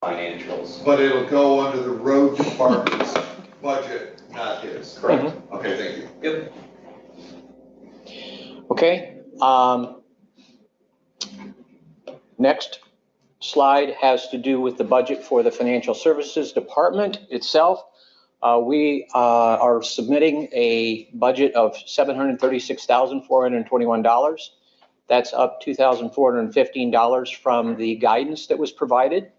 financials. But it'll go under the road department's budget, not his. Correct. Mm-hmm. Okay, thank you. Yep. Okay. Next slide has to do with the budget for the Financial Services Department itself. We are submitting a budget of $736,421. That's up $2,415 from the guidance that was provided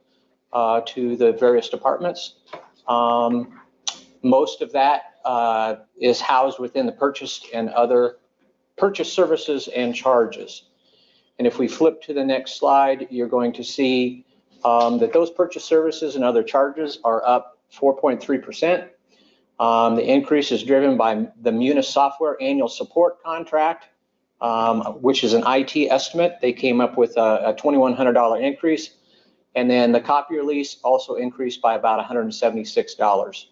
to the various departments. Most of that is housed within the purchased and other purchase services and charges. And if we flip to the next slide, you're going to see that those purchase services and other charges are up 4.3%. The increase is driven by the Munis software annual support contract, which is an IT estimate. They came up with a $2,100 increase. And then the copier lease also increased by about $176.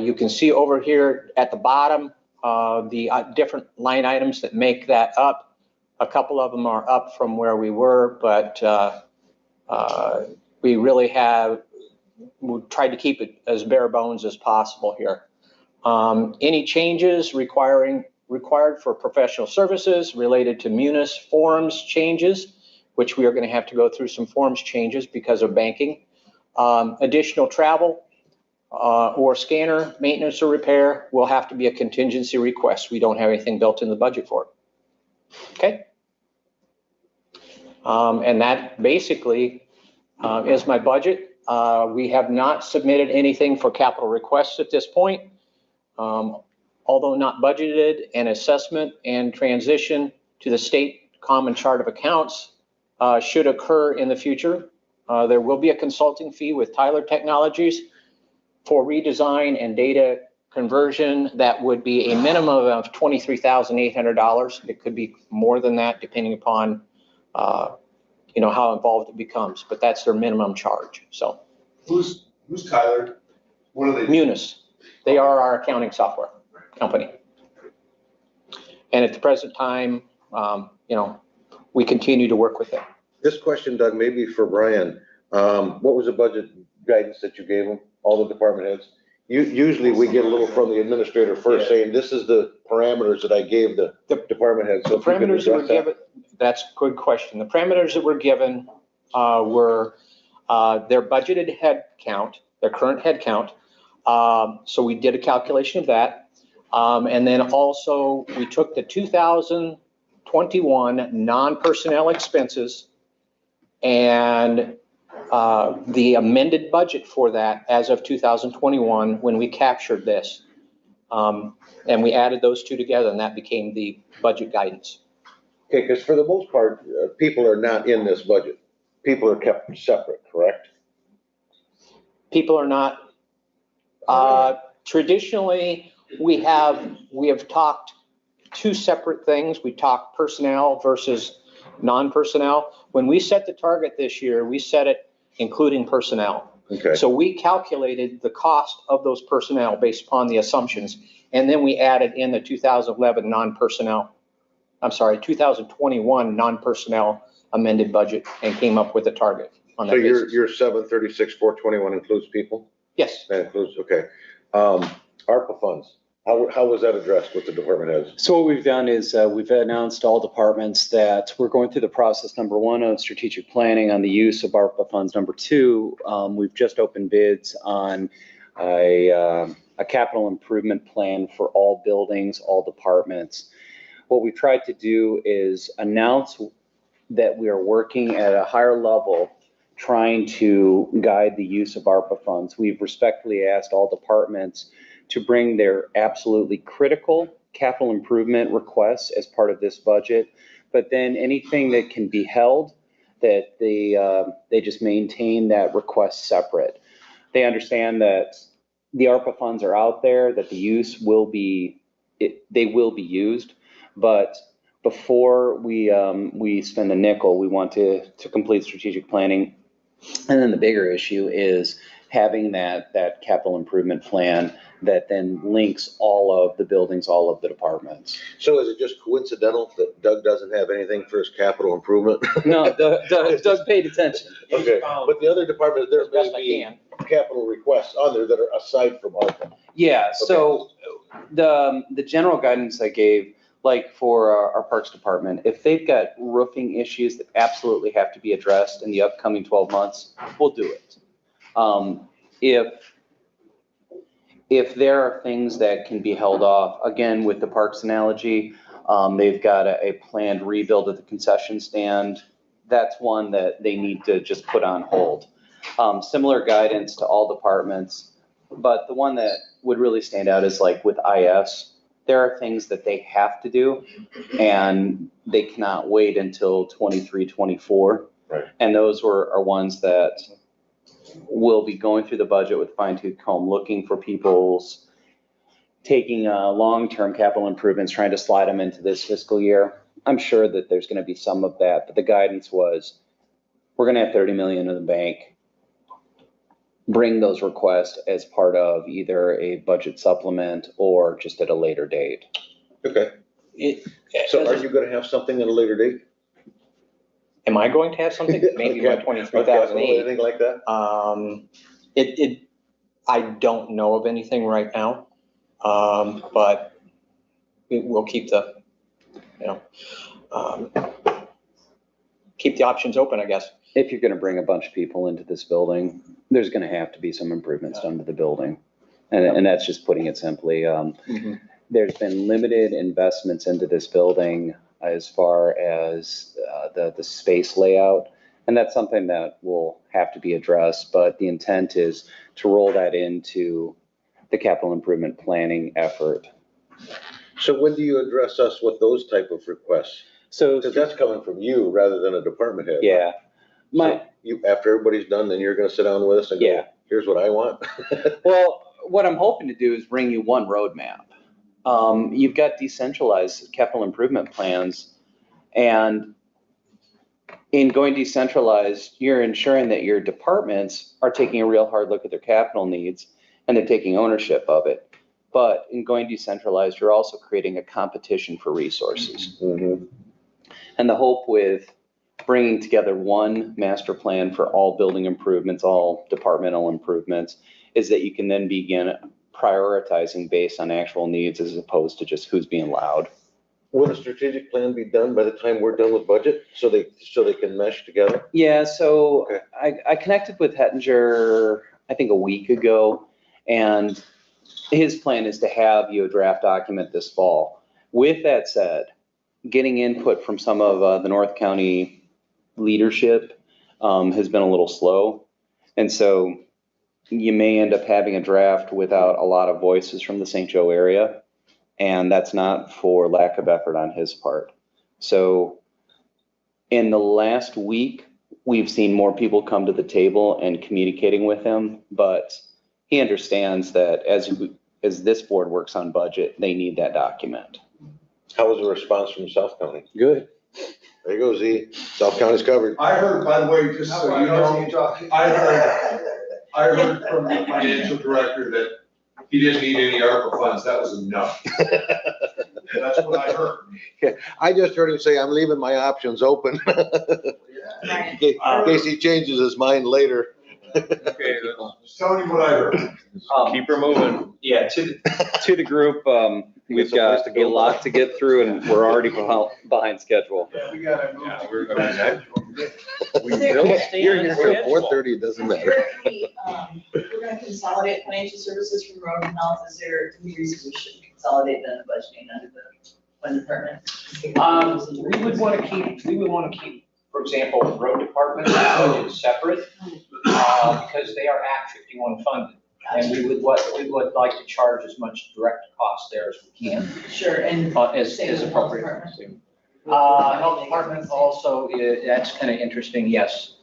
You can see over here at the bottom the different line items that make that up. A couple of them are up from where we were, but we really we tried to keep it as bare bones as possible here. Any changes required for professional services related to Munis forms changes, which we are going to have to go through some forms changes because of banking. Additional travel or scanner maintenance or repair will have to be a contingency request. We don't have anything built in the budget for it. Okay. And that basically is my budget. We have not submitted anything for capital requests at this point. Although not budgeted, an assessment and transition to the state common chart of accounts should occur in the future. There will be a consulting fee with Tyler Technologies for redesign and data conversion. That would be a minimum of $23,800. It could be more than that depending upon how involved it becomes, but that's their minimum charge. So Who's Tyler? What are they? Munis, they are our accounting software company. And at the present time, we continue to work with them. This question, Doug, maybe for Brian. What was the budget guidance that you gave them, all the department heads? Usually we get a little from the administrator first saying, this is the parameters that I gave the department heads. So the parameters that were given, that's a good question. The parameters that were given were their budgeted head count, their current head count. So we did a calculation of that. And then also we took the 2021 non-personnel expenses and the amended budget for that as of 2021 when we captured this. And we added those two together and that became the budget guidance. Okay, because for the most part, people are not in this budget. People are kept separate, correct? People are not. Traditionally, we have talked two separate things. We talked personnel versus non-personnel. When we set the target this year, we set it including personnel. Okay. So we calculated the cost of those personnel based upon the assumptions, and then we added in the 2021 non-personnel amended budget and came up with a target on that. So basis. your 736,421 includes people? Yes. That includes, okay. ARPA funds, how was that addressed with the department heads? So what we've done is we've announced to all departments that we're going through the process, number one, of strategic planning on the use of ARPA funds. Number two, we've just opened bids on a capital improvement plan for all buildings, all departments. What we've tried to do is announce that we are working at a higher level trying to guide the use of ARPA funds. We've respectfully asked all departments to bring their absolutely critical capital improvement requests as part of this budget, but then anything that can be held, that they just maintain that request separate. They understand that the ARPA funds are out there, that the use will be, they will be used, but before we spend a nickel, we want to complete strategic planning. And then the bigger issue is having that capital improvement plan that then links all of the buildings, all of the departments. So is it just coincidental that Doug doesn't have anything for his capital improvement? No, Doug paid attention. Okay, but the other departments, there As best I may can. be capital requests on there that are aside from ARPA. Yeah, so the general guidance I gave, like for our Parks Department, if they've got roofing issues that absolutely have to be addressed in the upcoming 12 months, we'll do it. If there are things that can be held off, again, with the parks analogy, they've got a planned rebuild of the concession stand. That's one that they need to just put on hold. Similar guidance to all departments, but the one that would really stand out is like with IS, there are things that they have to do and they cannot wait until 23, 24. Right. And those are ones that we'll be going through the budget with fine tooth comb, looking for people's taking long-term capital improvements, trying to slide them into this fiscal year. I'm sure that there's going to be some of that, but the guidance was we're going to have 30 million in the bank. Bring those requests as part of either a budget supplement or just at a later date. Okay, so are you gonna have something at a later date? Am I going to have something? Maybe by 23,008. Anything like that? I don't know of anything right now, but we'll keep the, keep the options open, I guess. If you're going to bring a bunch of people into this building, there's going to have to be some improvements done to the building. And that's just putting it simply. There's been limited investments into this building as far as the space layout. And that's something that will have to be addressed, but the intent is to roll that into the capital improvement planning effort. So when do you address us with those type of requests? So, Because that's coming from you rather than a department head. yeah. So after everybody's done, then you're gonna sit down with us and go, here's what I want. Well, what I'm hoping to do is bring you one roadmap. You've got decentralized capital improvement plans, and in going decentralized, you're ensuring that your departments are taking a real hard look at their capital needs and they're taking ownership of it. But in going decentralized, you're also creating a competition for resources. Mm-hmm. And the hope with bringing together one master plan for all building improvements, all departmental improvements, is that you can then begin prioritizing based on actual needs as opposed to just who's being loud. Will a strategic plan be done by the time we're done with budget so they can mesh together? Yeah, so Okay. I connected with Hettinger, I think a week ago, and his plan is to have you a draft document this fall. With that said, getting input from some of the North County leadership has been a little slow. And so you may end up having a draft without a lot of voices from the St. Joe area. And that's not for lack of effort on his part. So in the last week, we've seen more people come to the table and communicating with him, but he understands that as this board works on budget, they need that document. How was the response from South County? Good. There you go, Z. South County's covered. I heard, by the way, just so you know, I heard from the financial director that he didn't need any ARPA funds, that was enough. That's what I heard. I just heard him say, I'm leaving my options open. In case he changes his mind later. Okay, just telling you what I heard. Keep her moving. Yeah, to the group, we've It's a place got to a go. lot to get through and we're already behind schedule. We gotta move. Yeah, we're gonna- We will stay You're on here till schedule. 4:30, it doesn't matter. We're gonna consolidate financial services from road and health. Is there any reason we should consolidate the budgeting under the one department? We would want to keep, for example, the road department budget separate, because they are Act 51 funded. And we would like to charge as much direct cost there as we can, Sure, and. as same with the health appropriate. department. Health department also, that's kind of interesting, yes.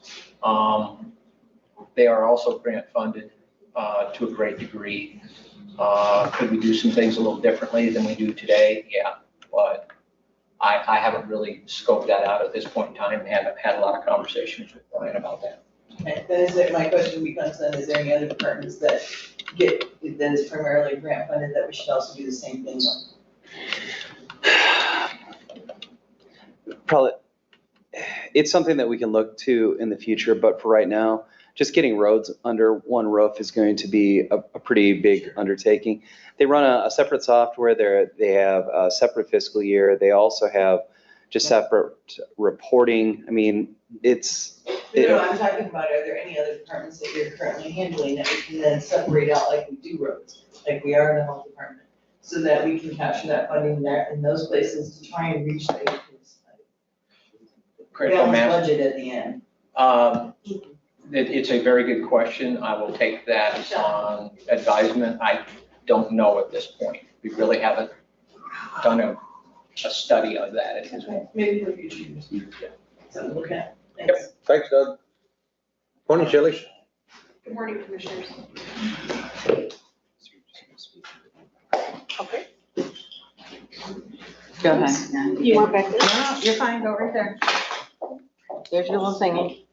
They are also grant funded, to a great degree. Could we do some things a little differently than we do today? Yeah, but I haven't really scoped that out at this point in time, haven't had a lot of conversations with Brian about that. Okay, then my question becomes then, is there any other departments that is primarily grant funded that we should also do the same thing with? Probably, it's something that we can look to in the future, but for right now, just getting roads under one roof is going to be a pretty big undertaking. They run a separate software there. They have a separate fiscal year. They also have just separate reporting. I mean, No, I'm talking about, are there any other departments that you're currently handling that we can then separate out like we do roads, like we are in the health department, so that we can capture that funding there in those places to try and reach the Critical mass. budget at the end? It's a very good question. I will take that on advisement. I don't know at this point. We really haven't done a study of that at this point. Maybe for future years. Something to look at. Thanks. Thanks, Doug. Morning, Shelley. Good morning, Commissioners. Okay. Go ahead. You want back there? No, you're fine, go right there. There's your little thingy.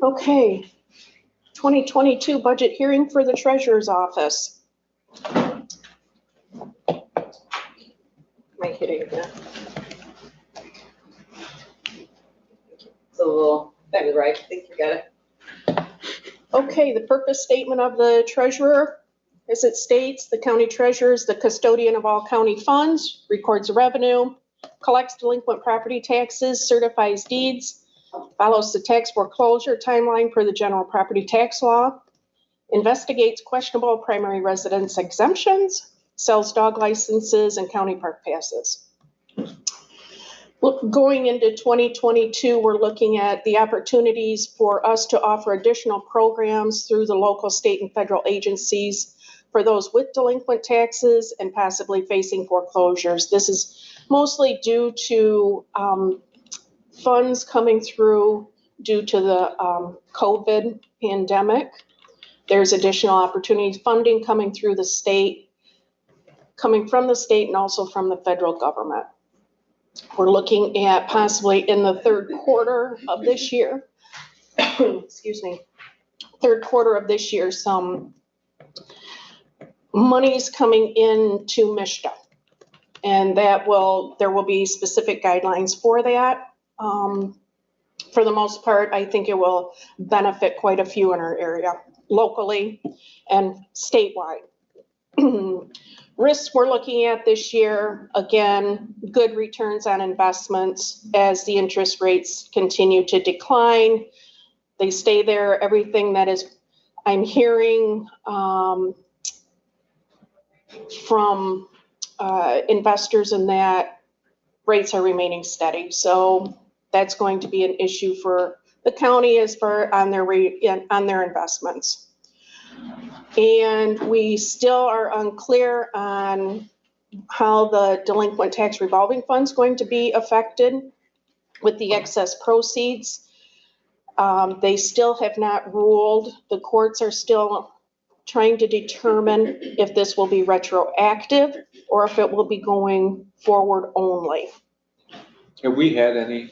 Okay, 2022 budget hearing for the treasurer's office. Am I hitting that? It's a little, that was right, I think you got it. Okay, the purpose statement of the treasurer, as it states, the county treasurer is the custodian of all county funds, records the revenue, collects delinquent property taxes, certifies deeds, follows the tax foreclosure timeline per the general property tax law, investigates questionable primary residence exemptions, sells dog licenses and county park passes. Going into 2022, we're looking at the opportunities for us to offer additional programs through the local, state, and federal agencies for those with delinquent taxes and possibly facing foreclosures. This is mostly due to funds coming through due to the COVID pandemic. There's additional opportunities, funding coming through the state, coming from the state and also from the federal government. We're looking at possibly in the third quarter of this year, excuse me, third quarter of this year, some monies coming into MISHDA. And there will be specific guidelines for that. For the most part, I think it will benefit quite a few in our area, locally and statewide. Risks we're looking at this year, again, good returns on investments as the interest rates continue to decline. They stay there. Everything that is, I'm hearing from investors in that rates are remaining steady. So that's going to be an issue for the county as far on their investments. And we still are unclear on how the delinquent tax revolving fund is going to be affected with the excess proceeds. They still have not ruled. The courts are still trying to determine if this will be retroactive or if it will be going forward only. Have we had any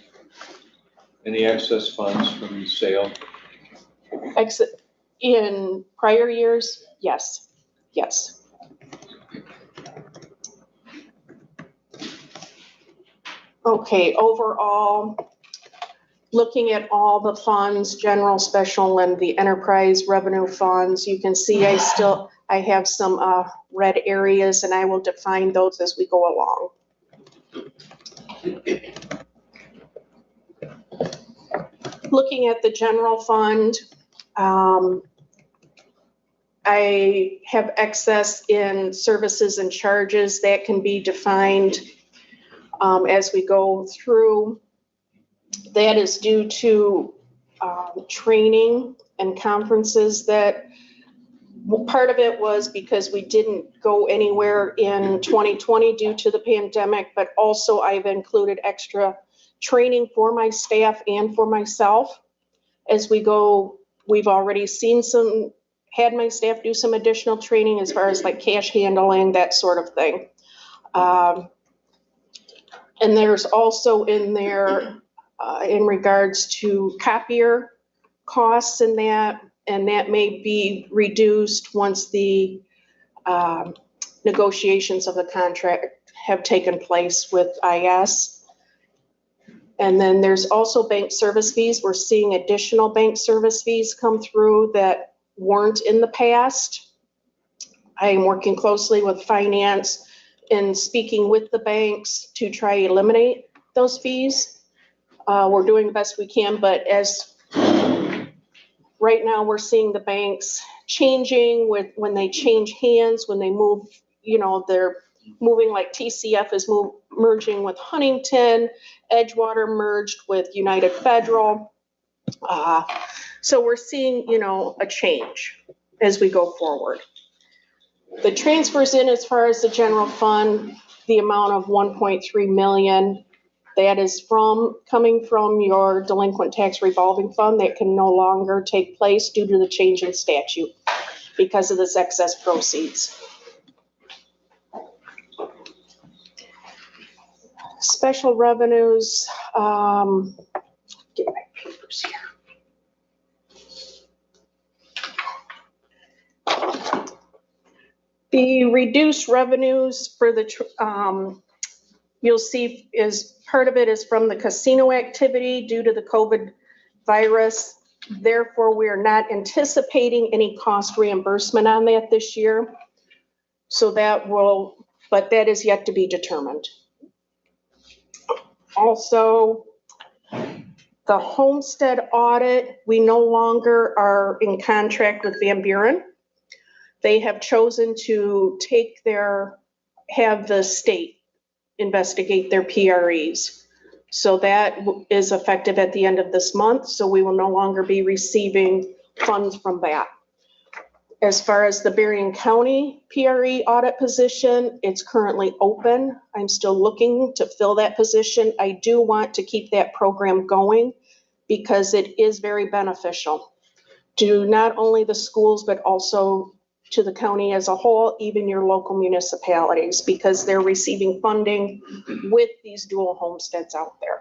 excess funds from the sale? In prior years, yes. Okay, overall, looking at all the funds, general, special, and the enterprise revenue funds, you can see I have some red areas, and I will define those as we go along. Looking at the general fund, I have excess in services and charges that can be defined as we go through. That is due to training and conferences that part of it was because we didn't go anywhere in 2020 due to the pandemic, but also I've included extra training for my staff and for myself as we go We've already had my staff do some additional training as far as like cash handling, that sort of thing. And there's also in there, in regards to copier costs and that may be reduced once the negotiations of the contract have taken place with IS. And then there's also bank service fees. We're seeing additional bank service fees come through that weren't in the past. I am working closely with finance and speaking with the banks to try to eliminate those fees. We're doing the best we can, but as right now we're seeing the banks changing when they change hands, when they move, they're moving, like TCF is merging with Huntington, Edgewater merged with United Federal. So we're seeing, a change as we go forward. The transfers in as far as the general fund, the amount of 1.3 million, that is coming from your delinquent tax revolving fund that can no longer take place due to the change in statute because of this excess proceeds. Special revenues, get my papers here. The reduced revenues for the, you'll see is part of it is from the casino activity due to the COVID virus. Therefore, we are not anticipating any cost reimbursement on that this year. So but that is yet to be determined. Also, the homestead audit, we no longer are in contract with Van Buren. They have chosen to have the state investigate their PREs. So that is effective at the end of this month. So we will no longer be receiving funds from that. As far as the Berrien County PRE audit position, it's currently open. I'm still looking to fill that position. I do want to keep that program going because it is very beneficial to not only the schools, but also to the county as a whole, even your local municipalities, because they're receiving funding with these dual homesteads out there.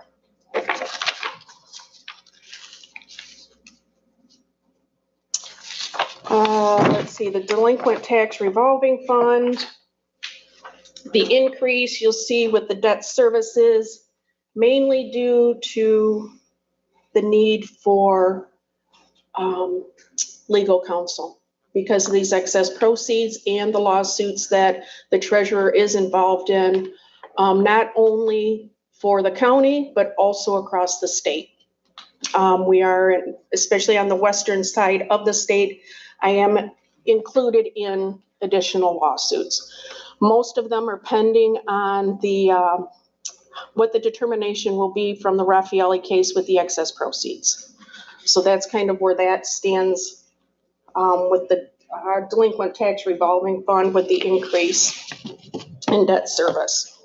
Let's see, the delinquent tax revolving fund, the increase you'll see with the debt services, mainly due to the need for legal counsel because of these excess proceeds and the lawsuits that the treasurer is involved in, not only for the county, but also across the state. We are, especially on the western side of the state, I am included in additional lawsuits. Most of them are pending on what the determination will be from the Raffaelli case with the excess proceeds. So that's kind of where that stands with the delinquent tax revolving fund with the increase in debt service.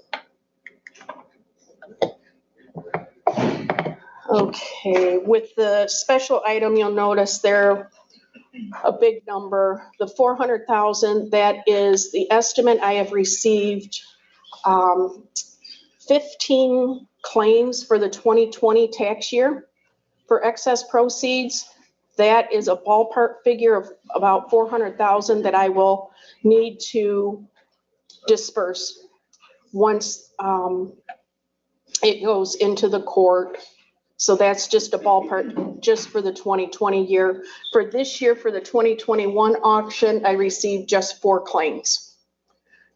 Okay, with the special item, you'll notice there a big number, the 400,000, that is the estimate. I have received 15 claims for the 2020 tax year for excess proceeds. That is a ballpark figure of about 400,000 that I will need to disperse once it goes into the court. So that's just a ballpark just for the 2020 year. For this year, for the 2021 auction, I received just 4 claims.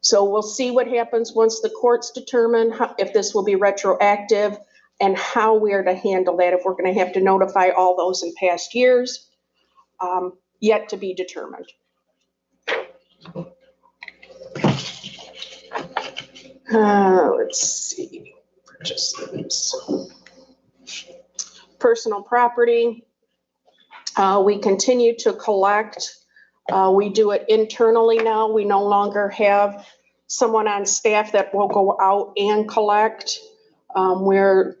So we'll see what happens once the courts determine if this will be retroactive and how we are to handle that, if we're going to have to notify all those in past years, yet to be determined. Let's see, purchases. Personal property, we continue to collect. We do it internally now. We no longer have someone on staff that will go out and collect. We're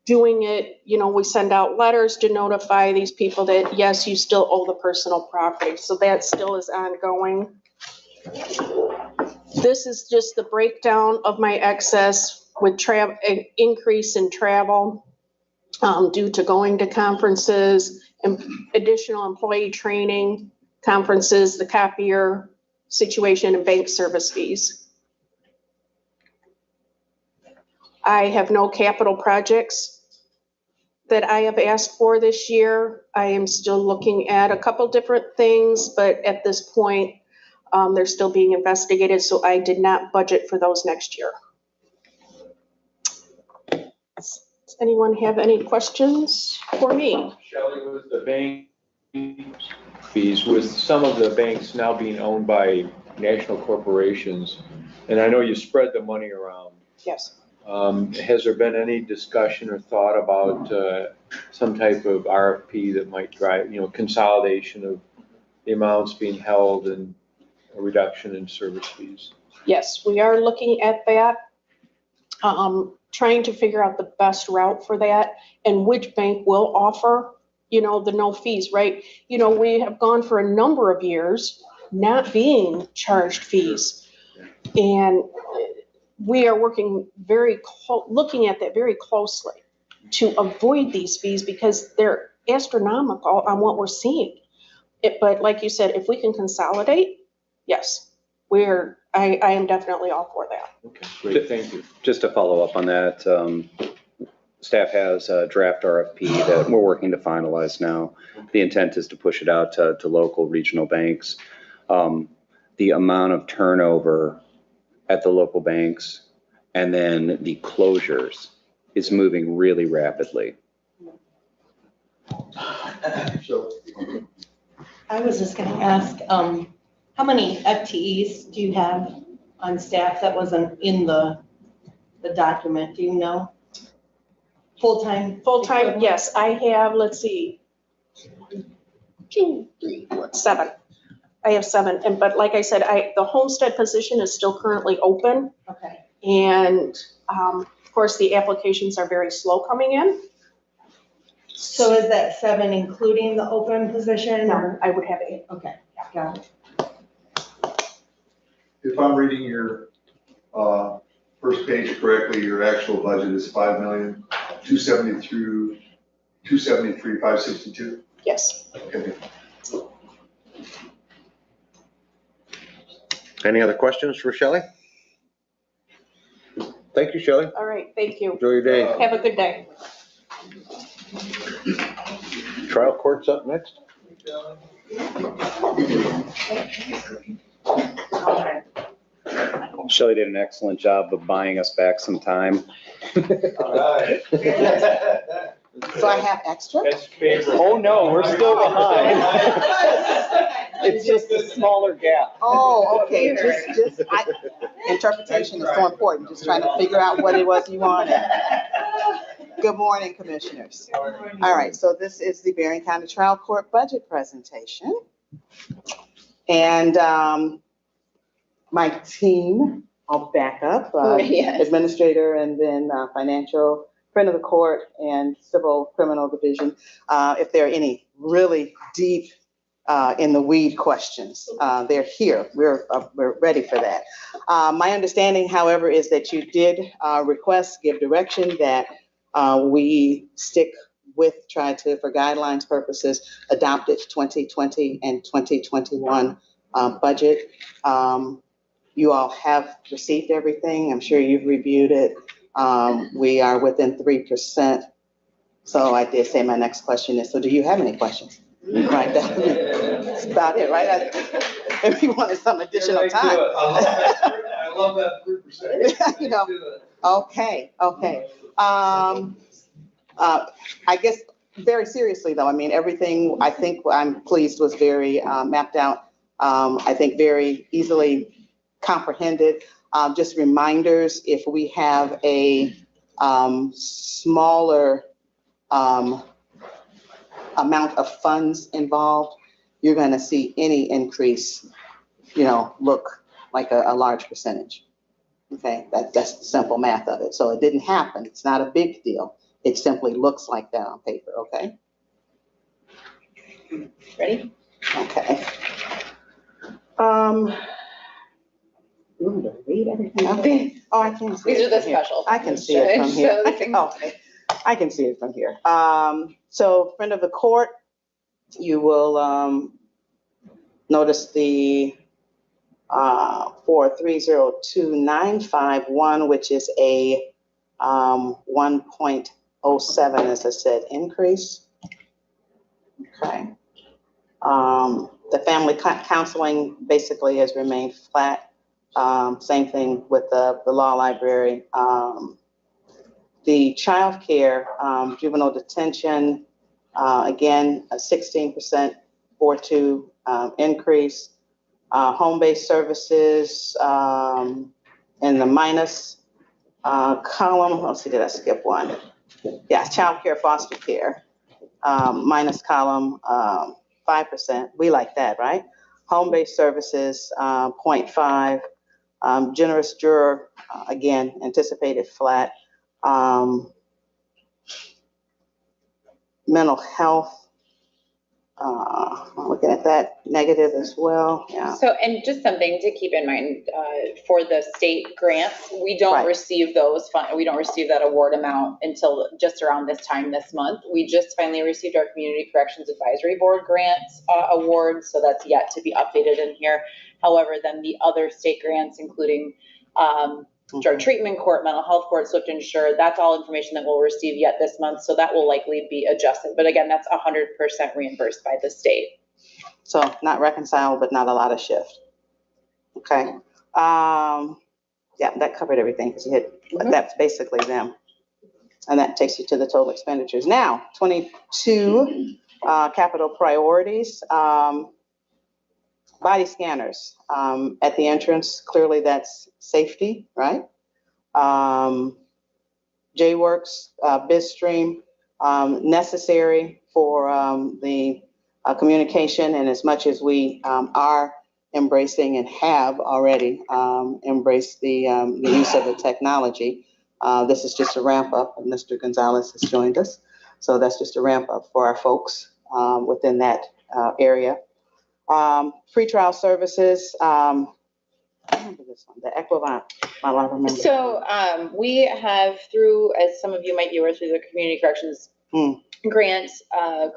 doing it, we send out letters to notify these people that, yes, you still owe the personal property. So that still is ongoing. This is just the breakdown of my excess with increase in travel due to going to conferences and additional employee training, conferences, the copier situation, and bank service fees. I have no capital projects that I have asked for this year. I am still looking at a couple different things, but at this point, they're still being investigated, so I did not budget for those next year. Does anyone have any questions for me? Shelley, with the bank fees, with some of the banks now being owned by national corporations, and I know you spread the money around. Yes. Has there been any discussion or thought about some type of RFP that might drive, consolidation of the amounts being held and a reduction in service fees? Yes, we are looking at that, trying to figure out the best route for that and which bank will offer, the no fees, right? We have gone for a number of years not being charged fees. And we are working looking at that very closely to avoid these fees because they're astronomical on what we're seeing. But like you said, if we can consolidate, yes, I am definitely all for that. Okay, great, thank you. Just to follow up on that, staff has a draft RFP that we're working to finalize now. The intent is to push it out to local regional banks. The amount of turnover at the local banks and then the closures is moving really rapidly. So, I was just gonna ask, how many FTEs do you have on staff that wasn't in the document, do you know? Full-time? Full-time, yes, I have, let's see, 2, 3, 4, 7. I have 7, but like I said, the homestead position is still currently open. Okay. And of course, the applications are very slow coming in. So is that 7 including the open position? No, I would have 8. Okay, got it. if I'm reading your, first page correctly, your actual budget is 5,273,562? Yes. Okay. Any other questions for Shelley? Thank you, Shelley. All right, thank you. Enjoy your day. Have a good day. Trial court's up next. Shelley did an excellent job of buying us back some time. All right. So I have extra? That's favorable. Oh, no, we're still behind. It's just a smaller gap. Oh, okay, interpretation is so important, just trying to figure out what it was you wanted. Good morning, commissioners. All right, so this is the Berrien County Trial Court budget presentation. And my team, I'll back up, Yes. administrator and then financial, friend of the court and civil criminal division. If there are any really deep in the weed questions, they're here. We're ready for that. My understanding, however, is that you did give direction that we stick with, try to, for guidelines purposes, adopted 2020 and 2021 budget. You all have received everything. I'm sure you've reviewed it. We are within 3%. So I did say my next question is, so do you have any questions? Right, that's about it, right? If you wanted some additional time. I love that 3%. You know, okay. I guess very seriously though, I mean, everything I think I'm pleased was very mapped out. I think very easily comprehended. Just reminders, if we have a smaller amount of funds involved, you're going to see any increase, look like a large percentage. Okay, that's the simple math of it. So it didn't happen. It's not a big deal. It simply looks like that on paper, okay? Ready? Okay. You want to read everything? Okay. Oh, I can see it. These are the from here. special. I can see it from here. Show the thing. Okay. I can see it from here. So friend of the court, you will notice the 4302951, which is a 1.07, as I said, increase. Okay. The family counseling basically has remained flat. Same thing with the law library. The childcare, juvenile detention, again, a 16% 4.2 increase. Home-based services in the minus column. Let's see, did I skip one? Yeah, childcare, foster care, minus column 5%. We like that, right? Home-based services 0.5. Generous juror, again, anticipated flat. Mental health, looking at that, negative as well, yeah. So, and just something to keep in mind, for the state grants, we don't Right. receive those we don't receive that award amount until just around this time this month. We just finally received our Community Corrections Advisory Board grant award, so that's yet to be updated in here. However, then the other state grants, including drug treatment court, mental health court, Swift Insure, that's all information that we'll receive yet this month, so that will likely be adjusted. But again, that's 100% reimbursed by the state. So not reconciled, but not a lot of shift. Okay. Yeah, that covered everything because you had, that's basically them. And that takes you to the total expenditures. Now, 22 capital priorities. Body scanners at the entrance. Clearly that's safety, right? JWorks, BizStream, necessary for the communication, and as much as we are embracing and have already embraced the use of the technology, this is just a ramp up, and Mr. Gonzalez has joined us. So that's just a ramp up for our folks within that area. Pretrial services, I remember this one, the Equivant, I remember. So we have, through, as some of you might be aware, through the Community Corrections Grant,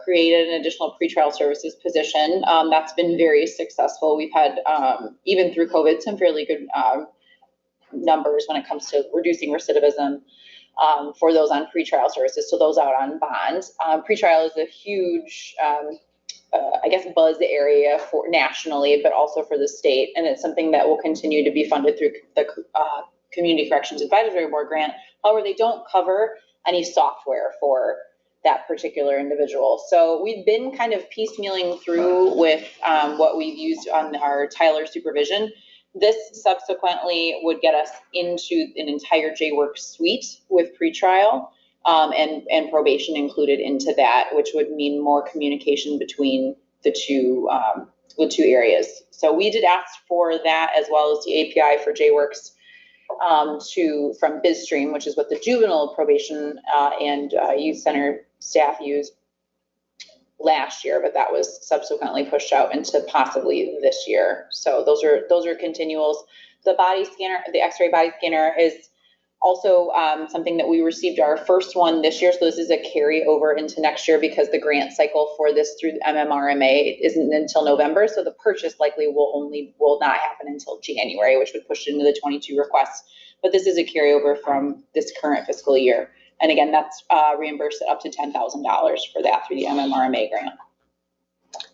created an additional pretrial services position. That's been very successful. We've had, even through COVID, some fairly good numbers when it comes to reducing recidivism for those on pretrial services, so those out on bond. Pretrial is a huge, I guess, buzz area for nationally, but also for the state. And it's something that will continue to be funded through the Community Corrections Advisory Board grant. However, they don't cover any software for that particular individual. So we've been kind of piecemealing through with what we've used on our Tyler supervision. This subsequently would get us into an entire JWorks suite with pretrial. And probation included into that, which would mean more communication between the two areas. So we did ask for that, as well as the API for JWorks from BizStream, which is what the juvenile probation and youth center staff used last year, but that was subsequently pushed out into possibly this year. So those are continuals. The body scanner, the X-ray body scanner, is also something that we received our first one this year. So this is a carryover into next year because the grant cycle for this through the MMRMA isn't until November. So the purchase likely will not happen until January, which would push it into the 22 requests. But this is a carryover from this current fiscal year. And again, that's reimbursed at up to $10,000 for that through the MMRMA grant.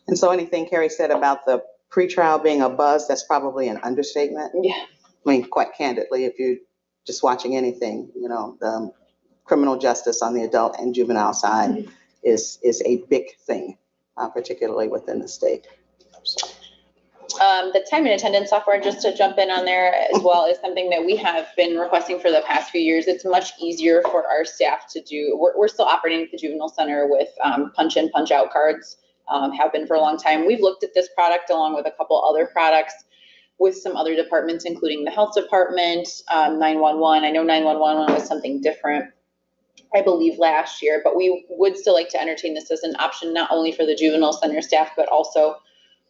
And so anything Carrie said about the pretrial being a buzz, that's probably an understatement. Yeah. I mean, quite candidly, if you're just watching anything, you know, the criminal justice on the adult and juvenile side is a big thing, particularly within the state. So. The time and attendance software, just to jump in on there as well, is something that we have been requesting for the past few years. It's much easier for our staff to do. We're still operating at the Juvenile Center with punch in, punch out cards, have been for a long time. We've looked at this product along with a couple other products with some other departments, including the health department, 911. I know 911 was something different. I believe last year, but we would still like to entertain this as an option, not only for the juvenile center staff, but also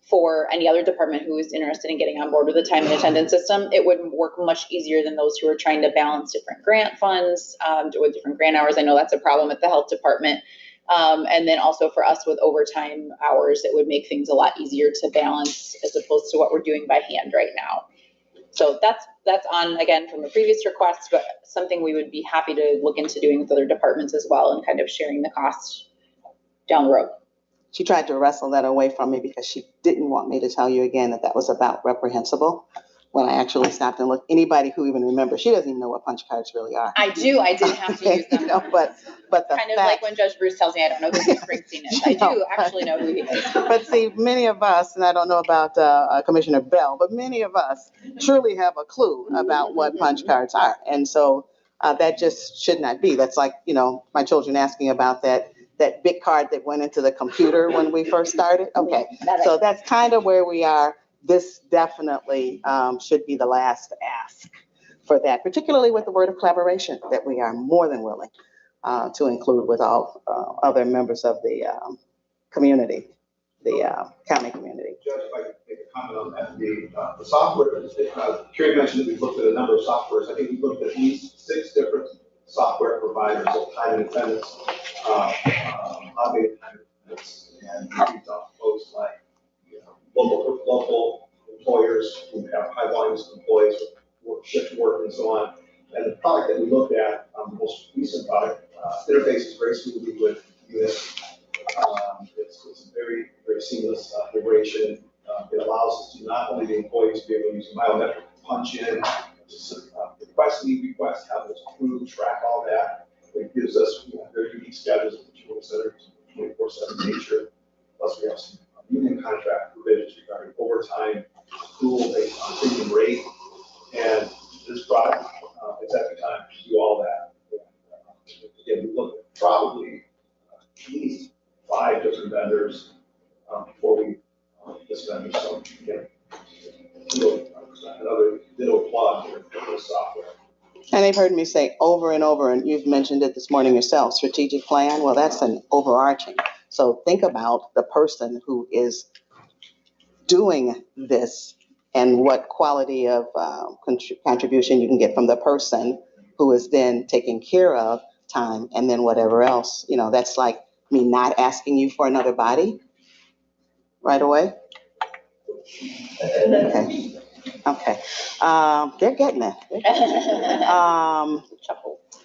for any other department who is interested in getting on board with the time and attendance system. It would work much easier than those who are trying to balance different grant funds with different grant hours. I know that's a problem at the health department. And then also for us with overtime hours, it would make things a lot easier to balance as opposed to what we're doing by hand right now. So that's on, again, from a previous request, but something we would be happy to look into doing with other departments as well and kind of sharing the cost down the road. She tried to wrestle that away from me because she didn't want me to tell you again that was about reprehensible. When I actually stopped and looked, anybody who even remembers, she doesn't even know what punch cards really are. I do. I didn't have to use them. You know, but the kind of like when Judge Bruce tells me I don't know who Bruce Springsteen is. I do actually know who he is. But see, many of us, and I don't know about Commissioner Bell, but many of us truly have a clue about what punch cards are. And so that just should not be. That's like, you know, my children asking about that big card that went into the computer when we first started. Okay, so that's kind of where we are. This definitely should be the last ask for that, particularly with the word of collaboration that we are more than willing to include with all other members of the community, the county community. Judge, if I could make a comment on that, the software, Carrie mentioned that we've looked at a number of softwares. I think we've looked at least 6 different software providers of time and attendance, automated time and attendance, and we've done folks like local employers who have high volumes of employees with shift work and so on. And the product that we looked at, the most recent product, interfaces very smoothly with Unit. It's a very, very seamless integration. It allows us to not only the employees to be able to use a biometric punch in, request, leave request, have those approved, track all that. It gives us very unique schedules at the Juvenile Center, 24/7 nature. Plus we have some union contract provisions regarding overtime, accrual based on premium rate, and this product, it's every time to do all that. Again, we looked at probably at least 5 different vendors before we this vendor. So again, another ditto plug for this software. And they've heard me say over and over, and you've mentioned it this morning yourself, strategic plan. Well, that's an overarching. So think about the person who is doing this and what quality of contribution you can get from the person who is then taking care of time and then whatever else. You know, that's like me not asking you for another body right away. Okay. Okay. They're getting it.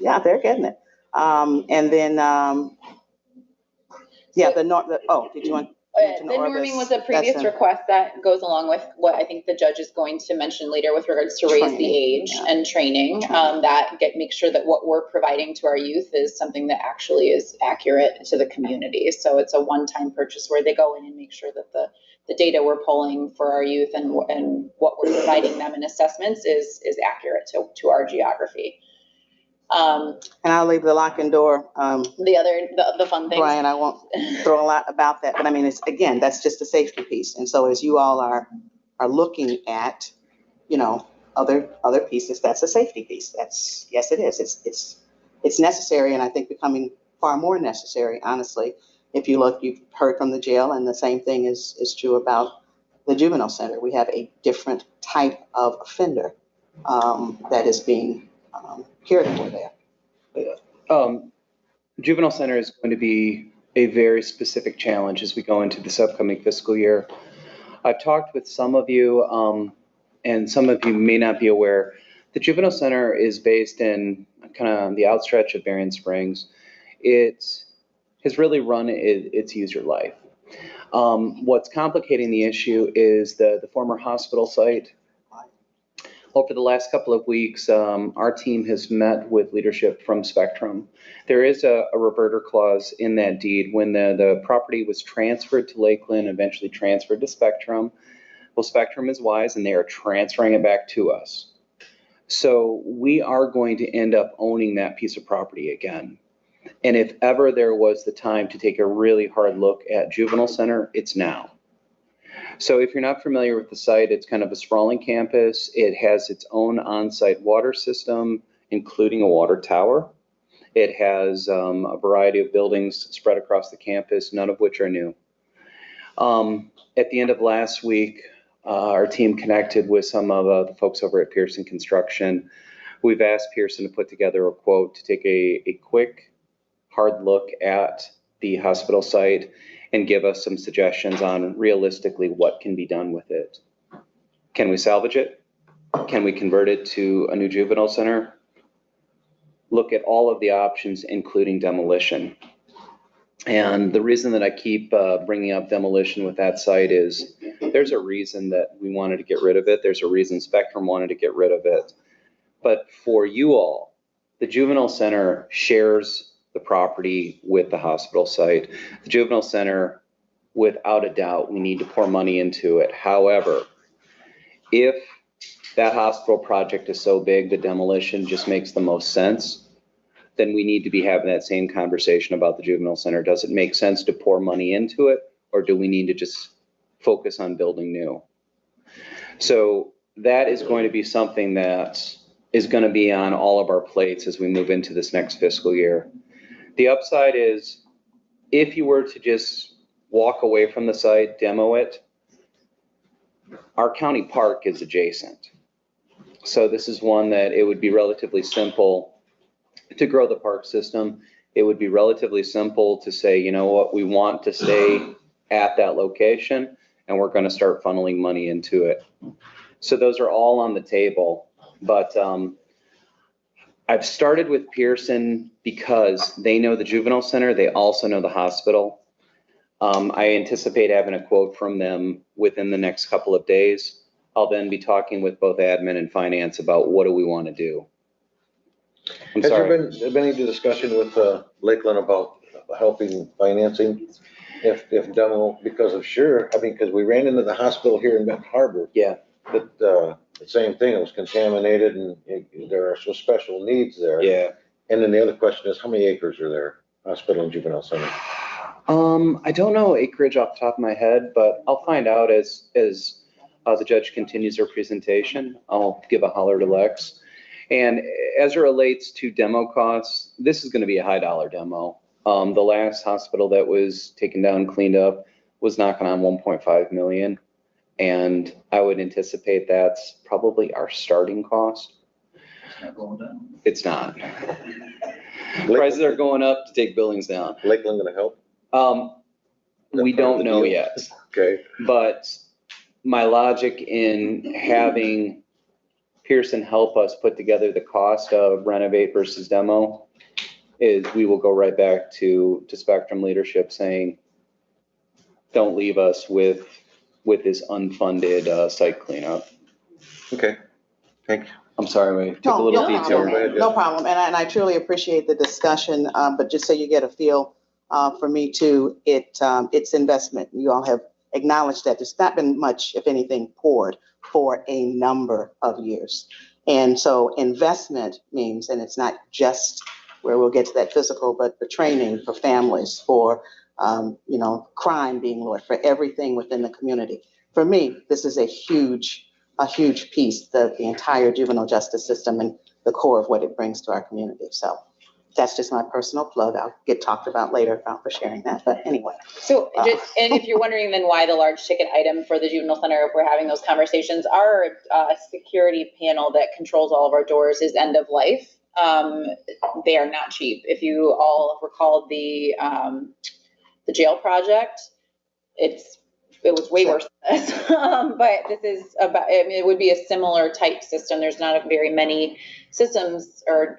Yeah, they're getting it. And then, yeah, did you want? The norming was a previous request that goes along with what I think the judge is going to mention later with regards to raise the age and training, make sure that what we're providing to our youth is something that actually is accurate to the community. So it's a one-time purchase where they go in and make sure that the data we're pulling for our youth and what we're providing them in assessments is accurate to our geography. And I'll leave the lock and door. The fun things. Brian, I won't throw a lot about that, but I mean, that's just a safety piece. And so as you all are looking at, other pieces, that's a safety piece. Yes, it is. It's necessary, and I think becoming far more necessary, honestly. If you look, you've heard from the jail, and the same thing is true about the juvenile center. We have a different type of offender that is being cared for there. Juvenile center is going to be a very specific challenge as we go into this upcoming fiscal year. I've talked with some of you, and some of you may not be aware, the juvenile center is based in kind of the outstretch of Berrien Springs. It has really run its user life. What's complicating the issue is the former hospital site. Over the last couple of weeks, our team has met with leadership from Spectrum. There is a reverter clause in that deed when the property was transferred to Lakeland, eventually transferred to Spectrum. Well, Spectrum is wise and they are transferring it back to us. So we are going to end up owning that piece of property again. And if ever there was the time to take a really hard look at Juvenile Center, it's now. So if you're not familiar with the site, it's kind of a sprawling campus. It has its own on-site water system, including a water tower. It has a variety of buildings spread across the campus, none of which are new. At the end of last week, our team connected with some of the folks over at Pearson Construction. We've asked Pearson to put together a quote to take a quick, hard look at the hospital site and give us some suggestions on realistically what can be done with it. Can we salvage it? Can we convert it to a new juvenile center? Look at all of the options, including demolition. And the reason that I keep bringing up demolition with that site is there's a reason that we wanted to get rid of it. There's a reason Spectrum wanted to get rid of it. But for you all, the juvenile center shares the property with the hospital site. The juvenile center, without a doubt, we need to pour money into it. However, if that hospital project is so big that demolition just makes the most sense, then we need to be having that same conversation about the juvenile center. Does it make sense to pour money into it, or do we need to just focus on building new? So that is going to be something that is going to be on all of our plates as we move into this next fiscal year. The upside is if you were to just walk away from the site, demo it, our county park is adjacent. So this is one that it would be relatively simple to grow the park system. It would be relatively simple to say, you know what, we want to stay at that location and we're going to start funneling money into it. So those are all on the table, but I've started with Pearson because they know the juvenile center. They also know the hospital. I anticipate having a quote from them within the next couple of days. I'll then be talking with both admin and finance about what do we want to do. I'm Has sorry. there been any discussion with Lakeland about helping financing if demo, because of because we ran into the hospital here in Benton Harbor. Yeah. But the same thing, it was contaminated and there are some special needs there. Yeah. And then the other question is, how many acres are there, hospital and juvenile center? I don't know acreage off the top of my head, but I'll find out as the judge continues her presentation. I'll give a holler to Lex. And as it relates to demo costs, this is going to be a high dollar demo. The last hospital that was taken down, cleaned up, was knocking on 1.5 million. And I would anticipate that's probably our starting cost. It's not going down. It's not. Prices are going up to take buildings down. Lakeland gonna help? We don't know yet. Okay. But my logic in having Pearson help us put together the cost of renovate versus demo is we will go right back to Spectrum leadership saying, don't leave us with this unfunded site cleanup. Okay, thank you. I'm sorry, we took a little detour. No problem, and I truly appreciate the discussion, but just so you get a feel for me too, it's investment. You all have acknowledged that there's not been much, if anything, poured for a number of years. And so investment means, and it's not just where we'll get to that physical, but the training for families, for crime being lowered, for everything within the community. For me, this is a huge piece, the entire juvenile justice system and the core of what it brings to our community. So that's just my personal plug. I'll get talked about later for sharing that, but anyway. So and if you're wondering then why the large ticket item for the juvenile center, if we're having those conversations, our security panel that controls all of our doors is end of life. They are not cheap. If you all recall the jail project, it was way worse than this. But this is about, it would be a similar type system. There's not very many systems or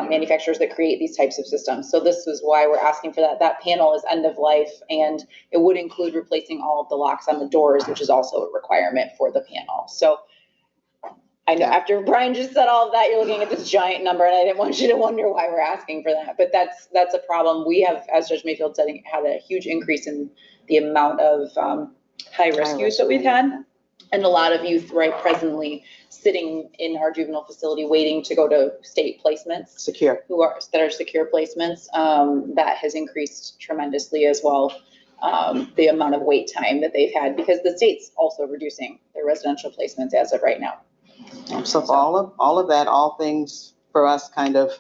manufacturers that create these types of systems. So this is why we're asking for that. That panel is end of life, and it would include replacing all of the locks on the doors, which is also a requirement for the panel. So I know after Brian just said all of that, you're looking at this giant number, and I didn't want you to wonder why we're asking for that. But that's a problem. We have, as Judge Mayfield said, had a huge increase in the amount of high-risk youth that we've had, and a lot of youth right presently sitting in our juvenile facility waiting to go to state placements. That are secure placements. That has increased tremendously as well. The amount of wait time that they've had, because the state's also reducing their residential placements as of right now. So for all of that, all things for us kind of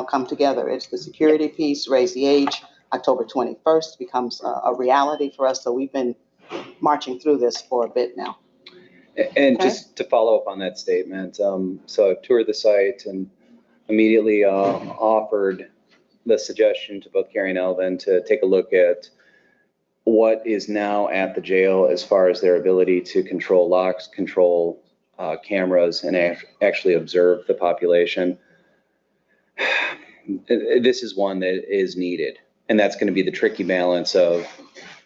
come together. It's the security piece, raise the age, October 21st becomes a reality for us. So we've been marching through this for a bit now. And Okay. just to follow up on that statement, so I toured the site and immediately offered the suggestion to both Carrie and Elvin to take a look at what is now at the jail as far as their ability to control locks, control cameras, and actually observe the population. This is one that is needed, and that's going to be the tricky balance of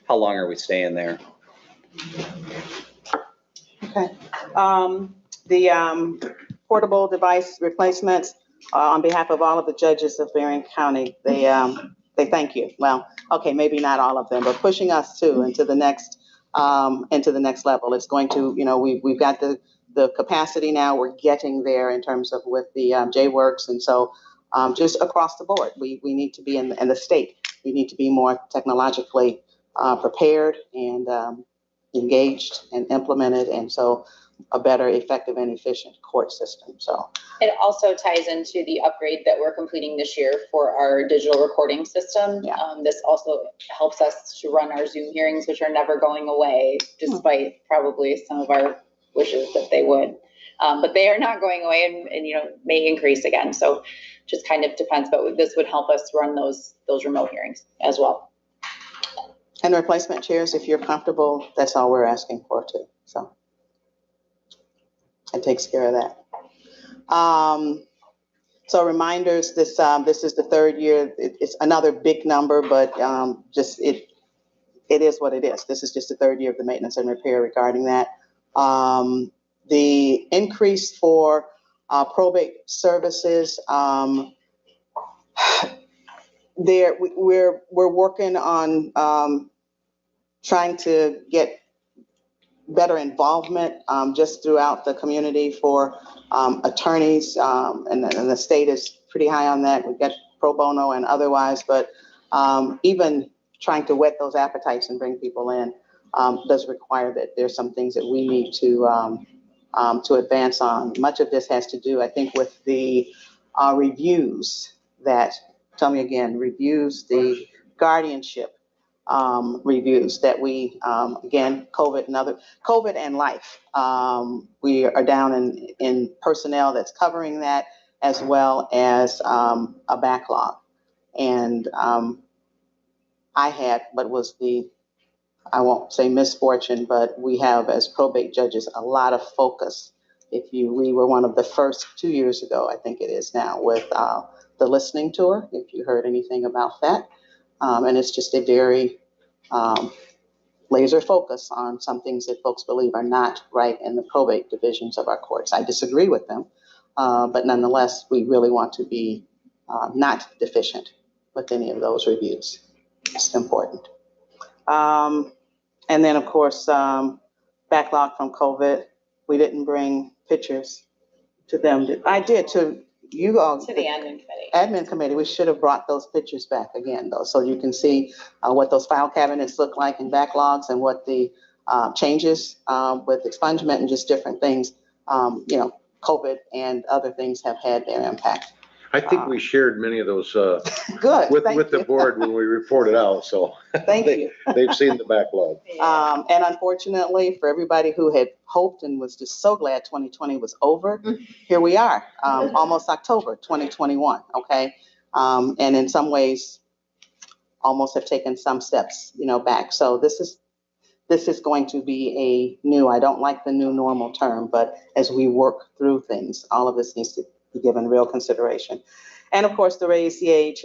how long are we staying there? Okay. The portable device replacements, on behalf of all of the judges of Berrien County, they thank you. Well, okay, maybe not all of them, but pushing us too into the next level. It's going to, we've got the capacity now. We're getting there in terms of with the J-Works, and so just across the board, we need to be in the state. We need to be more technologically prepared and engaged and implemented, and so a better, effective, and efficient court system. So it also ties into the upgrade that we're completing this year for our digital recording system. Yeah. This also helps us to run our Zoom hearings, which are never going away, despite probably some of our wishes that they would. But they are not going away, and may increase again. So just kind of depends, but this would help us run those remote hearings as well. And replacement chairs, if you're comfortable, that's all we're asking for too. So it takes care of that. So reminders, this is the third year. It's another big number, but it is what it is. This is just the third year of the maintenance and repair regarding that. The increase for probate services, we're working on trying to get better involvement just throughout the community for attorneys, and the state is pretty high on that. We've got pro bono and otherwise, but even trying to whet those appetites and bring people in does require that there's some things that we need to advance on. Much of this has to do, I think, with the reviews that, tell me again, reviews, the guardianship reviews that we, again, COVID and life. We are down in personnel that's covering that, as well as a backlog. And I had, but was I won't say misfortune, but we have as probate judges a lot of focus. We were one of the first 2 years ago, I think it is now, with the listening tour, if you heard anything about that. And it's just a very laser focus on some things that folks believe are not right in the probate divisions of our courts. I disagree with them, but nonetheless, we really want to be not deficient with any of those reviews. It's important. And then, of course, backlog from COVID. We didn't bring pictures to them. I did to you all. To the admin committee. Admin committee, we should have brought those pictures back again, though, so you can see what those file cabinets look like in backlogs and what the changes with expungement and just different things, COVID and other things have had their impact. I think we shared many of those Good. with the board when we reported out, so Thank you. they've seen the backlog. And unfortunately, for everybody who had hoped and was just so glad 2020 was over, here we are, almost October 2021, okay? And in some ways, almost have taken some steps, back. So this is going to be a new, I don't like the new normal term, but as we work through things, all of this needs to be given real consideration. And of course, the raise the age,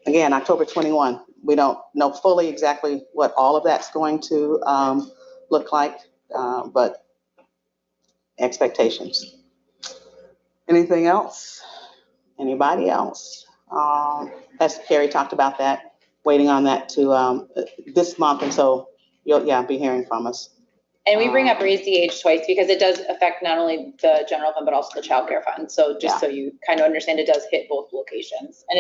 again, October 21. We don't know fully exactly what all of that's going to look like, but expectations. Anything else? Anybody else? As Carrie talked about that, waiting on that to this month, and so you'll be hearing from us. And we bring up raise the age twice because it does affect not only the general fund, but also the child care fund. So just so you kind of understand, it does hit both locations. And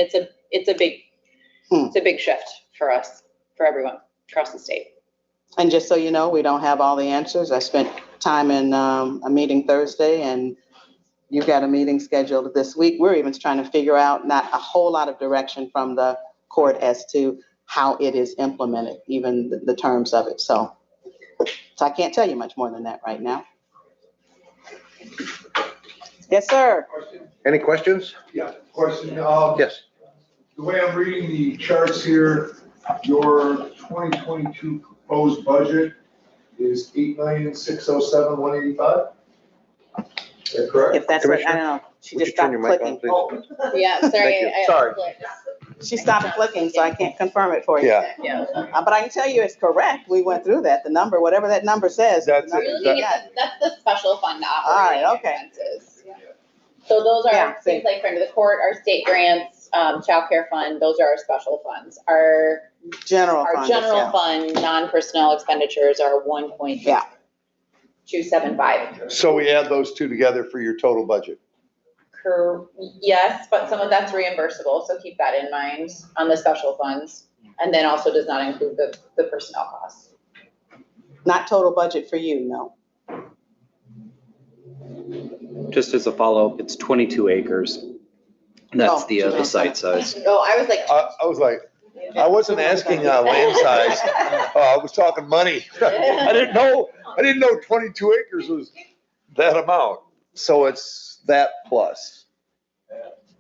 it's a big shift for us, for everyone across the state. And just so you know, we don't have all the answers. I spent time in a meeting Thursday, and You've got a meeting scheduled this week. We're even trying to figure out not a whole lot of direction from the court as to how it is implemented, even the terms of it. So I can't tell you much more than that right now. Yes, sir. Any questions? Yeah, question. Yes. The way I'm reading the charts here, your 2022 proposed budget is $8,607,185. Is that correct? If that's what, I don't know. She just stopped clicking. Yeah, sorry. Thank you. Sorry. She stopped clicking, so I can't confirm it for you. Yeah. But I can tell you it's correct. We went through that. The number, whatever that number says. That's the it. number You're you looking got. at, that's the special fund All right, operating okay. expenses. So those Yeah, are things like friend of the court, our state grants, child care fund, those are our special funds. Our General fund. general fund, non-personnel expenditures are Yeah. 1.275. So we add those two together for your total budget. Yes, but some of that's reimbursable, so keep that in mind on the special funds. And then also does not include the personnel costs. Not total budget for you, no. Just as a follow-up, it's 22 acres. That's Oh, the site size. Oh, I was like. I was like, I wasn't asking land size. I was talking money. I didn't know 22 acres was that amount. So it's that plus.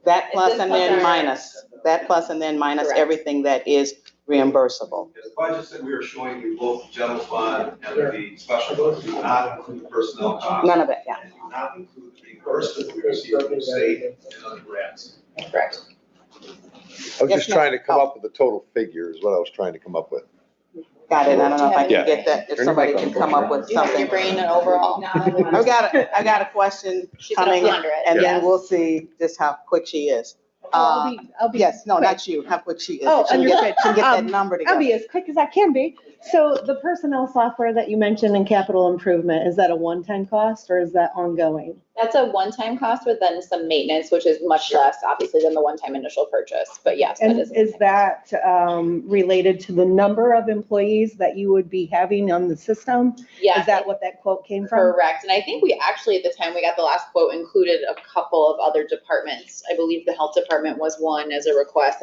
That plus It's and plus then our- minus. That plus and then minus Correct. everything that is reimbursable. The budgets that we are showing you, both the general fund and the special fund, do not include personnel costs. None of it, yeah. And do not include the reimbursement we receive from the state and other grants. Correct. I was Yes, just trying to come ma'am. up with the total figure is what I was trying to come up with. Got it. I don't know if I Yeah. can get that, if somebody can come up with Do you have your something. brain overall? I got a question She's gonna coming, ponder it. and then Yes. we'll see just how quick she is. I'll be. Yes, no, quick. not you, how quick she is. Oh, She can get understood. that number I'll be together. as quick as I can be. So the personnel software that you mentioned in capital improvement, is that a one-time cost or is that ongoing? That's a one-time cost with then some maintenance, which is much less obviously than the one-time initial purchase, but yes, that And is that related to the number of employees that you would be having on the system? Yes, Is that what that quote came from? correct. And I think we actually, at the time we got the last quote, included a couple of other departments. I believe the health department was one as a request.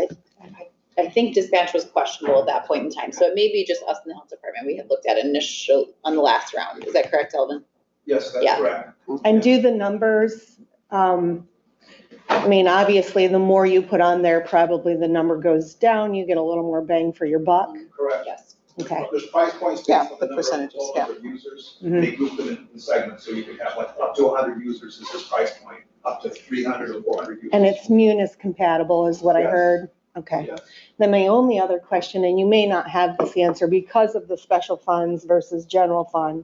I think dispatch was questionable at that point in time. So it may be just us in the health department we had looked at initial on the last round. Is that correct, Elvin? Yes, that's Yeah. correct. And do the numbers, I mean, obviously, the more you put on there, probably the number goes down, you get a little more bang for your buck. Correct. Yes. Okay. There's price points Yeah, based on the the number of percentages, total yeah. number of users. Mhm. They group them in segments, so you can have like up to 100 users is this price point, up to 300 or 400 users. And it's Munis compatible is what I Yes. heard? Okay. Yes. Then my only other question, and you may not have this answer because of the special funds versus general fund,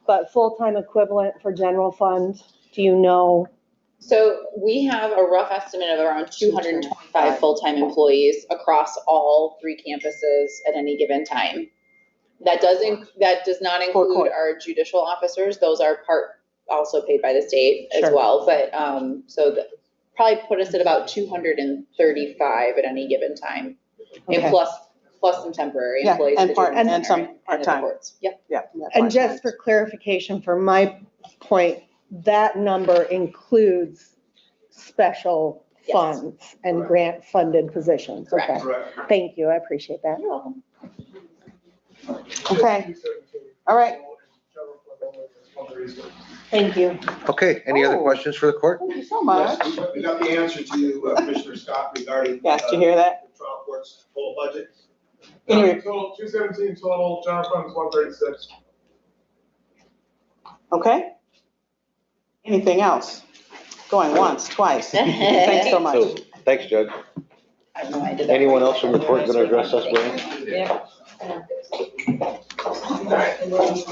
but full-time equivalent for general fund, do you know? So we have a rough estimate of around 225 full-time employees across all 3 campuses at any given time. That does not include court. our judicial officers. Those are also paid by the state as Sure. well. But, probably put us at about 235 at any given time. And Okay. plus some temporary Yeah, employees. and that do part- and disciplinary some and the part-time. courts. Yep. Yeah. And just for clarification, for my point, that number includes special Yes. funds and grant-funded positions. Okay. Correct. Correct. Thank you, I appreciate that. You're welcome. Okay, all right. Thank you. Okay, any other Oh. questions for the court? Thank you so much. Yes, we got the answer to Commissioner Scott regarding. Yes, did you hear that? The trial court's total budget. Any- Total, 217 total, general fund is 136. Okay. Anything else? Going once, twice. Thanks so much. So, thanks, Judge. I have no idea. Anyone else from the court gonna address us, Brian? Yeah.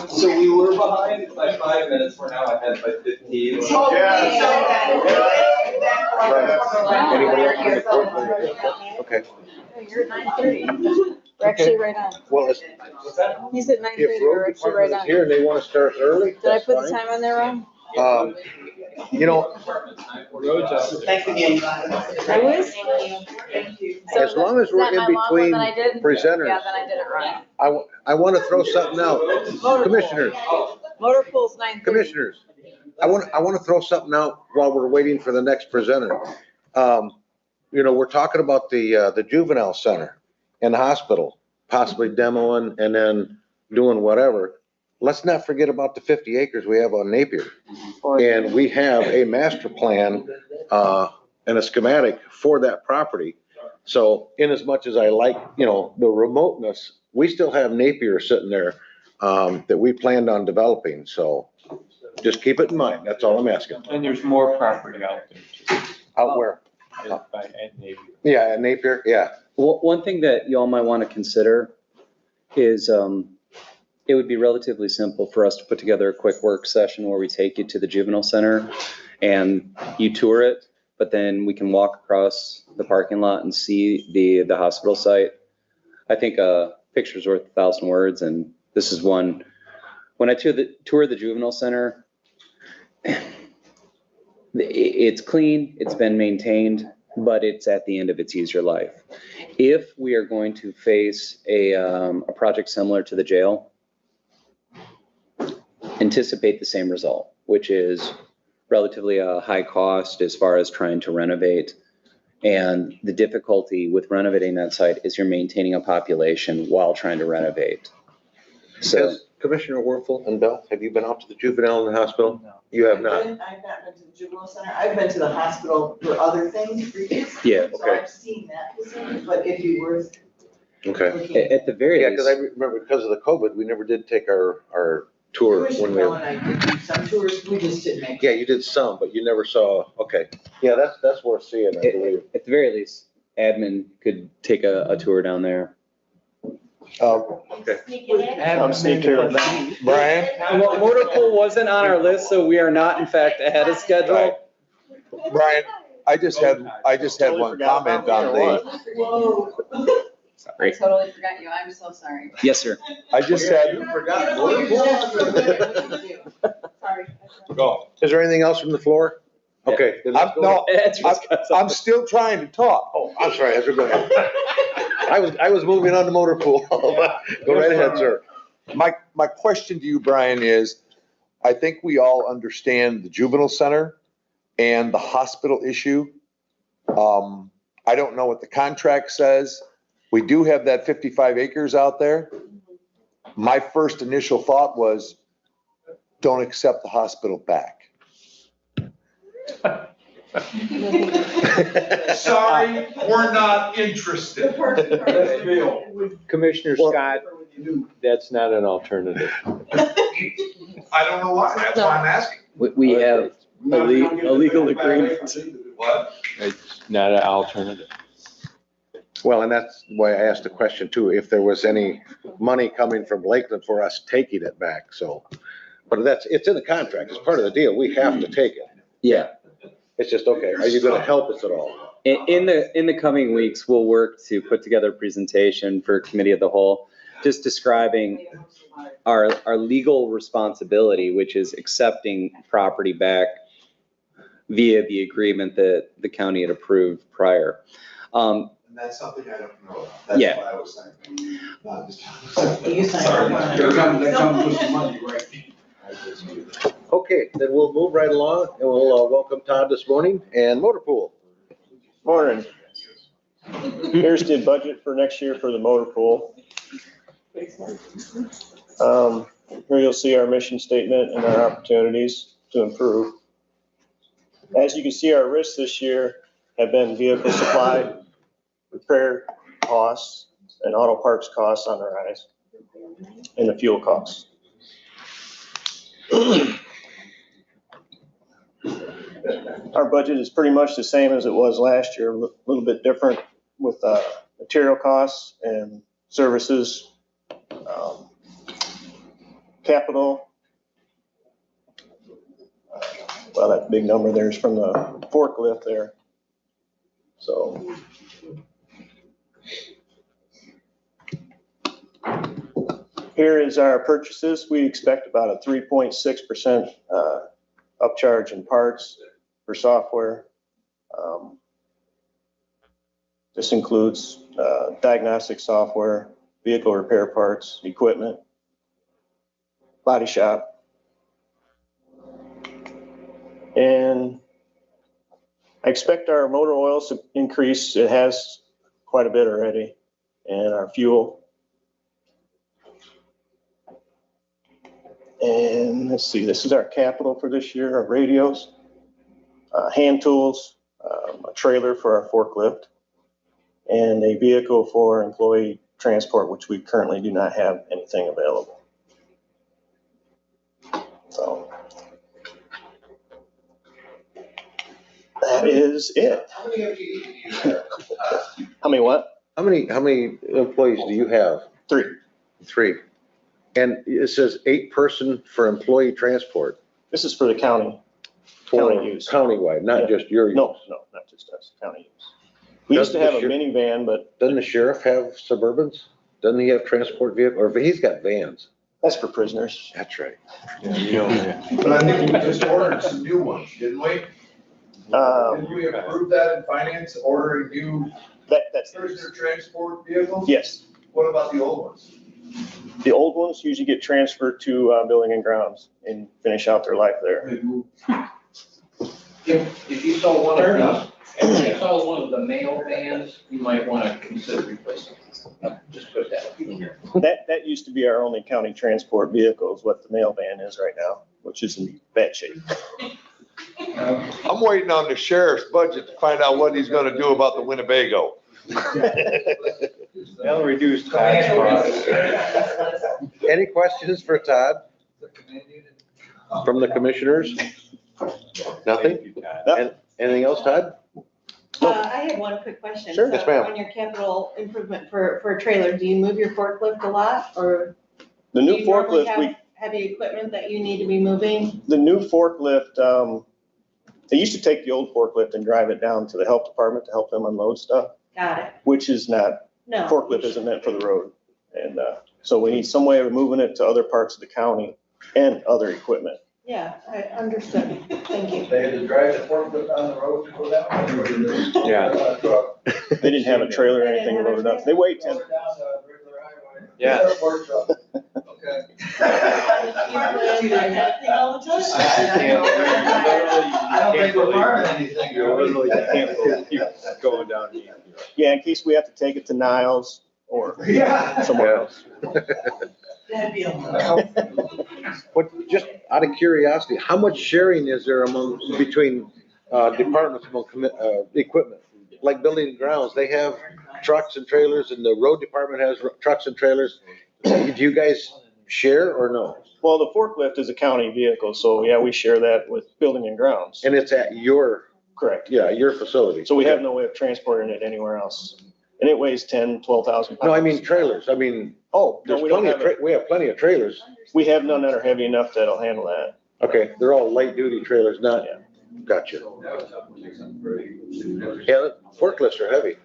So we were behind by 5 minutes, we're now ahead by 15. Anybody else from the court? Okay. You're at 9:30. We're actually right on. Well, it's- He's at if 9:30, we're road actually right department is on. here and they wanna start early, Did I that's put the fine. time on there wrong? You know, Thanks again. I was? So as long as is we're that in my long one between that I did? presenters. Yeah, then I did it wrong. I wanna throw something out. Commissioners, Motor pool's 9:30. commissioners, I want to throw something out while we're waiting for the next presenter. We're talking about the Juvenile Center and the hospital, possibly demoing and then doing whatever. Let's not forget about the 50 acres we have on Napier. And we have a master plan and a schematic for that property. So in as much as I like, the remoteness, we still have Napier sitting there that we planned on developing. So just keep it in mind. That's all I'm asking. And there's more property out there. Out where? At Napier. Yeah, at Napier, yeah. Well, one thing that y'all might want to consider is it would be relatively simple for us to put together a quick work session where we take you to the Juvenile Center and you tour it, but then we can walk across the parking lot and see the hospital site. I think a picture's worth 1,000 words, and this is one. When I tour the Juvenile Center, it's clean, it's been maintained, but it's at the end of its user life. If we are going to face a project similar to the jail, anticipate the same result, which is relatively a high cost as far as trying to renovate. And the difficulty with renovating that site is you're maintaining a population while trying to renovate. So, Commissioner Werfel and Bell, have you been out to the juvenile and the hospital? No. You have not? I've not been to the Juvenile Center. I've been to the hospital for other things previously. Yeah, So okay. I've seen that facility, but it'd be worth Okay. looking at. at the very Yeah, least. because I remember because of the COVID, we never did take our tour when Commissioner we Bell were. and I did do some tours, we just didn't make. Yeah, you did some, but you never saw, okay. Yeah, that's worth seeing, I believe. At the very least, admin could take a tour down there. Okay. Adam, Brian? Well, motor pool wasn't on our list, so we are not in fact ahead of schedule. Brian, I just had one comment on the, Whoa. I totally forgot you. I'm so sorry. Yes, sir. I just had, Sorry. go. Is there anything else from the floor? Okay. then let's go. I'm still trying to talk. Oh, I'm sorry, Ezra, go ahead. I was moving on to motor pool. Go right ahead, sir. My question to you, Brian, is, I think we all understand the juvenile center and the hospital issue. I don't know what the contract says. We do have that 55 acres out there. My first initial thought was, don't accept the hospital back. Sorry, we're not interested. Commissioner Scott, that's not an alternative. I don't know why, that's why I'm asking. We have a legal agreement. What? It's not an alternative. Well, and that's why I asked the question too, if there was any money coming from Lakeland for us taking it back, so. But it's in the contract, it's part of the deal, we have to take it. Yeah. It's just, okay, are you gonna help us at all? In the coming weeks, we'll work to put together a presentation for committee of the whole, just describing our legal responsibility, which is accepting property back via the agreement that the county had approved prior. And that's something I don't know. That's Yeah. what I was saying. Not just- You signed Sorry. it. That comes with some money, right? Okay, then we'll move right along and we'll welcome Todd this morning and motor pool. Morning. Here's the budget for next year for the motor pool. Here you'll see our mission statement and our opportunities to improve. As you can see, our risks this year have been vehicle supply, repair costs, and auto parts costs on the rise, and the fuel costs. Our budget is pretty much the same as it was last year, a little bit different with material costs and services, capital. Well, that big number there is from the forklift there. So. Here is our purchases. We expect about a 3.6% upcharge in parts for software. This includes diagnostic software, vehicle repair parts, equipment, body shop. And I expect our motor oils to increase. It has quite a bit already. And our fuel. And let's see, this is our capital for this year, our radios, hand tools, a trailer for our forklift, and a vehicle for employee transport, which we currently do not have anything available. So that is it. How many FTEs do you have? How many what? How many employees do you have? 3. 3. And it says 8-person for employee transport. This is for the county. For County use. countywide, not just your use. No, not just us, county use. We used to have a minivan, but. Doesn't the sheriff have Suburbans? Doesn't he have transport vehicle, or he's got vans? That's for prisoners. That's right. But I think we just ordered some new ones, didn't we? Didn't we approve that in finance, ordering new That's prisoner transport vehicles? Yes. What about the old ones? The old ones usually get transferred to Building and Grounds and finish out their life there. If you saw one Fair of enough. these, if you saw one of the mail vans, you might want to consider replacing it. Just put that. That used to be our only county transport vehicle is what the mail van is right now, which is in bad shape. I'm waiting on the sheriff's budget to find out what he's gonna do about the Winnebago. They'll reduce tax costs. Any questions for Todd from the commissioners? Nothing? Anything else, Todd? I had one quick question. Sure. Yes, So ma'am. On your capital improvement for a trailer, do you move your forklift a lot, or The do new you normally forklift, have heavy equipment that you need to be moving? the new forklift, they used to take the old forklift and drive it down to the health department to help them unload stuff, Got it. which is not, No. forklift isn't meant for the road. And so we need some way of moving it to other parts of the county and other equipment. Yeah, I understood. Thank you. They had to drive the forklift on the road to go down? Yeah. They didn't have a trailer or They didn't anything have a loaded up. They weighed 10. Down the regular highway. Yeah. Airport truck. Okay. I don't think we're farming anything. You literally can't keep going down. Yeah, in case we have to take it to Niles or Yeah. somewhere else. That'd be a lot. What, just out of curiosity, how much sharing is there between departments among equipment? Like Building and Grounds, they have trucks and trailers, and the road department has trucks and trailers. Do you guys share or no? Well, the forklift is a county vehicle, so yeah, we share that with Building and Grounds. And it's at your, Correct. yeah, your facility. So we have no way of transporting it anywhere else. And it weighs 12,000 pounds. No, I mean trailers. I mean, Oh, no, there's we don't plenty have of, we have plenty of trailers. We have none that are heavy enough that'll handle that. Okay, they're all light duty trailers, not, gotcha. Yeah, forklifts are heavy.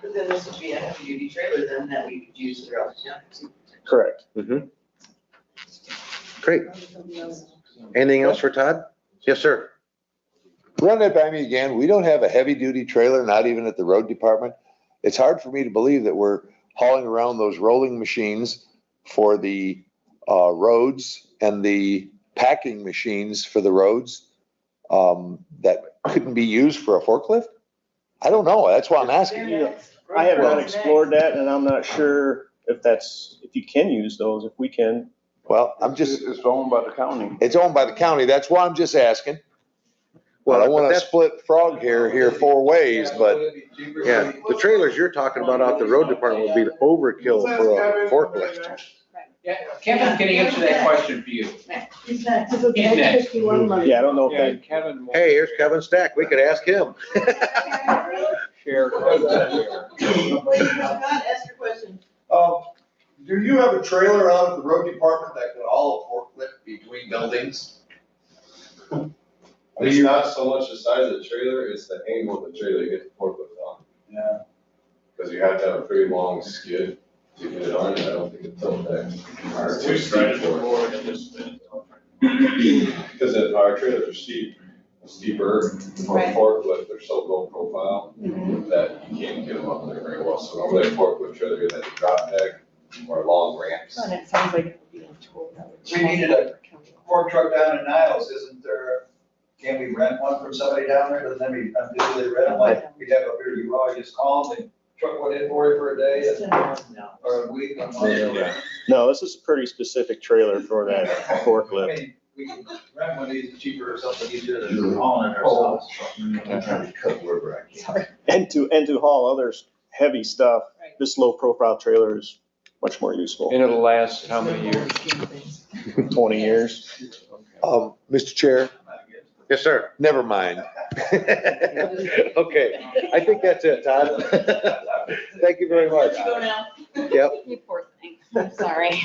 But then this would be a heavy duty trailer then that we could use throughout the county. Correct. Mm-hmm. Great. Anything else for Todd? Yes, sir. Run that by me again. We don't have a heavy duty trailer, not even at the road department. It's hard for me to believe that we're hauling around those rolling machines for the roads and the packing machines for the roads that couldn't be used for a forklift. I don't know. That's why I'm asking. I have not explored that, and I'm not sure if you can use those, if we can. Well, I'm just. It's owned by the county. It's owned by the county. That's why I'm just asking. Well, I don't want to split frog here 4 ways, but. Yeah, the trailers you're talking about out the road department would be overkill for a forklift. Yeah, Kevin can answer that question for you. He's not. He's next. Yeah, I don't know if Yeah, they, Kevin. Hey, here's Kevin Stack. We could ask him. Share. Ask your question. Do you have a trailer out at the road department that can haul a forklift between buildings? It's not so much the size of the trailer, it's the angle of the trailer you get the forklift on. Yeah. Because you have to have a pretty long skid to get it on, and I don't think it's so thick. It's too steep for it. Because our trailers are steeper for a forklift, they're so low profile that you can't get them up there very well. So normally a forklift trailer, you have a drop deck or long ramps. And it sounds like it would be a tool that would. We needed a fork truck down in Niles, isn't there can we rent one from somebody down there? Doesn't that mean, do they rent them like we have up here, you always just call them, they truck one in for you for a day or a week? No, this is a pretty specific trailer for that I forklift. mean, we can rent one of these cheaper or something easier than hauling it ourselves. Sorry. And to haul other heavy stuff, this low profile trailer is much more useful. And it'll last how many years? 20 years. Mr. Chair, Yes, sir. never mind. Okay, I think that's it, Todd. Thank you very much. Go now. Yep. You poor thing. I'm sorry.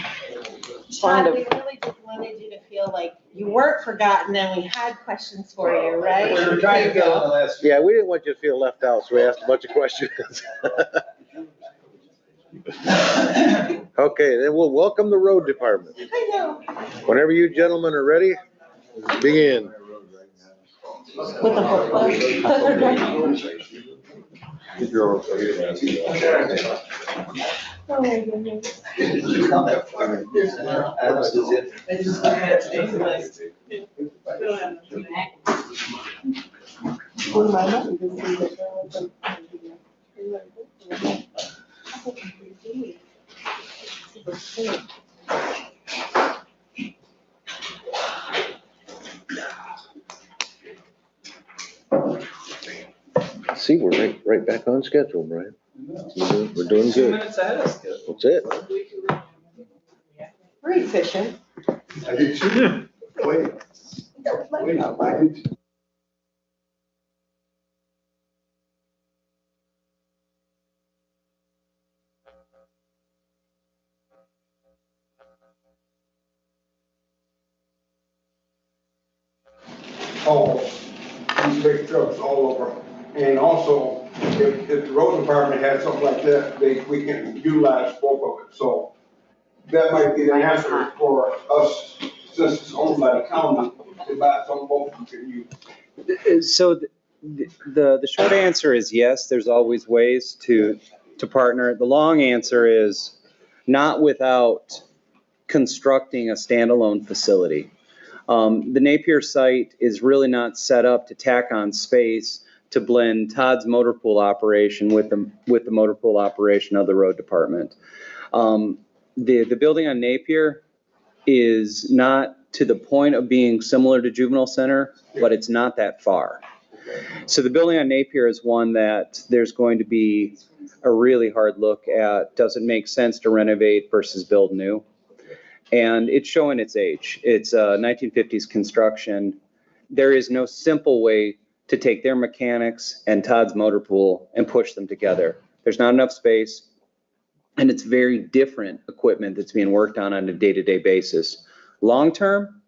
Todd, we really just wanted you to feel like you weren't forgotten and we had questions for you, right? We were trying to go on the last. Yeah, we didn't want you to feel left out, so we asked a bunch of questions. Okay, then we'll welcome the road department. I know. Whenever you gentlemen are ready, begin. With the forklift. Oh, my goodness. I just look at it, it's like, Well, my mom didn't see that there was See, we're right back on schedule, Brian. We're doing 2 good. minutes ahead of schedule. That's it. We're efficient. I did too. Wait. Oh, these big trucks all over. And also, if the road department had something like that, we can utilize both of it. So that might be the answer for us, since it's owned by the county, to buy some both we can use. So the short answer is yes, there's always ways to partner. The long answer is not without constructing a standalone facility. The Napier site is really not set up to tack on space to blend Todd's motor pool operation with the motor pool operation of the road department. The building on Napier is not to the point of being similar to Juvenile Center, but it's not that far. So the building on Napier is one that there's going to be a really hard look at. Does it make sense to renovate versus build new? And it's showing its age. It's 1950s construction. There is no simple way to take their mechanics and Todd's motor pool and push them together. There's not enough space, and it's very different equipment that's being worked on a day-to-day basis. Long-term,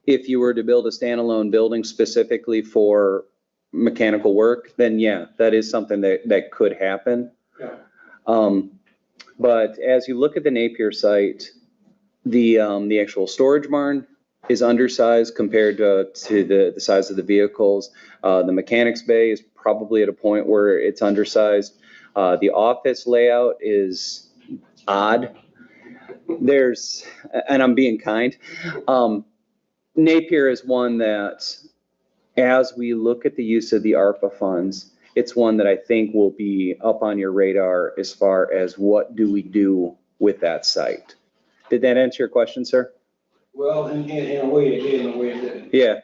if you were to build a standalone building specifically for mechanical work, then yeah, that is something that could happen. Yeah. But as you look at the Napier site, the actual storage barn is undersized compared to the size of the vehicles. The mechanics bay is probably at a point where it's undersized. The office layout is odd. And I'm being kind, Napier is one that, as we look at the use of the ARPA funds, it's one that I think will be up on your radar as far as what do we do with that site. Did that answer your question, sir? Well, in a way it did, in a way it didn't. Yeah.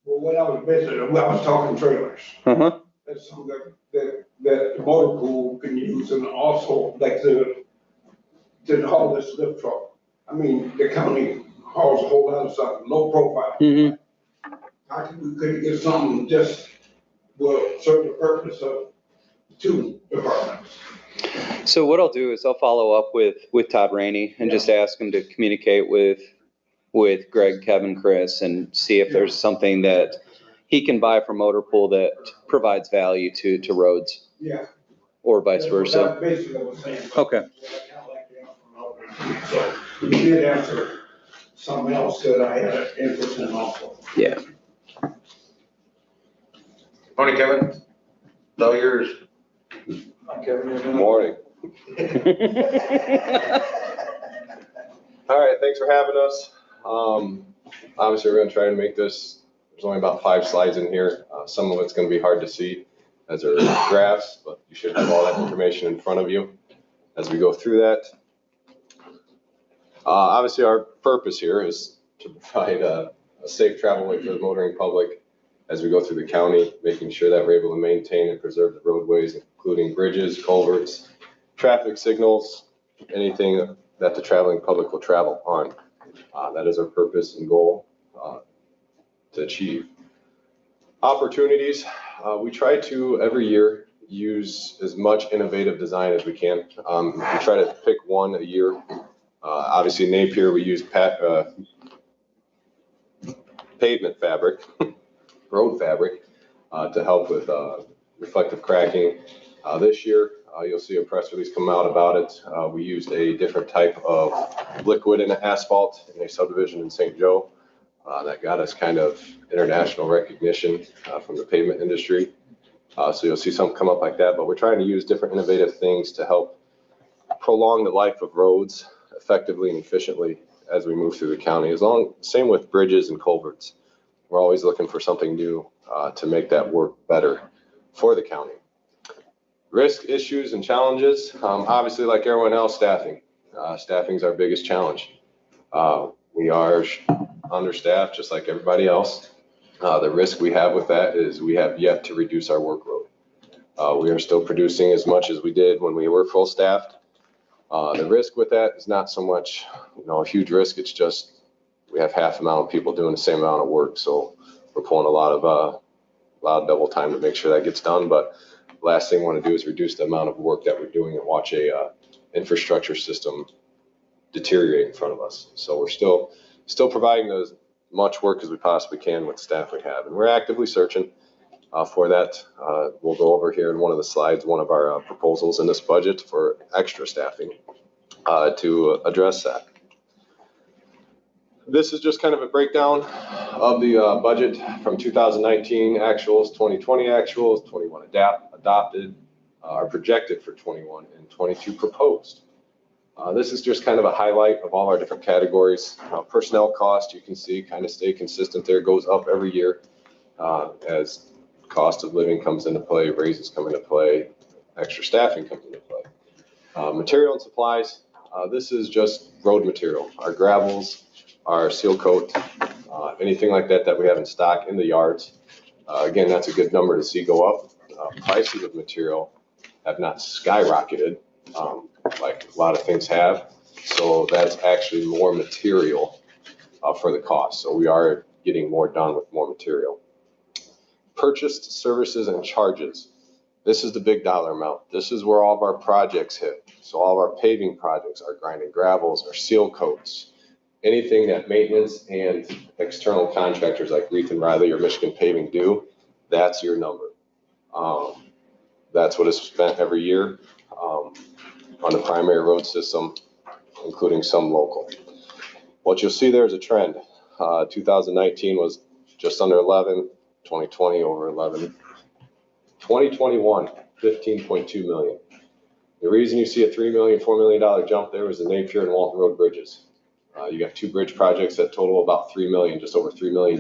Well, when I was visiting, I was talking trailers. Uh-huh. That's something that the motor pool can use, and also like to haul this lift truck. I mean, the county hauls a whole lot of stuff, low profile. Mm-hmm. How come we couldn't get something just will serve the purpose of two departments? So what I'll do is I'll follow up with Todd Rainey and just ask him to communicate with Greg, Kevin, Chris, and see if there's something that he can buy from motor pool that provides value to roads. Yeah. Or vice versa. That's basically what I was saying. Okay. So you did answer something else that I had an interest in also. Yeah. Morning, Kevin. It's all yours. Morning. All right, thanks for having us. Obviously, we're gonna try and make this There's only about 5 slides in here. Some of it's going to be hard to see as there are graphs, but you should have all that information in front of you as we go through that. Obviously, our purpose here is to provide a safe travel way for the motoring public as we go through the county, making sure that we're able to maintain and preserve the roadways, including bridges, culverts, traffic signals, anything that the traveling public will travel on. That is our purpose and goal to achieve. Opportunities, we try to every year use as much innovative design as we can. We try to pick one a year. Obviously Napier, we use pavement fabric, road fabric, to help with reflective cracking. This year, you'll see a press release come out about it. We used a different type of liquid in asphalt in a subdivision in St. Joe. That got us kind of international recognition from the pavement industry. So you'll see something come up like that, but we're trying to use different innovative things to help prolong the life of roads effectively and efficiently as we move through the county. Same with bridges and culverts. We're always looking for something new to make that work better for the county. Risk, issues, and challenges. Obviously, like everyone else, staffing. Staffing is our biggest challenge. We are understaffed just like everybody else. The risk we have with that is we have yet to reduce our workload. We are still producing as much as we did when we were full staffed. The risk with that is not so much, a huge risk. It's just we have half the amount of people doing the same amount of work. So we're pulling a lot of double time to make sure that gets done. But last thing we want to do is reduce the amount of work that we're doing and watch a infrastructure system deteriorate in front of us. So we're still providing as much work as we possibly can with the staff we have. And we're actively searching for that. We'll go over here in one of the slides, one of our proposals in this budget for extra staffing to address that. This is just kind of a breakdown of the budget from 2019 actuals, 2020 actuals, 21 adopted, are projected for 21 and 22 proposed. This is just kind of a highlight of all our different categories. Personnel cost, you can see, kind of stay consistent there, goes up every year as cost of living comes into play, raises come into play, extra staffing comes into play. Material and supplies, this is just road material, our gravels, our seal coat, anything like that we have in stock in the yards. Again, that's a good number to see go up. Prices of material have not skyrocketed like a lot of things have. So that's actually more material for the cost. So we are getting more done with more material. Purchased services and charges. This is the big dollar amount. This is where all of our projects hit. So all of our paving projects, our grinding gravels, our seal coats, anything that maintenance and external contractors like Reith and Riley or Michigan Paving do, that's your number. That's what is spent every year on the primary road system, including some local. What you'll see there is a trend. 2019 was just under 11, 2020 over 11. 2021, 15.2 million. The reason you see a $3 million, $4 million jump there was the Napier and Walton Road bridges. You got 2 bridge projects that total about $3 million, just over $3 million.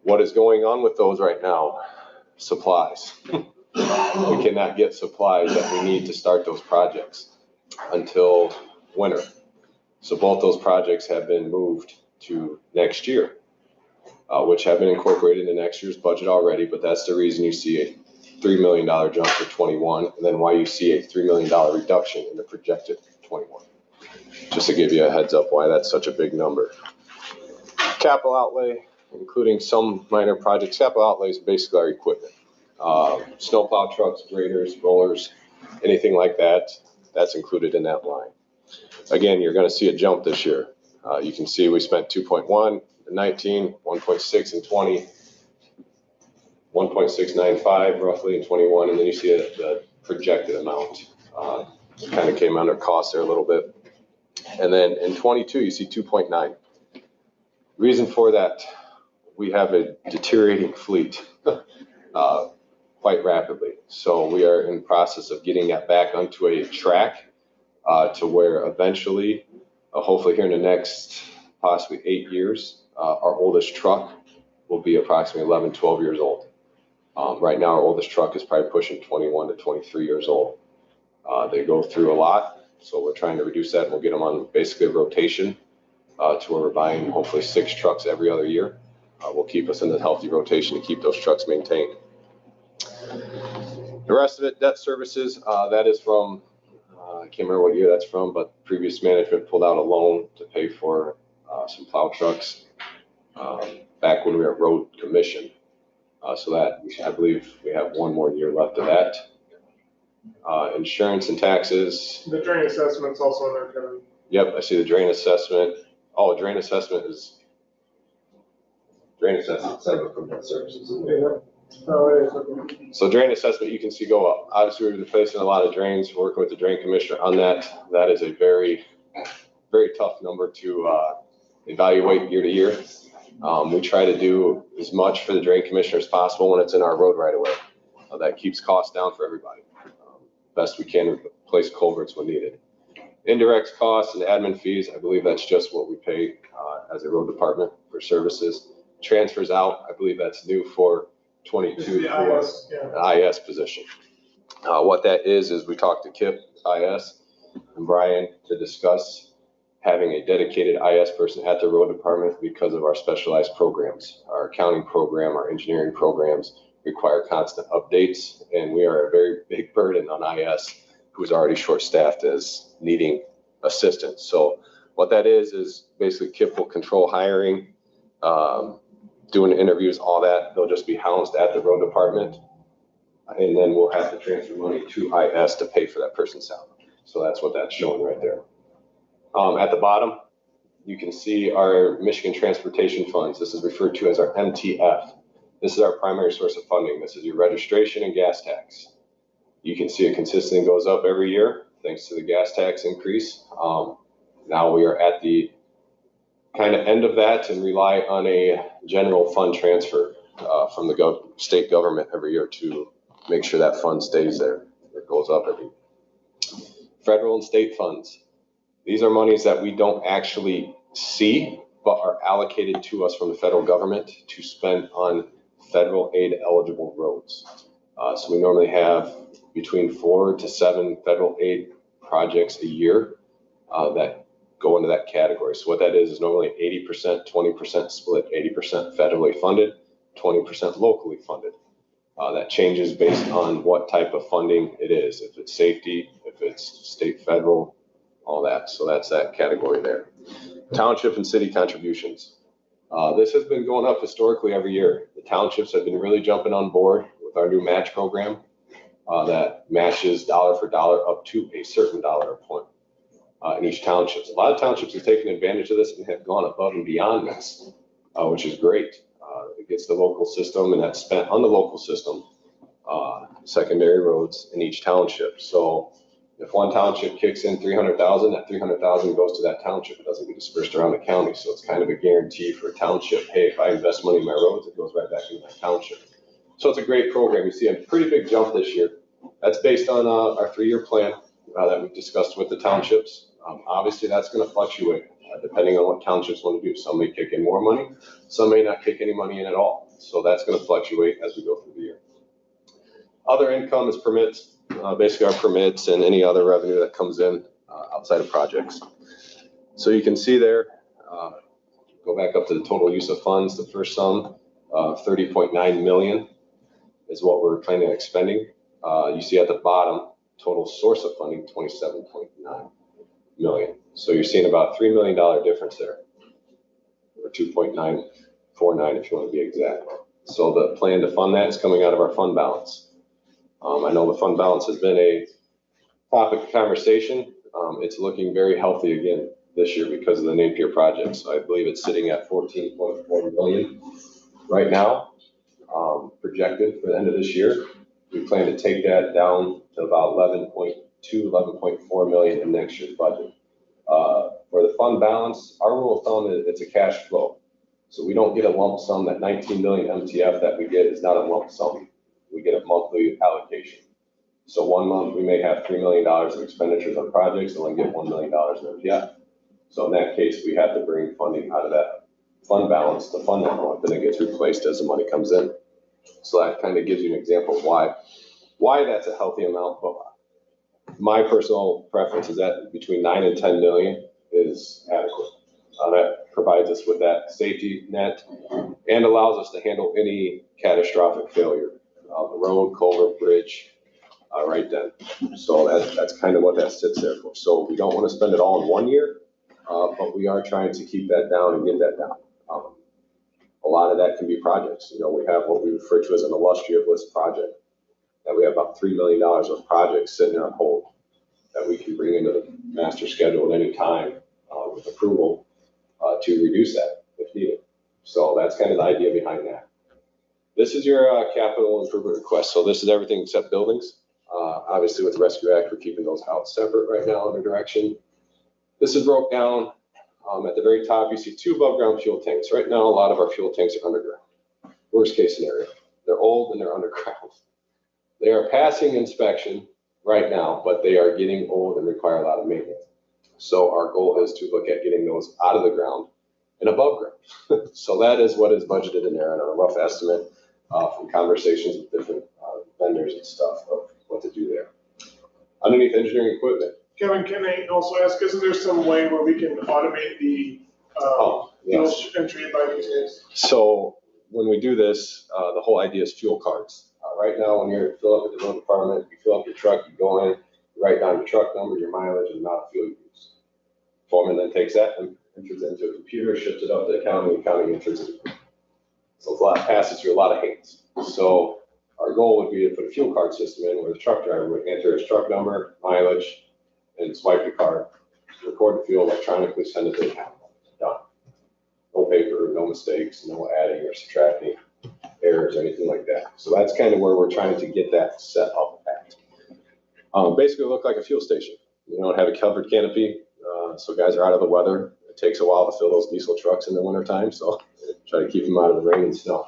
What is going on with those right now? Supplies. We cannot get supplies that we need to start those projects until winter. So both those projects have been moved to next year, which have been incorporated in next year's budget already, but that's the reason you see a $3 million jump for 21, and then why you see a $3 million reduction in the projected 21. Just to give you a heads up why that's such a big number. Capital outlay, including some minor projects. Capital outlays basically our equipment. Snowplow trucks, graders, rollers, anything like that, that's included in that line. Again, you're going to see a jump this year. You can see we spent 2.1 in 19, 1.6 in 20, 1.695 roughly in 21, and then you see the projected amount. Kind of came under cost there a little bit. And then in 22, you see 2.9. Reason for that, we have a deteriorating fleet quite rapidly. So we are in the process of getting that back onto a track to where eventually, hopefully here in the next possibly 8 years, our oldest truck will be approximately 11, 12 years old. Right now, our oldest truck is probably pushing 21 to 23 years old. They go through a lot, so we're trying to reduce that. We'll get them on basically a rotation to where we're buying hopefully 6 trucks every other year. Will keep us in the healthy rotation to keep those trucks maintained. The rest of it, debt services, that is from, I can't remember what year that's from, but previous management pulled out a loan to pay for some plow trucks back when we were at road commission. So that, I believe we have 1 more year left of that. Insurance and taxes. The drain assessment's also in there, Kevin. Yep, I see the drain assessment. Oh, drain assessment separate from debt services. Yeah. Oh, it is, okay. So drain assessment, you can see go up. Obviously, we're replacing a lot of drains, working with the drain commissioner on that. That is a very, very tough number to evaluate year to year. We try to do as much for the drain commissioner as possible when it's in our road right away. That keeps costs down for everybody. Best we can replace culverts when needed. Indirect costs and admin fees, I believe that's just what we pay as a road department for services. Transfers out, I believe that's new for 22 for an IS position. What that is we talked to Kip, IS, and Brian to discuss having a dedicated IS person at the road department because of our specialized programs. Our accounting program, our engineering programs require constant updates, and we are a very big burden on IS, who's already short-staffed as needing assistance. So what that is basically Kip will control hiring, doing interviews, all that. They'll just be housed at the road department, and then we'll have to transfer money to IS to pay for that person's salary. So that's what that's showing right there. At the bottom, you can see our Michigan Transportation Funds. This is referred to as our MTF. This is our primary source of funding. This is your registration and gas tax. You can see it consistently goes up every year thanks to the gas tax increase. Now we are at the kind of end of that and rely on a general fund transfer from the state government every year to make sure that fund stays there. It goes up every year. Federal and state funds. These are monies that we don't actually see, but are allocated to us from the federal government to spend on federal aid eligible roads. So we normally have between 4 to 7 federal aid projects a year that go into that category. So what that is normally 80%, 20% split, 80% federally funded, 20% locally funded. That changes based on what type of funding it is, if it's safety, if it's state, federal, all that. So that's that category there. Township and city contributions. This has been going up historically every year. The townships have been really jumping on board with our new match program that matches dollar for dollar up to a certain dollar point in each township. A lot of townships have taken advantage of this and have gone above and beyond this, which is great. It gets the local system, and that's spent on the local system, secondary roads in each township. So if one township kicks in 300,000, that 300,000 goes to that township. It doesn't get dispersed around the county. So it's kind of a guarantee for a township. Hey, if I invest money in my roads, it goes right back into my township. So it's a great program. You see a pretty big jump this year. That's based on our 3-year plan that we've discussed with the townships. Obviously, that's going to fluctuate depending on what townships want to do. Some may kick in more money. Some may not kick any money in at all. So that's going to fluctuate as we go through the year. Other income is permits. Basically our permits and any other revenue that comes in outside of projects. So you can see there, go back up to the total use of funds. The first sum, 30.9 million is what we're planning on expending. You see at the bottom, total source of funding, 27.9 million. So you're seeing about $3 million difference there, or 2.949 if you want to be exact. So the plan to fund that is coming out of our fund balance. I know the fund balance has been a topic of conversation. It's looking very healthy again this year because of the Napier project. So I believe it's sitting at 14.4 million right now, projected for the end of this year. We plan to take that down to about 11.2, 11.4 million in next year's budget. For the fund balance, our rule of thumb is it's a cash flow. So we don't get a lump sum. That 19 million MTF that we get is not a lump sum. We get a monthly allocation. So one month we may have $3 million of expenditures on projects and only get $1 million in MTF. So in that case, we have to bring funding out of that fund balance to fund that month, and it gets replaced as the money comes in. So that kind of gives you an example of why that's a healthy amount. But my personal preference is that between 9 and 10 million is adequate. That provides us with that safety net and allows us to handle any catastrophic failure. The road, culvert, bridge, right then. So that's kind of what that sits there for. So we don't want to spend it all in 1 year, but we are trying to keep that down and get that down. A lot of that can be projects. You know, we have what we refer to as an illustrative list project. That we have about $3 million of projects sitting on hold that we can bring into the master schedule at any time with approval to reduce that if needed. So that's kind of the idea behind that. This is your capital improvement request. So this is everything except buildings. Obviously with the Rescue Act, we're keeping those out separate right now under direction. This is broke down. At the very top, you see 2 above ground fuel tanks. Right now, a lot of our fuel tanks are underground. Worst case scenario. They're old and they're underground. They are passing inspection right now, but they are getting old and require a lot of maintenance. So our goal is to look at getting those out of the ground and above ground. So that is what is budgeted in there and a rough estimate from conversations with different vendors and stuff of what to do there. Underneath engineering equipment. Kevin, can I also ask, isn't there some way where we can automate the fuel entry by these days? So when we do this, the whole idea is fuel cards. Right now, when you're fill up at the road department, you fill up your truck, you go in, you write down your truck number, your mileage, and the amount of fuel you use. Foreman then takes that and enters it into a computer, ships it up to accounting, accounting enters it. So it's a lot, passes through a lot of hands. So our goal would be to put a fuel card system in where the truck driver would enter his truck number, mileage, and swipe the card, record the fuel electronically, send it to the account. Done. No paper, no mistakes, no adding or subtracting, errors, anything like that. So that's kind of where we're trying to get that set up at. Basically, it look like a fuel station. You don't have a covered canopy, so guys are out of the weather. It takes a while to fill those diesel trucks in the wintertime, so try to keep them out of the rain and snow.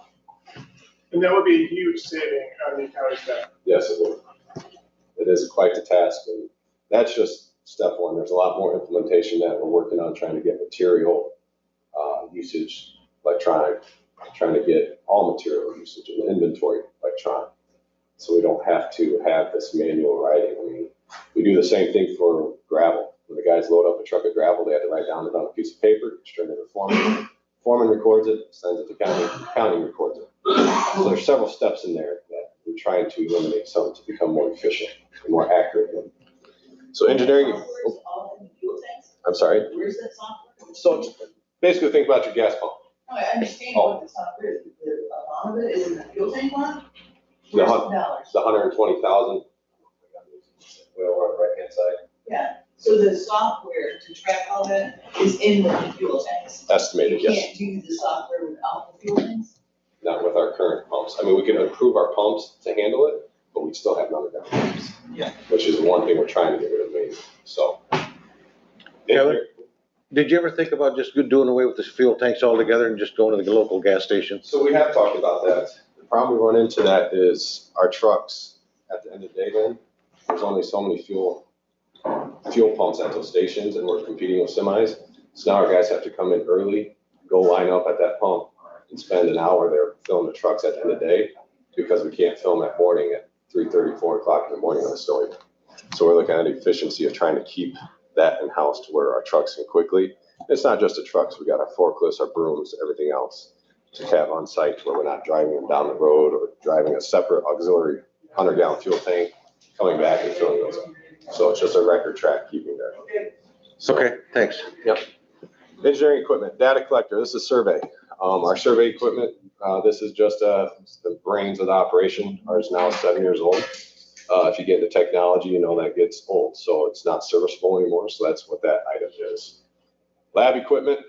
And that would be a huge saving on the county staff. Yes, it would. It is quite the task, and that's just step one. There's a lot more implementation that we're working on, trying to get material usage electronic, trying to get all material usage and inventory electronic. So we don't have to have this manual writing. I mean, we do the same thing for gravel. When the guys load up a truck of gravel, they have to write down it on a piece of paper, straight to the foreman. Foreman records it, sends it to county, county records it. So there's several steps in there that we're trying to eliminate some to become more efficient and more accurate. So engineering, I'm sorry. Where's that software? So it's basically think about your gas pump. No, I understand what the software is, but a lot of it is in the fuel tank one. The Where's the dollars? 120,000. Well, we're on the right hand side. Yeah, so the software to track all that is in with the fuel tanks. Estimated, yes. You can't do the software without the fuel tanks? Not with our current pumps. I mean, we can improve our pumps to handle it, but we still have underground pumps. Yeah. Which is one thing we're trying to get rid of mainly, so. Kevin, did you ever think about just doing away with the fuel tanks altogether and just going to the local gas station? So we have talked about that. The problem we run into that is our trucks, at the end of the day then, there's only so many fuel pumps at those stations and we're competing with semis. So now our guys have to come in early, go line up at that pump and spend an hour there filling the trucks at the end of the day because we can't film that morning at 3:30, 4 o'clock in the morning on a snowy day. So we're looking at the efficiency of trying to keep that in-house to where our trucks can quickly. It's not just the trucks. We got our forklifts, our brooms, everything else to have on site where we're not driving them down the road or driving a separate auxiliary 100-gallon fuel tank, coming back and filling those up. So it's just a record track keeping there. So, okay, thanks. Yep. Engineering equipment, data collector, this is survey. Our survey equipment, this is just the brains of the operation. Ours now is 7 years old. If you get into technology, you know that gets old, so it's not serviceable anymore. So that's what that item is. Lab equipment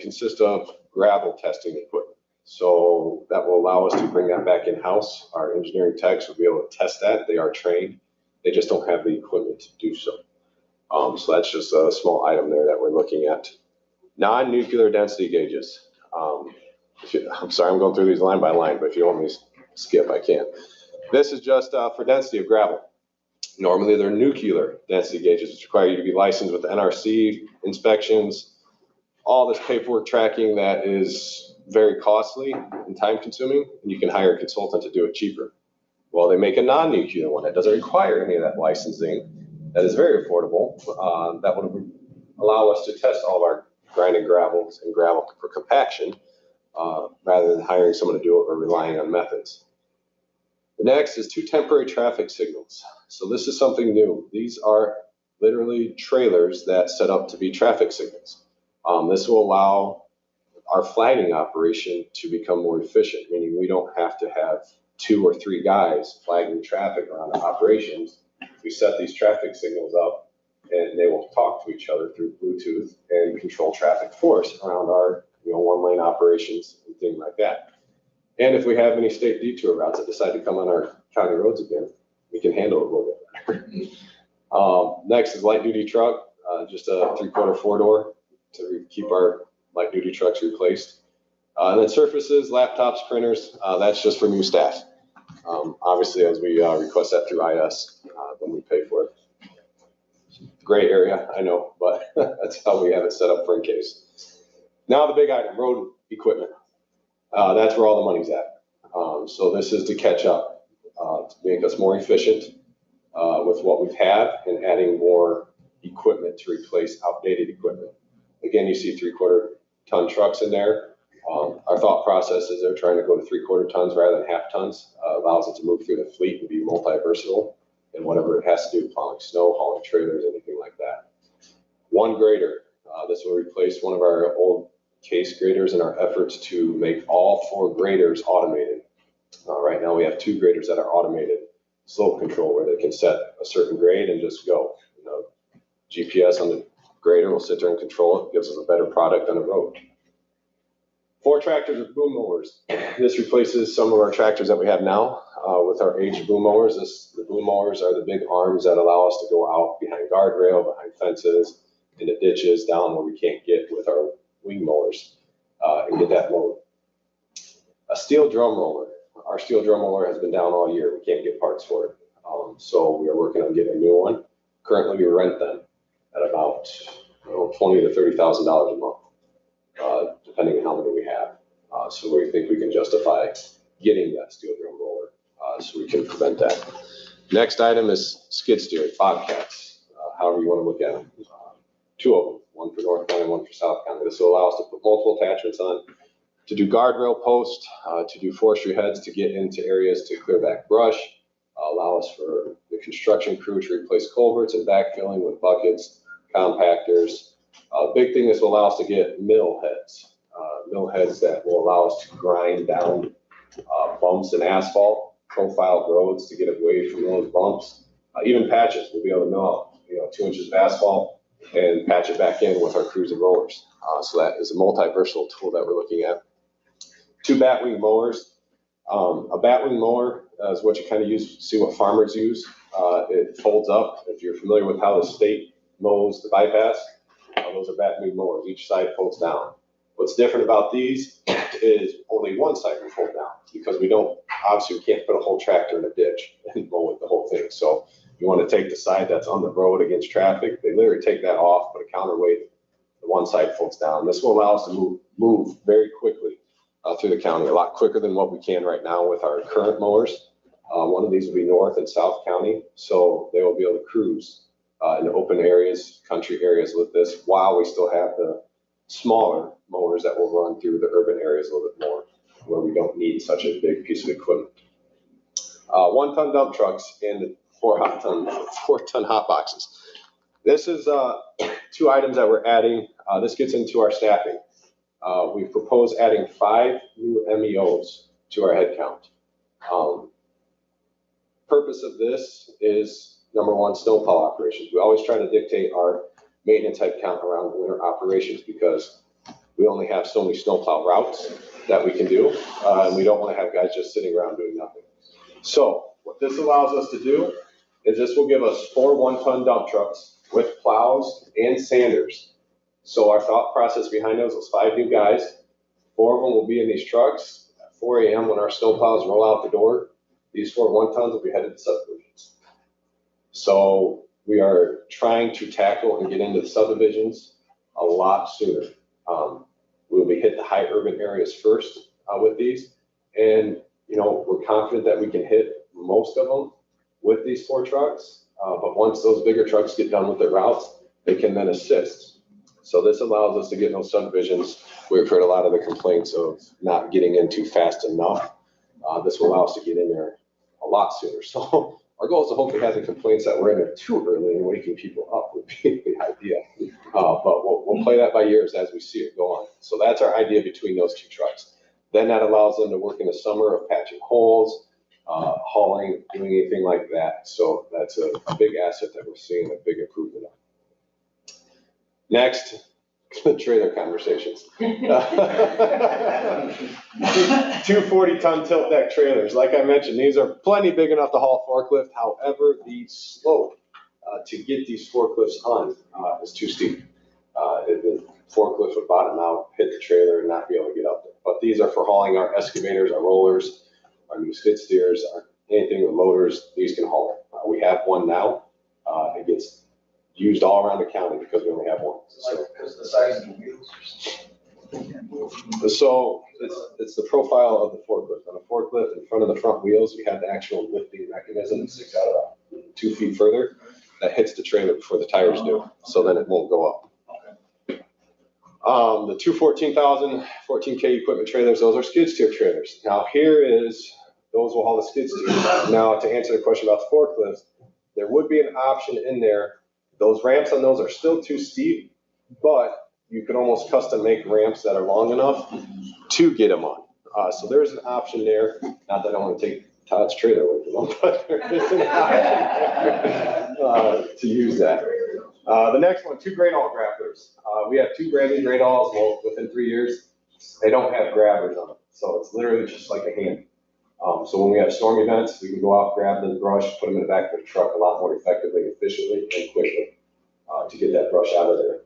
consists of gravel testing equipment. So that will allow us to bring that back in-house. Our engineering techs will be able to test that. They are trained. They just don't have the equipment to do so. So that's just a small item there that we're looking at. Non-nuclear density gauges. I'm sorry, I'm going through these line by line, but if you want me to skip, I can. This is just for density of gravel. Normally they're nuclear density gauges, which require you to be licensed with NRC inspections, all this paperwork tracking that is very costly and time consuming, and you can hire a consultant to do it cheaper. Well, they make a non-nuclear one that doesn't require any of that licensing, that is very affordable, that would allow us to test all of our grind and gravels and gravel for compaction, rather than hiring someone to do it or relying on methods. The next is 2 temporary traffic signals. So this is something new. These are literally trailers that set up to be traffic signals. This will allow our flagging operation to become more efficient, meaning we don't have to have 2 or 3 guys flagging traffic around the operations. We set these traffic signals up and they will talk to each other through Bluetooth and control traffic for us around our 1-lane operations and things like that. And if we have any state detour routes that decide to come on our county roads again, we can handle it a little bit better. Next is light duty truck, just a 3/4 4-door to keep our light duty trucks replaced. And then surfaces, laptops, printers, that's just for new staff. Obviously, as we request that through IS, then we pay for it. Gray area, I know, but that's how we have it set up for in case. Now the big item, road equipment. That's where all the money's at. So this is to catch up, to make us more efficient with what we've had and adding more equipment to replace outdated equipment. Again, you see 3/4 ton trucks in there. Our thought process is they're trying to go to 3/4 tons rather than half tons. Allows it to move through the fleet and be multi-versatile in whatever it has to do, plowing snow, hauling trailers, anything like that. 1 grader. This will replace one of our old case graders in our efforts to make all 4 graders automated. Right now we have 2 graders that are automated slope control where they can set a certain grade and just go. GPS on the grader will sit there and control it, gives us a better product on the road. 4 tractors with boom mowers. This replaces some of our tractors that we have now with our aged boom mowers. The boom mowers are the big arms that allow us to go out behind guardrail, behind fences, into ditches, down where we can't get with our wing mowers and get that mowed. A steel drum roller. Our steel drum roller has been down all year. We can't get parts for it. So we are working on getting a new one. Currently, we rent them at about $20,000 to $30,000 a month, depending on how many we have. So we think we can justify getting that steel drum roller so we can prevent that. Next item is skid steer, Bobcats, however you want to look at them. 2 of them, one for North County and one for South County. This will allow us to put multiple attachments on, to do guardrail posts, to do forestry heads, to get into areas to clear back brush, allow us for the construction crew to replace culverts and backfilling with buckets, compactors. Big thing is will allow us to get mill heads that will allow us to grind down bumps in asphalt, profile roads to get away from those bumps. Even patches, we'll be able to mill out 2 inches of asphalt and patch it back in with our crews and rollers. So that is a multi-versatile tool that we're looking at. 2 batwing mowers. A batwing mower is what you kind of see what farmers use. It folds up. If you're familiar with how the state mows the bypass, those are batwing mowers. Each side folds down. What's different about these is only one side will fold down because we can't put a whole tractor in a ditch and mow with the whole thing. So you want to take the side that's on the road against traffic. They literally take that off, put a counterweight. The one side folds down. This will allow us to move very quickly through the county, a lot quicker than what we can right now with our current mowers. One of these will be North and South County, so they will be able to cruise in open areas, country areas with this, while we still have the smaller mowers that will run through the urban areas a little bit more, where we don't need such a big piece of equipment. 1-ton dump trucks and 4-ton hot boxes. This is 2 items that we're adding. This gets into our staffing. We've proposed adding 5 new MEOs to our head count. Purpose of this is, number 1, snowplow operations. We always try to dictate our maintenance head count around winter operations because we only have so many snowplow routes that we can do, and we don't want to have guys just sitting around doing nothing. So what this allows us to do is this will give us 4 1-ton dump trucks with plows and sanders. So our thought process behind those was 5 new guys. 4 of them will be in these trucks at 4 a.m. when our snowplows roll out the door. These 4 1-tons will be headed to subdivisions. So we are trying to tackle and get into the subdivisions a lot sooner. We'll be hit the high urban areas first with these. And, you know, we're confident that we can hit most of them with these 4 trucks. But once those bigger trucks get done with their routes, they can then assist. So this allows us to get in those subdivisions. We've heard a lot of the complaints of not getting in too fast enough. This will allow us to get in there a lot sooner. So our goal is to hopefully have the complaints that we're in there too early and waking people up would be the idea. But we'll play that by years as we see it go on. So that's our idea between those 2 trucks. Then that allows them to work in the summer of patching holes, hauling, doing anything like that. So that's a big asset that we're seeing a big improvement on. Next, trailer conversations. 240-ton tilt deck trailers. Like I mentioned, these are plenty big enough to haul a forklift. However, the slope to get these forklifts on is too steep. The forklift would bottom out, hit the trailer, and not be able to get up there. But these are for hauling our excavators, our rollers, our new skid steers, anything with loaders. These can haul it. We have one now. It gets used all around the county because we only have one. So, Because the size of the wheels. So it's the profile of the forklift. On a forklift, in front of the front wheels, we have the actual lifting mechanism that sticks out about 2 feet further that hits the trailer before the tires do. So then it won't go up. The 2 14K equipment trailers, those are skid steer trailers. Now those will haul the skid steer. Now to answer the question about the forklifts, there would be an option in there. Those ramps on those are still too steep, but you could almost custom make ramps that are long enough to get them on. So there's an option there. Not that I want to take Todd's trailer away from them, but there is an option to use that. The next one, 2 grain haul grapplers. We have 2 brand new grain hauls within 3 years. They don't have grabbers on them, so it's literally just like a hand. So when we have storm events, we can go out, grab the brush, put them in the back of the truck a lot more effectively, efficiently, and quickly to get that brush out of there.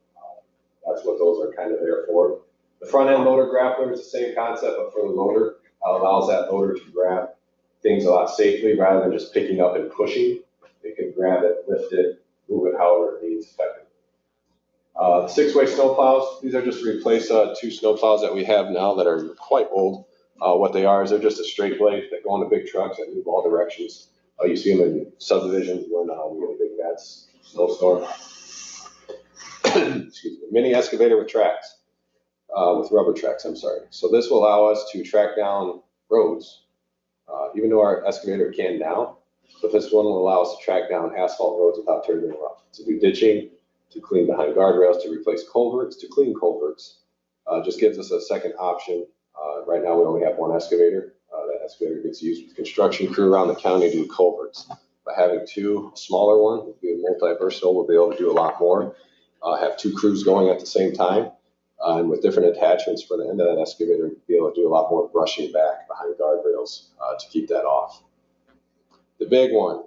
That's what those are kind of there for. The front end loader grappler is the same concept, but for the loader, allows that loader to grab things a lot safely rather than just picking up and pushing. It can grab it, lift it, move it however it needs effectively. The 6-way snow plows, these are just to replace 2 snow plows that we have now that are quite old. What they are is they're just a straight blade that go on the big trucks that move all directions. You see them in subdivisions when we get a big bad snowstorm. Excuse me. Mini excavator with tracks, with rubber tracks, I'm sorry. So this will allow us to track down roads, even though our excavator can now, but this one will allow us to track down asphalt roads without turning them up. To do ditching, to clean behind guardrails, to replace culverts, to clean culverts. Just gives us a second option. Right now we only have 1 excavator. That excavator gets used with construction crew around the county to do culverts. By having 2, a smaller one will be multi-versatile, we'll be able to do a lot more. Have 2 crews going at the same time, and with different attachments for the end of that excavator, be able to do a lot more brushing back behind guardrails to keep that off. The big one,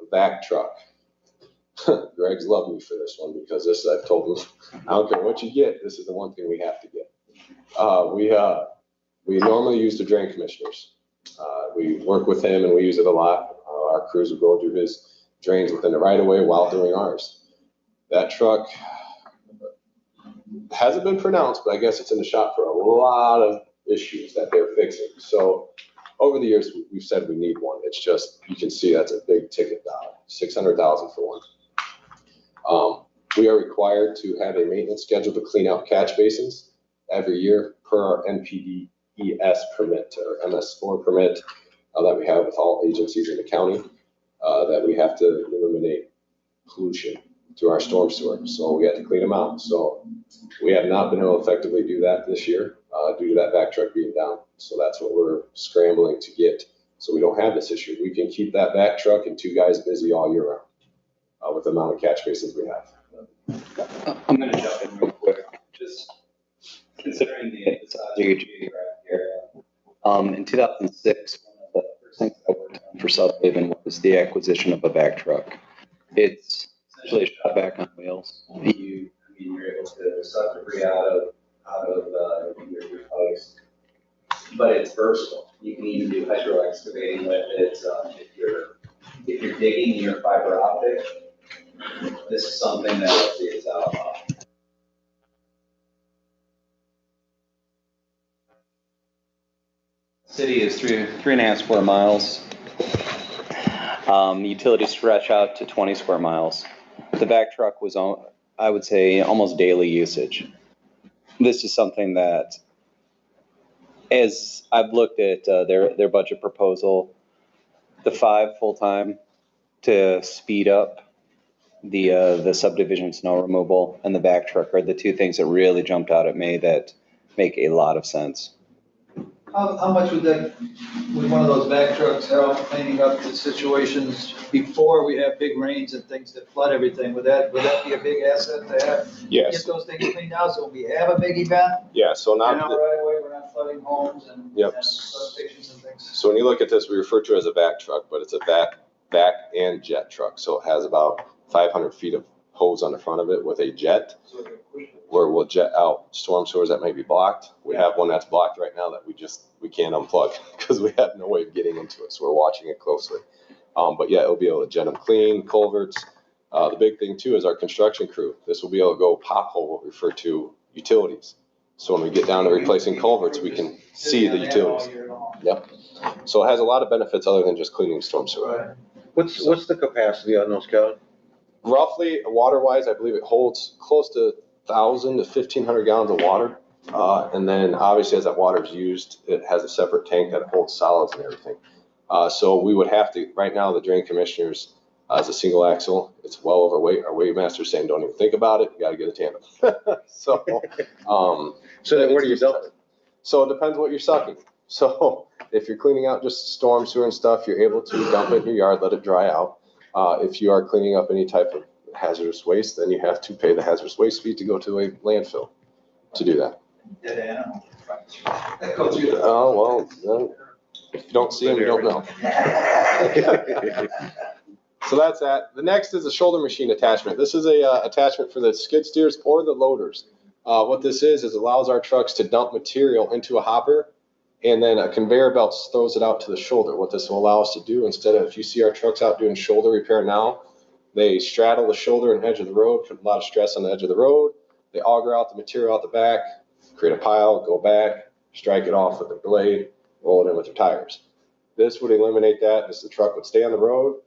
a back truck. Greg's loved me for this one because this, I've told him, I don't care what you get, this is the one thing we have to get. We normally use the drain commissioners. We work with him and we use it a lot. Our crews will go do his drains within the right of way while doing ours. That truck hasn't been pronounced, but I guess it's in the shop for a lot of issues that they're fixing. So over the years, we've said we need one. It's just, you can see that's a big ticket dollar, $600,000 for one. We are required to have a maintenance schedule to clean out catch basins every year per our NPDES permit or MS4 permit that we have with all agencies in the county, that we have to eliminate pollution through our storm sewer. So we have to clean them out. So we have not been able to effectively do that this year due to that back truck being down. So that's what we're scrambling to get. So we don't have this issue. We can keep that back truck and 2 guys busy all year round with the amount of catch basins we have. I'm going to jump in real quick, just considering the size of your geographic area. In 2006, one of the first things I worked on for South Haven was the acquisition of a back truck. It's essentially a shop back on wheels. You're able to suck debris out of your place. But it's versatile. You can even do hydro excavating with it. If you're digging your fiber optic, this is something that is City is 3.5 square miles. Utilities stretch out to 20 square miles. The back truck was, I would say, almost daily usage. This is something that, as I've looked at their budget proposal, the 5 full-time to speed up the subdivision snow removal and the back truck are the 2 things that really jumped out at me that make a lot of sense. How much would one of those back trucks help cleaning up the situations before we have big rains and things that flood everything? Would that be a big asset to have? Yes. Get those things cleaned out so when we have a big event, Yeah, so right not, away, we're not flooding homes and Yep. and substations and things. so when you look at this, we refer to it as a vac truck, but it's a vac and jet truck. So it has about 500 feet of hose on the front of it with a jet, where we'll jet out storm sewers that may be blocked. We have one that's blocked right now that we can't unplug because we have no way of getting into it. So we're watching it closely. But yeah, it'll be able to jet them clean, culverts. The big thing too is our construction crew. This will be able to go pothole, what we refer to utilities. So when we get down to replacing culverts, we can see the utilities. Yep. So it has a lot of benefits other than just cleaning storm sewer. What's the capacity on those, Kevin? Roughly, water-wise, I believe it holds close to 1,000 to 1,500 gallons of water. And then obviously as that water is used, it has a separate tank that holds solids and everything. So we would have to, right now, the drain commissioners, as a single axle, it's well overweight. Our weight master's saying, don't even think about it. You got to get a tandem. So then where do you dump it? So it depends what you're sucking. So if you're cleaning out just storm sewer and stuff, you're able to dump it in your yard, let it dry out. If you are cleaning up any type of hazardous waste, then you have to pay the hazardous waste fee to go to a landfill to do that. Dead animal. That goes through the. Oh, well, if you don't see them, you don't know. So that's that. The next is a shoulder machine attachment. This is a attachment for the skid steers or the loaders. What this is allows our trucks to dump material into a hopper, and then a conveyor belt throws it out to the shoulder. What this will allow us to do, instead of, if you see our trucks out doing shoulder repair now, they straddle the shoulder and edge of the road, put a lot of stress on the edge of the road. They auger out the material out the back, create a pile, go back, strike it off with a blade, roll it in with your tires. This would eliminate that, as the truck would stay on the road.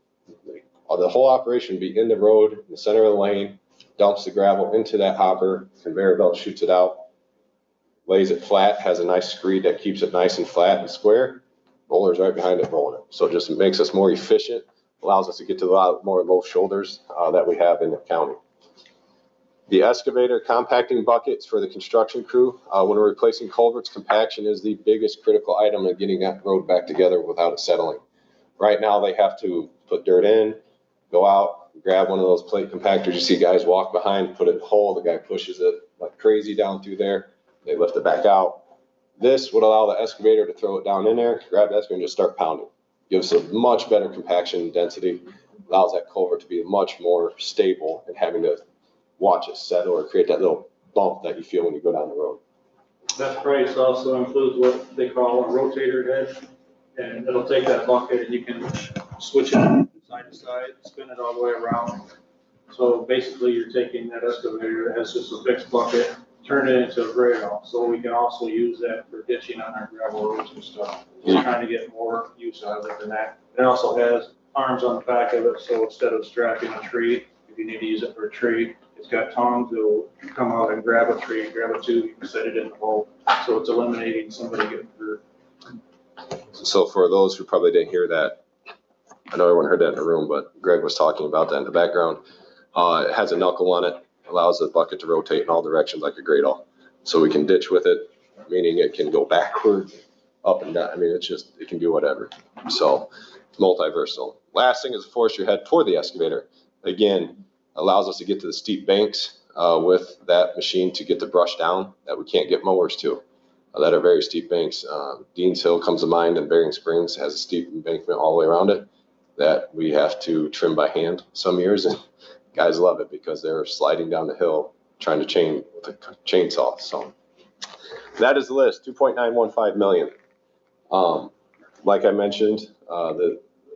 The whole operation would be in the road, in the center of the lane, dumps the gravel into that hopper, conveyor belt shoots it out, lays it flat, has a nice screed that keeps it nice and flat and square. Roller's right behind it rolling it. So it just makes us more efficient, allows us to get to a lot more low shoulders that we have in the county. The excavator compacting buckets for the construction crew. When we're replacing culverts, compaction is the biggest critical item in getting that road back together without it settling. Right now, they have to put dirt in, go out, grab one of those plate compactors. You see guys walk behind, put it in a hole. The guy pushes it like crazy down through there. They lift it back out. This would allow the excavator to throw it down in there, grab the excavator and just start pounding. Gives a much better compaction density, allows that culvert to be much more stable and having to watch it settle or create that little bump that you feel when you go down the road. That price also includes what they call a rotator head, and it'll take that bucket and you can switch it side to side, spin it all the way around. So basically you're taking that excavator that has just a fixed bucket, turn it into a grail, so we can also use that for ditching on our gravel roads and stuff. Just trying to get more use out of it than that. It also has arms on the back of it, so instead of strapping a tree, if you need to use it for a tree, it's got tongs that will come out and grab a tree, grab a tube, you can set it in the hole. So it's eliminating somebody getting hurt. So for those who probably didn't hear that, I know everyone heard that in the room, but Greg was talking about that in the background. It has a knuckle on it, allows the bucket to rotate in all directions like a gradle. So we can ditch with it, meaning it can go backward, up and down. I mean, it can do whatever. So it's multi-versatile. Last thing is a forestry head for the excavator. Again, allows us to get to the steep banks with that machine to get the brush down that we can't get mowers to. That are very steep banks. Dean's Hill comes to mind, and Berrien Springs has a steep embankment all the way around it that we have to trim by hand some years, and guys love it because they're sliding down the hill trying to chain with a chainsaw. So that is the list, 2.915 million. Like I mentioned,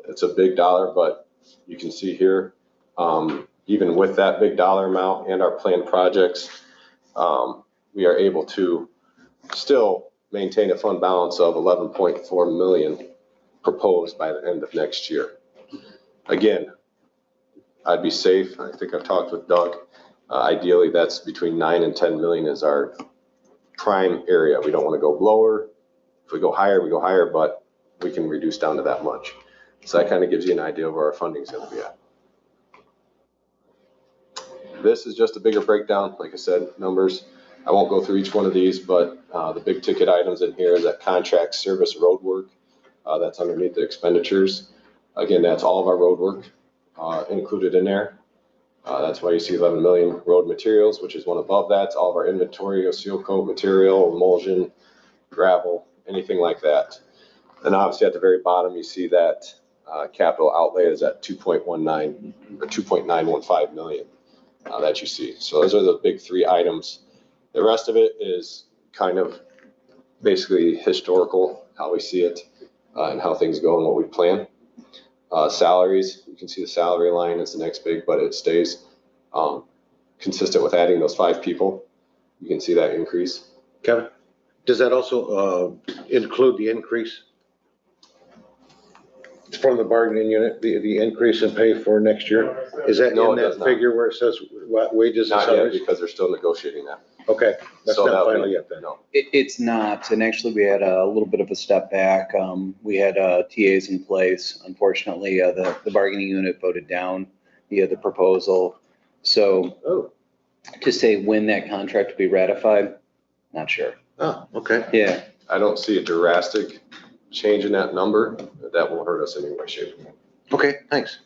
it's a big dollar, but you can see here, even with that big dollar amount and our planned projects, we are able to still maintain a fund balance of 11.4 million proposed by the end of next year. Again, I'd be safe. I think I've talked with Doug. Ideally, that's between 9 and 10 million is our prime area. We don't want to go lower. If we go higher, but we can reduce down to that much. So that kind of gives you an idea of where our funding is going to be at. This is just a bigger breakdown. Like I said, numbers. I won't go through each one of these, but the big ticket items in here is that contract service road work. That's underneath the expenditures. Again, that's all of our road work included in there. That's why you see 11 million road materials, which is one above that. It's all of our inventory of seal coat material, emulsion, gravel, anything like that. And obviously at the very bottom, you see that capital outlay is at 2.19 or 2.915 million that you see. So those are the big three items. The rest of it is kind of basically historical, how we see it and how things go and what we plan. Salaries, you can see the salary line is the next big, but it stays consistent with adding those 5 people. You can see that increase. Kevin, does that also include the increase from the bargaining unit, the increase in pay for next year? Is that No, in it does that not. figure where it says what wages and Not yet, salaries? because they're still negotiating that. Okay, that's So not that'll final be- yet then. No. It's not, and actually we had a little bit of a step back. We had TAs in place. Unfortunately, the bargaining unit voted down the proposal. So to say when that contract will be ratified, not sure. Oh, okay. Yeah. I don't see a drastic change in that number. That won't hurt us in any way, shape, or form. Okay, thanks.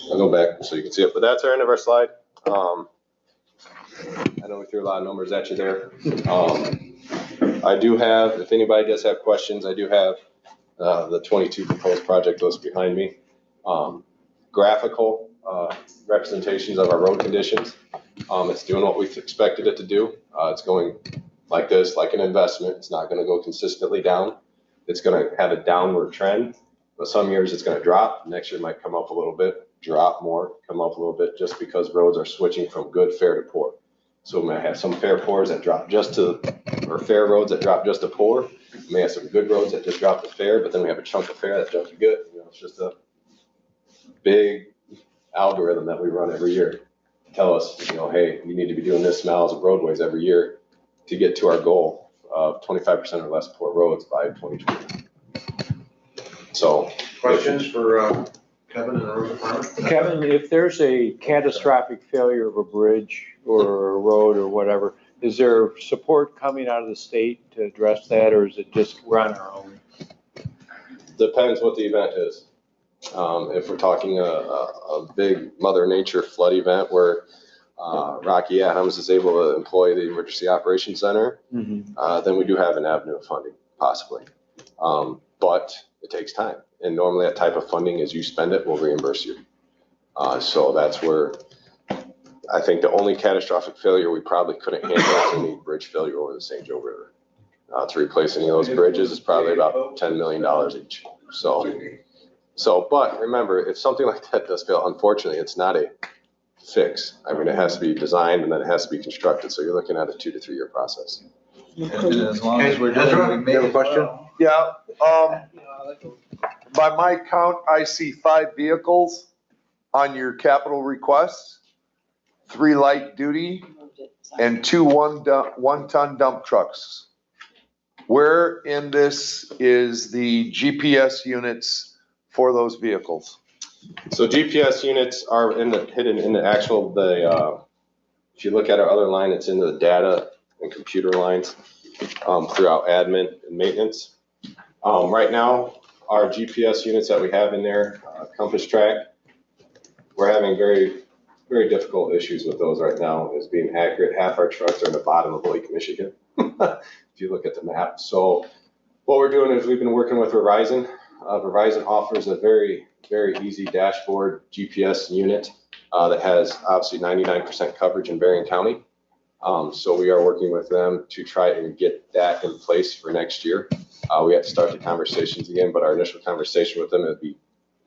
I'll go back so you can see it, but that's our end of our slide. I know we threw a lot of numbers at you there. I do have, if anybody does have questions, I do have the 22 proposed project list behind me. Graphical representations of our road conditions. It's doing what we expected it to do. It's going like this, like an investment. It's not going to go consistently down. It's going to have a downward trend, but some years it's going to drop. Next year might come up a little bit, drop more, come up a little bit, just because roads are switching from good, fair to poor. So we might have some fair pours that drop just to, or fair roads that drop just to poor. We may have some good roads that just drop to fair, but then we have a chunk of fair that drops to good. You know, it's just a big algorithm that we run every year. Tell us, you know, hey, you need to be doing this miles of roadways every year to get to our goal of 25% or less poor roads by 2020. So. Questions for Kevin and the road department? Kevin, if there's a catastrophic failure of a bridge or a road or whatever, is there support coming out of the state to address that, or is it just we're on our own? Depends what the event is. If we're talking a big Mother Nature flood event where Rocky Adams is able to employ the Emergency Operations Center, then we do have an avenue of funding, possibly. But it takes time. And normally that type of funding, as you spend it, will reimburse you. So that's where I think the only catastrophic failure we probably couldn't handle is any bridge failure over the St. Joe River. To replace any of those bridges is probably about $10 million each. But remember, if something like that does fail, unfortunately, it's not a fix. I mean, it has to be designed and then it has to be constructed. So you're looking at a 2 to 3 year process. And as long as we're doing it, we make You have a it question? well. Yeah, by my count, I see 5 vehicles on your capital requests, 3 light duty and 2 one-ton dump trucks. Where in this is the GPS units for those vehicles? So GPS units are hidden in the actual, if you look at our other line, it's in the data and computer lines throughout admin and maintenance. Right now, our GPS units that we have in there, compass track, we're having very, very difficult issues with those right now as being accurate. Half our trucks are in the bottom of Lake Michigan, if you look at the map. So what we're doing is we've been working with Verizon. Verizon offers a very, very easy dashboard GPS unit that has obviously 99% coverage in Berrien County. So we are working with them to try and get that in place for next year. We have to start the conversations again, but our initial conversation with them would be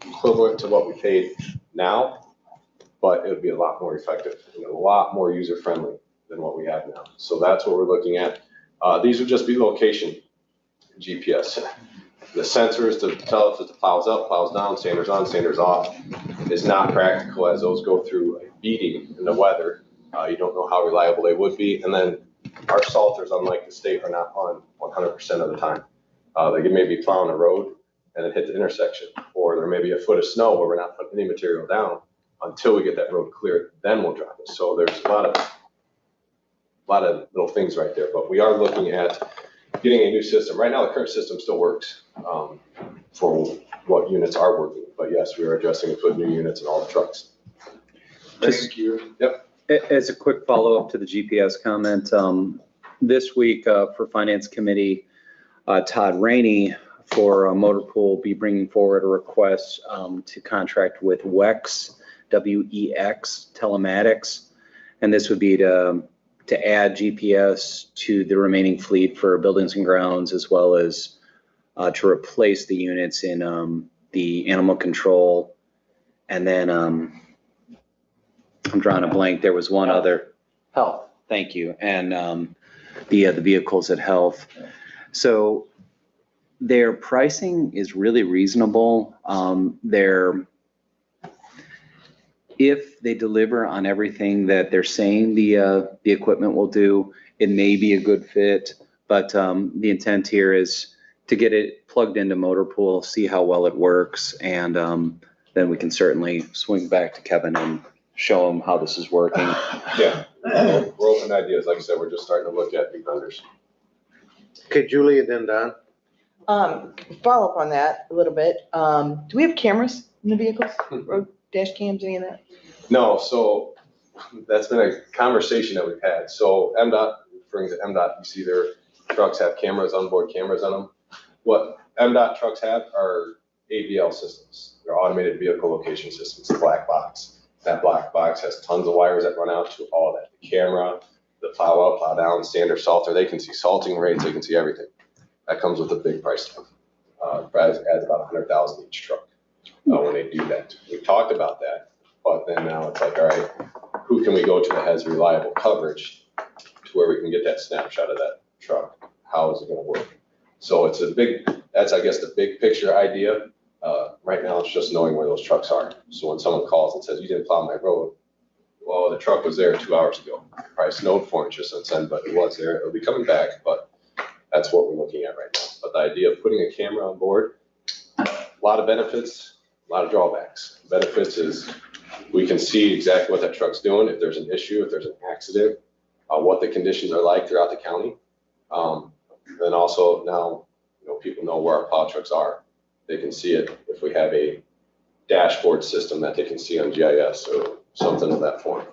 equivalent to what we paid now, but it would be a lot more effective and a lot more user-friendly than what we have now. So that's what we're looking at. These would just be location GPS. The sensors to tell if the plow's up, plow's down, sanders on, sanders off is not practical as those go through a beating in the weather. You don't know how reliable they would be. And then our salters, unlike the state, are not on 100% of the time. They may be plowing a road and then hit the intersection, or there may be a foot of snow where we're not putting any material down until we get that road cleared, then we'll drop it. So there's a lot of little things right there, but we are looking at getting a new system. Right now, the current system still works for what units are working, but yes, we are addressing to put new units in all the trucks. Thank you. Yep. As a quick follow-up to the GPS comment, this week for Finance Committee, Todd Rainey for Motor Pool will be bringing forward a request to contract with WEX, W-E-X, Telematics. And this would be to add GPS to the remaining fleet for buildings and grounds, as well as to replace the units in the animal control. And then I'm drawing a blank. There was one other. Health. Thank you. And the vehicles at health. So their pricing is really reasonable. If they deliver on everything that they're saying the equipment will do, it may be a good fit. But the intent here is to get it plugged into Motor Pool, see how well it works, and then we can certainly swing back to Kevin and show him how this is working. Yeah, we're open to ideas. Like I said, we're just starting to look at new vendors. Okay, Julie, and then Don. Follow up on that a little bit. Do we have cameras in the vehicles? Road dash cams, any of that? No, so that's been a conversation that we've had. So MDOT, referring to MDOT, you see their trucks have cameras, onboard cameras on them. What MDOT trucks have are AVL systems. They're automated vehicle location systems, a black box. That black box has tons of wires that run out to all that. The camera, the plow up, plow down, standard salter, they can see salting rates, they can see everything. That comes with a big price tag. Adds about $100,000 each truck when they do that. We talked about that, but then now it's like, all right, who can we go to that has reliable coverage to where we can get that snapshot of that truck? How is it going to work? So it's that's I guess the big picture idea. Right now it's just knowing where those trucks are. So when someone calls and says, you didn't plow my road, well, the truck was there 2 hours ago. Probably snowed 4 inches since then, but it was there. It'll be coming back, but that's what we're looking at right now. But the idea of putting a camera on board, a lot of benefits, a lot of drawbacks. Benefits is we can see exactly what that truck's doing, if there's an issue, if there's an accident, what the conditions are like throughout the county. Then also now, people know where our plow trucks are. They can see it if we have a dashboard system that they can see on GIS or something of that form.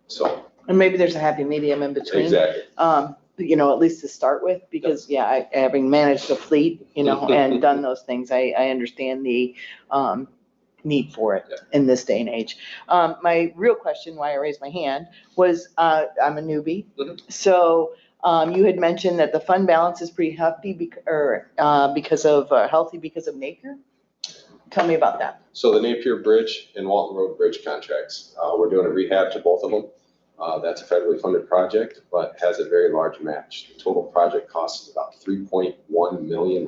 So. And maybe there's a happy medium in between. Exactly. At least to start with, because having managed a fleet, and done those things, I understand the need for it in this day and age. My real question, why I raised my hand, was I'm a newbie. So you had mentioned that the fund balance is pretty hefty because of healthy because of Napier. Tell me about that. So the Napier Bridge and Walton Road Bridge contracts, we're doing a rehab to both of them. That's a federally funded project, but has a very large match. The total project cost is about $3.1 million.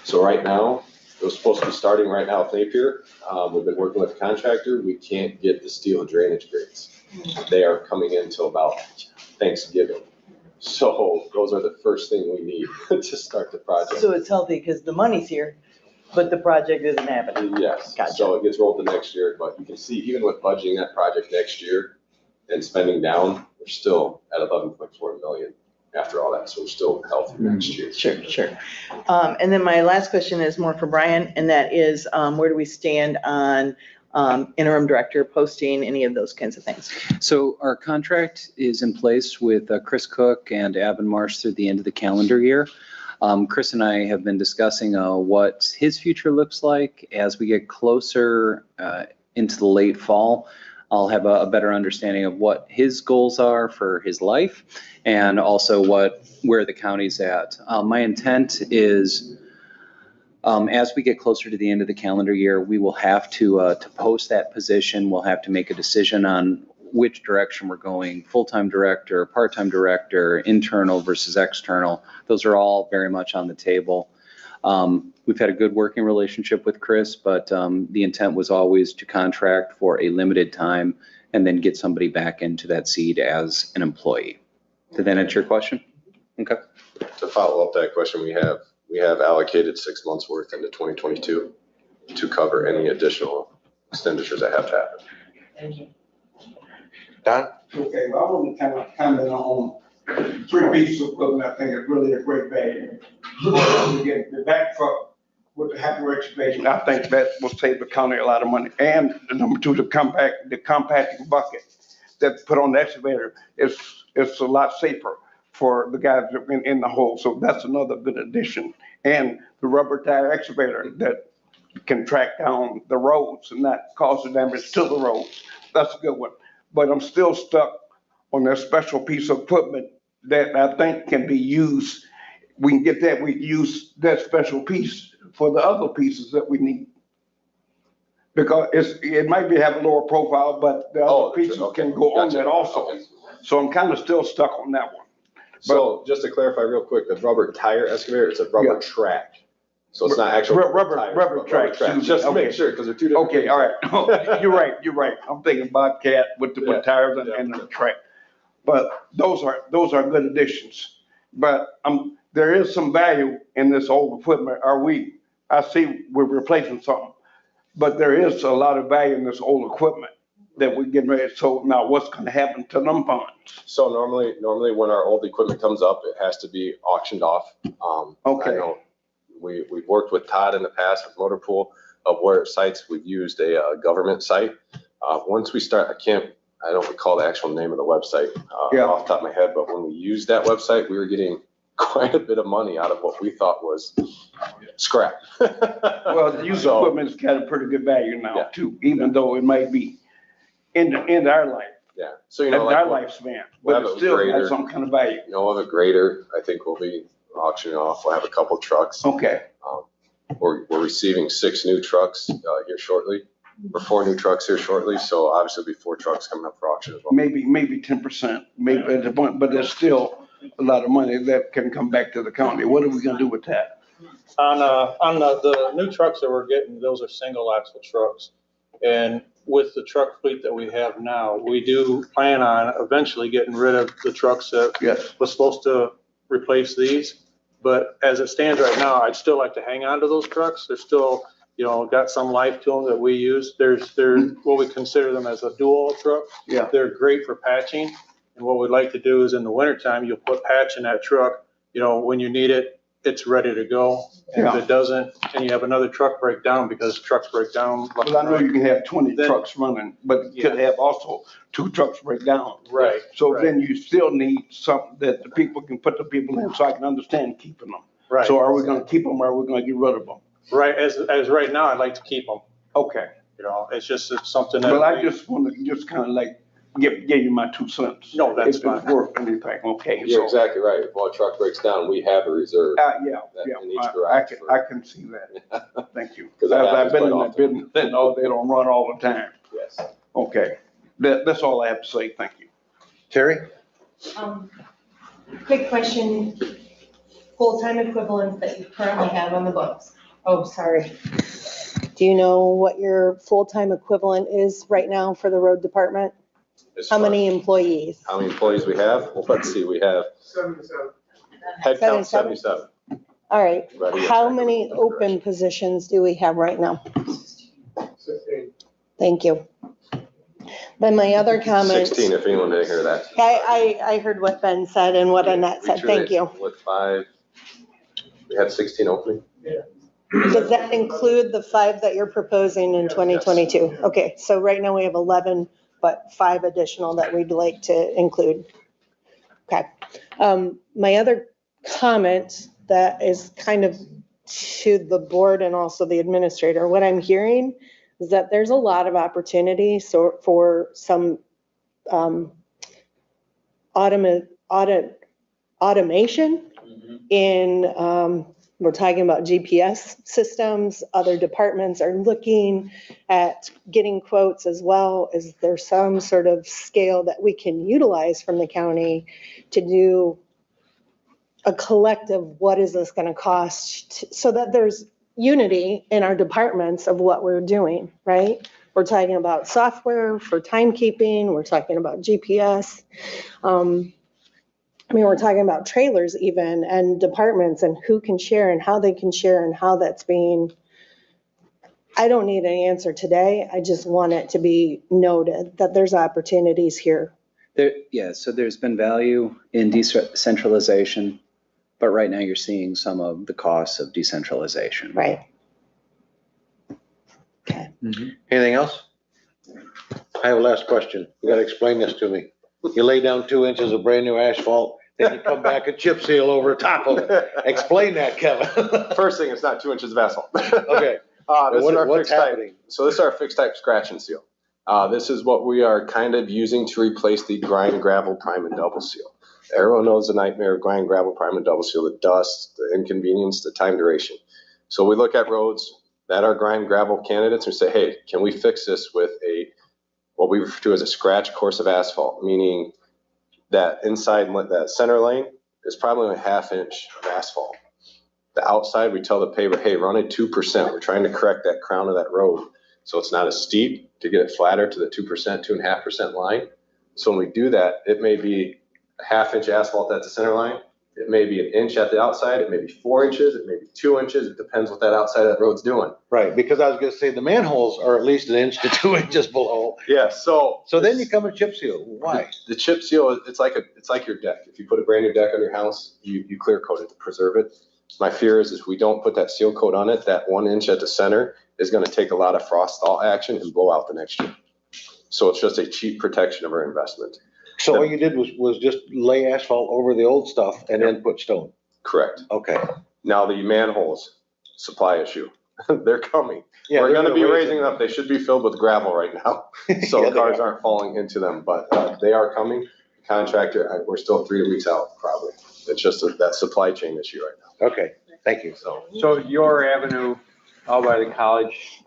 So right now, it was supposed to be starting right now with Napier. We've been working with the contractor. We can't get the steel drainage grates. They are coming in until about Thanksgiving. So those are the first thing we need to start the project. So it's healthy because the money's here, but the project isn't happening. Yes. Gotcha. So it gets rolled to next year, but you can see even with budgeting that project next year, and spending down, we're still at 11.4 million after all that. So we're still healthy next year. Sure. And then my last question is more for Brian, and that is, where do we stand on interim director posting, any of those kinds of things? So our contract is in place with Chris Cook and Avon Marsh through the end of the calendar year. Chris and I have been discussing what his future looks like as we get closer into the late fall. I'll have a better understanding of what his goals are for his life and also where the county's at. My intent is As we get closer to the end of the calendar year, we will have to post that position. We'll have to make a decision on which direction we're going, full-time director, part-time director, internal versus external. Those are all very much on the table. We've had a good working relationship with Chris, but the intent was always to contract for a limited time and then get somebody back into that seat as an employee. Did that answer your question? Okay. To follow up that question, we have allocated 6 months worth into 2022 to cover any additional expenditures that have to happen. Thank you. Don? Okay, well, I want to kind of comment on 3 pieces of equipment I think is really a great value. Again, the back truck with the Happy excavation, I think that will save the county a lot of money. And the number 2, the compacting bucket that's put on the excavator is a lot safer for the guys that are in the hole. So that's another good addition. And the rubber tire excavator that can track down the roads and not cause the damage to the roads. That's a good one. But I'm still stuck on that special piece of equipment that I think can be used. We can get that, we use that special piece for the other pieces that we need. Because it might have a lower profile, but the other pieces can go on that also. Okay. So I'm kind of still stuck on that one. So just to clarify real quick, the rubber tire excavator, it's a rubber track. So it's not actual rubber track. Just to make sure, because they're 2 different. Okay, all right. You're right. I'm thinking Bobcat with the tires and the track. But those are good additions. But there is some value in this old equipment. I see we're replacing something, but there is a lot of value in this old equipment that we're getting ready. So now what's going to happen to them funds? So normally when our old equipment comes up, it has to be auctioned off. Okay. I know we've worked with Todd in the past with Motor Pool of where sites we've used a government site. Once we start, I don't recall the actual name of the website off the top of my head, but when we used that website, we were getting quite a bit of money out of what we thought was scrap. Well, the used equipment's got a pretty good value now too, even though it might be in our life. Yeah. So, like our lifespan, but it still has some kind of value. We'll have a grader, I think we'll be auctioning off. We'll have a couple trucks. Okay. We're receiving 6 new trucks here shortly, or 4 new trucks here shortly. So obviously there'll be 4 trucks coming up for auction as well. Maybe 10%, but there's still a lot of money that can come back to the county. What are we gonna do with that? On the new trucks that we're getting, those are single axle trucks. And with the truck fleet that we have now, we do plan on eventually getting rid of the trucks that was supposed to replace these. But as it stands right now, I'd still like to hang on to those trucks. They're still, got some life to them that we use. They're what we consider them as a dual truck. Yeah. They're great for patching. And what we'd like to do is in the wintertime, you'll put patch in that truck. When you need it, it's ready to go. And if it doesn't, and you have another truck break down, because trucks break down. Well, I know you can have 20 trucks running, but you could have also 2 trucks break down. Right. So then you still need something that the people can put the people in, so I can understand keeping them. Right. So are we gonna keep them, or are we gonna get rid of them? Right, as right now, I'd like to keep them. Okay. It's something that. Well, I just want to kind of like give you my 2 cents. No, that's if fine. it's worth anything, okay? You're exactly right. If one truck breaks down, we have a reserve. In each garage. I can see that. Thank you. Because I've been in that business, they don't run all the time. Yes. Okay, that's all I have to say, thank you. Terry? Quick question, full-time equivalents that you currently have on the books. Oh, sorry. Do you know what your full-time equivalent is right now for the road department? How many employees? How many employees we have? Well, let's see, we have 77. head count 77. All right. Ready? How many open positions do we have right now? 16. Thank you. Then my other comment. 16, if anyone didn't hear that. I heard what Ben said and what Annette said. Thank you. With 5, we had 16 opening. Yeah. Does that include the 5 that you're proposing in 2022? Okay, so right now we have 11, but 5 additional that we'd like to include. Okay. My other comment that is kind of to the board and also the administrator, what I'm hearing is that there's a lot of opportunity for some automation in We're talking about GPS systems. Other departments are looking at getting quotes as well. Is there some sort of scale that we can utilize from the county to do a collective, what is this gonna cost, so that there's unity in our departments of what we're doing, right? We're talking about software for timekeeping, we're talking about GPS. I mean, we're talking about trailers even, and departments and who can share and how they can share and how that's being. I don't need an answer today. I just want it to be noted that there's opportunities here. So there's been value in decentralization, but right now you're seeing some of the costs of decentralization. Right. Anything else? I have a last question. You gotta explain this to me. You lay down 2 inches of brand new asphalt, then you come back and chip seal over top of it. Explain that, Kevin. First thing, it's not 2 inches of asphalt. Okay. This is our What's fixed type. happening? So this is our fixed type scratch and seal. This is what we are kind of using to replace the grind, gravel, prime, and double seal. Everyone knows the nightmare of grind, gravel, prime, and double seal, the dust, the inconvenience, the time duration. So we look at roads that are grind, gravel candidates and say, hey, can we fix this with what we refer to as a scratch course of asphalt, meaning that inside that center lane is probably a 1/2 inch of asphalt. The outside, we tell the paver, hey, run it 2%. We're trying to correct that crown of that road so it's not as steep, to get it flatter to the 2%, 2.5% line. So when we do that, it may be a 1/2 inch asphalt at the center line. It may be 1 inch at the outside. It may be 4 inches. It may be 2 inches. It depends what that outside of that road's doing. Right, because I was gonna say the manholes are at least 1 inch to 2 inches below. Yeah, so then you come and chip seal. Why? the chip seal, it's like your deck. If you put a brand new deck on your house, you clear coat it to preserve it. My fear is if we don't put that seal coat on it, that 1 inch at the center is gonna take a lot of frost thaw action and blow out the next year. So it's just a cheap protection of our investment. So all you did was just lay asphalt over the old stuff and then put stone? Correct. Okay. Now the manholes, supply issue. They're coming. Yeah, We're they're gonna be raise raising them up. They should be filled with gravel right now. So Yeah, they cars are. aren't falling into them, but they are coming. Contractor, we're still 3 weeks out probably. It's just that supply chain issue right now. Okay, thank you. So your avenue out by the college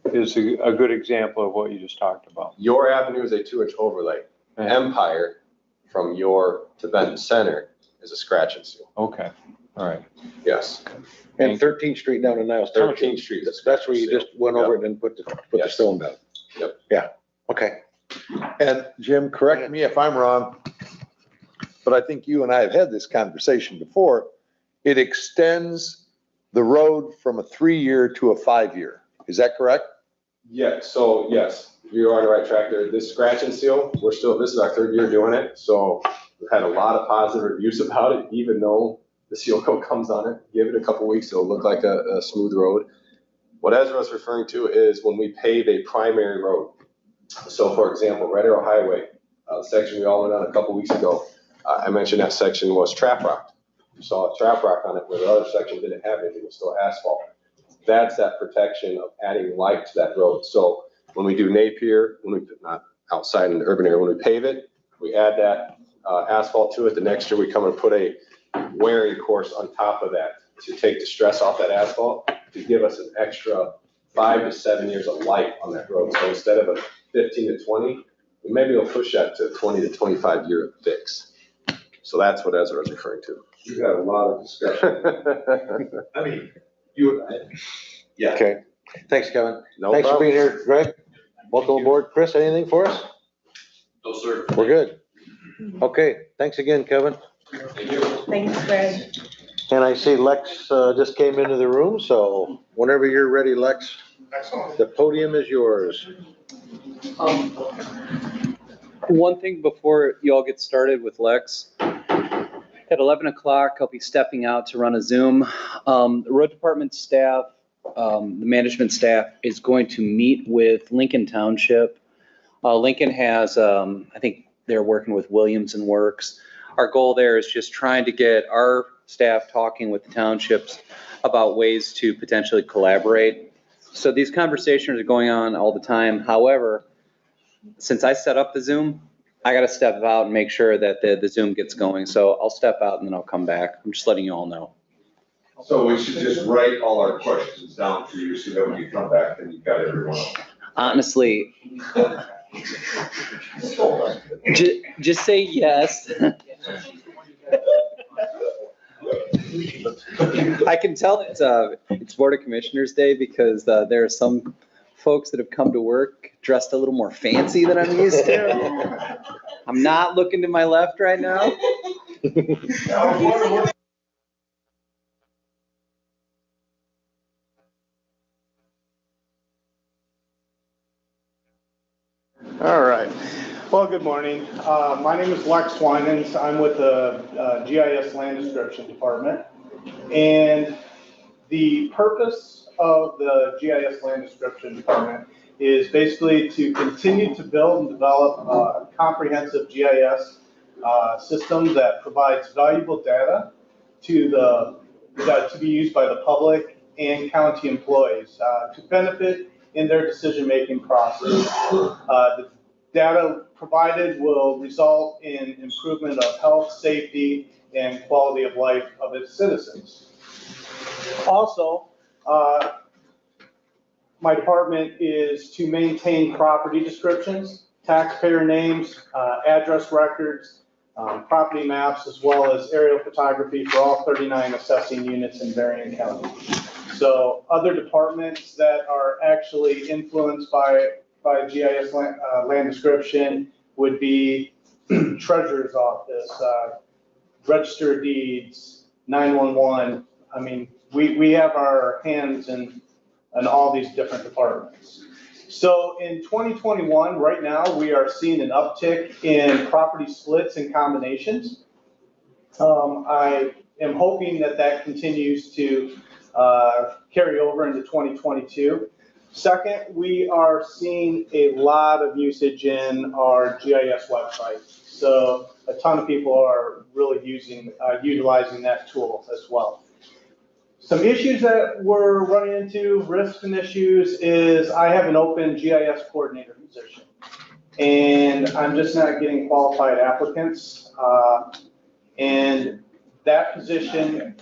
is a good example of what you just talked about. Your avenue is a 2 inch overlay. Empire from your to Benton Center is a scratch and seal. Okay, all right. Yes. And 13th Street down to Niles Township. 13th Street. That's where you just went over it and put the stone down. Yep. Yeah, okay. And Jim, correct me if I'm wrong, but I think you and I have had this conversation before. It extends the road from a 3-year to a 5-year. Is that correct? Yeah, so yes, you're on the right track there. This scratch and seal, this is our 3rd year doing it. So we've had a lot of positive reviews about it, even though the seal coat comes on it. Give it a couple weeks, it'll look like a smooth road. What Ezra was referring to is when we pave a primary road. So for example, Red Arrow Highway, the section we all went on a couple weeks ago, I mentioned that section was trap rock. You saw a trap rock on it where the other section didn't have anything, it was still asphalt. That's that protection of adding life to that road. So when we do Napier, not outside in the urban area, when we pave it, we add that asphalt to it. The next year we come and put a wearing course on top of that to take the stress off that asphalt, to give us an extra 5 to 7 years of life on that road. So instead of a 15 to 20, we maybe will push that to 20 to 25 year fix. So that's what Ezra was referring to. You've had a lot of discussion. I mean, you and I. Yeah. Okay, thanks, Kevin. No Thanks for problem. being here, Greg. Welcome aboard. Chris, anything for us? No, sir. We're good. Okay, thanks again, Kevin. Thank you. Thanks, Greg. And I see Lex just came into the room, so whenever you're ready, Lex, Excellent. the podium is yours. One thing before you all get started with Lex, at 11 o'clock, I'll be stepping out to run a Zoom. The road department staff, the management staff is going to meet with Lincoln Township. Lincoln has, I think they're working with Williams and Works. Our goal there is just trying to get our staff talking with the townships about ways to potentially collaborate. So these conversations are going on all the time. However, since I set up the Zoom, I got to step out and make sure that the Zoom gets going. So I'll step out and then I'll come back. I'm just letting you all know. So we should just write all our questions down for you so that when you come back, then you've got everyone. Honestly, just say yes. I can tell it's Board of Commissioners Day because there are some folks that have come to work dressed a little more fancy than I'm used to. I'm not looking to my left right now. All right. Well, good morning. My name is Lex Winans. I'm with the GIS Land Description Department. And the purpose of the GIS Land Description Department is basically to continue to build and develop a comprehensive GIS system that provides valuable data to be used by the public and county employees to benefit in their decision-making process. The data provided will result in improvement of health, safety, and quality of life of its citizens. Also, my department is to maintain property descriptions, taxpayer names, address records, property maps, as well as aerial photography for all 39 assessing units in Berrien County. So other departments that are actually influenced by GIS land description would be Treasurer's Office, Register of Deeds, 911. I mean, we have our hands in all these different departments. So in 2021, right now, we are seeing an uptick in property splits and combinations. I am hoping that continues to carry over into 2022. Second, we are seeing a lot of usage in our GIS website. So a ton of people are really utilizing that tool as well. Some issues that we're running into, risks and issues, is I have an open GIS coordinator position. And I'm just not getting qualified applicants. And that position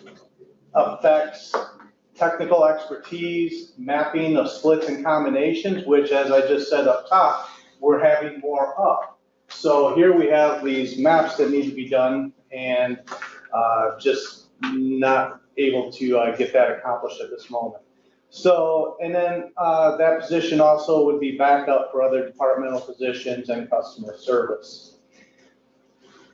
affects technical expertise, mapping of splits and combinations, which, as I just said up top, we're having more of. So here we have these maps that need to be done and just not able to get that accomplished at this moment. So, and then that position also would be backup for other departmental positions and customer service.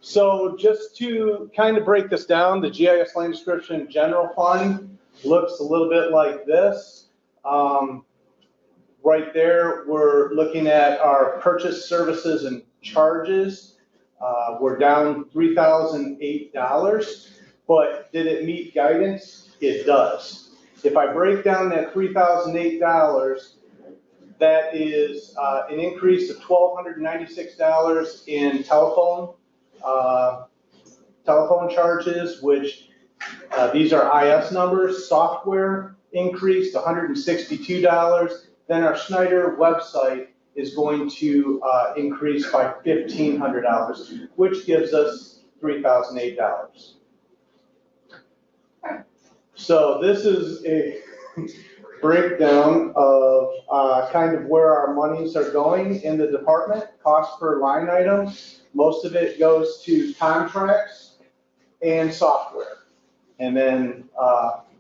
So just to kind of break this down, the GIS Land Description General Fund looks a little bit like this. Right there, we're looking at our purchase services and charges. We're down $3,008, but did it meet guidance? It does. If I break down that $3,008, that is an increase of $1,296 in telephone charges, which these are IS numbers. Software increased $162. Then our Schneider website is going to increase by $1,500, which gives us $3,008. So this is a breakdown of kind of where our monies are going in the department, cost per line item. Most of it goes to contracts and software. And then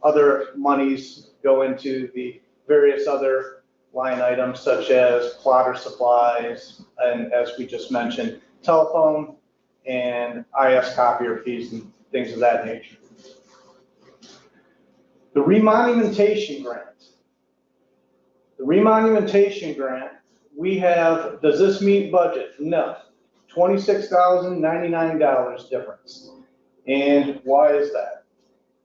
other monies go into the various other line items such as plotter supplies, and as we just mentioned, telephone and IS copier fees and things of that nature. The Remonumentation Grant. The Remonumentation Grant, we have, does this meet budget? No. $26,099 difference. And why is that?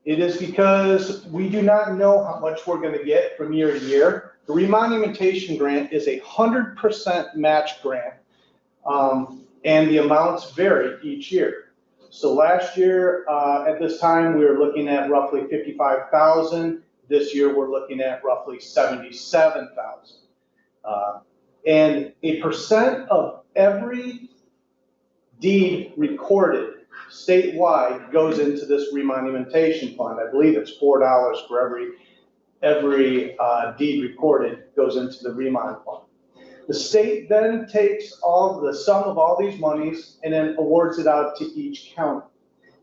It is because we do not know how much we're going to get from year to year. The Remonumentation Grant is a 100% match grant, and the amounts vary each year. So last year, at this time, we were looking at roughly $55,000. This year, we're looking at roughly $77,000. And a percent of every deed recorded statewide goes into this remonumentation fund. I believe it's $4 for every deed recorded goes into the remon fund. The state then takes the sum of all these monies and then awards it out to each county.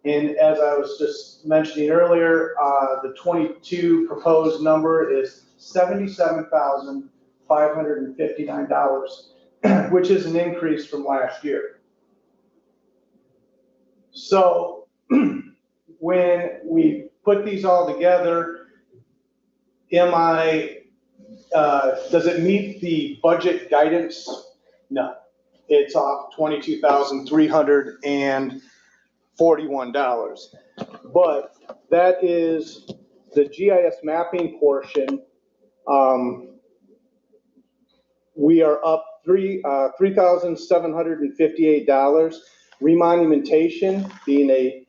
And as I was just mentioning earlier, the 22 proposed number is $77,559, which is an increase from last year. So when we put these all together, does it meet the budget guidance? No, it's off $22,341. But that is the GIS mapping portion. We are up $3,758. Remonumentation, being a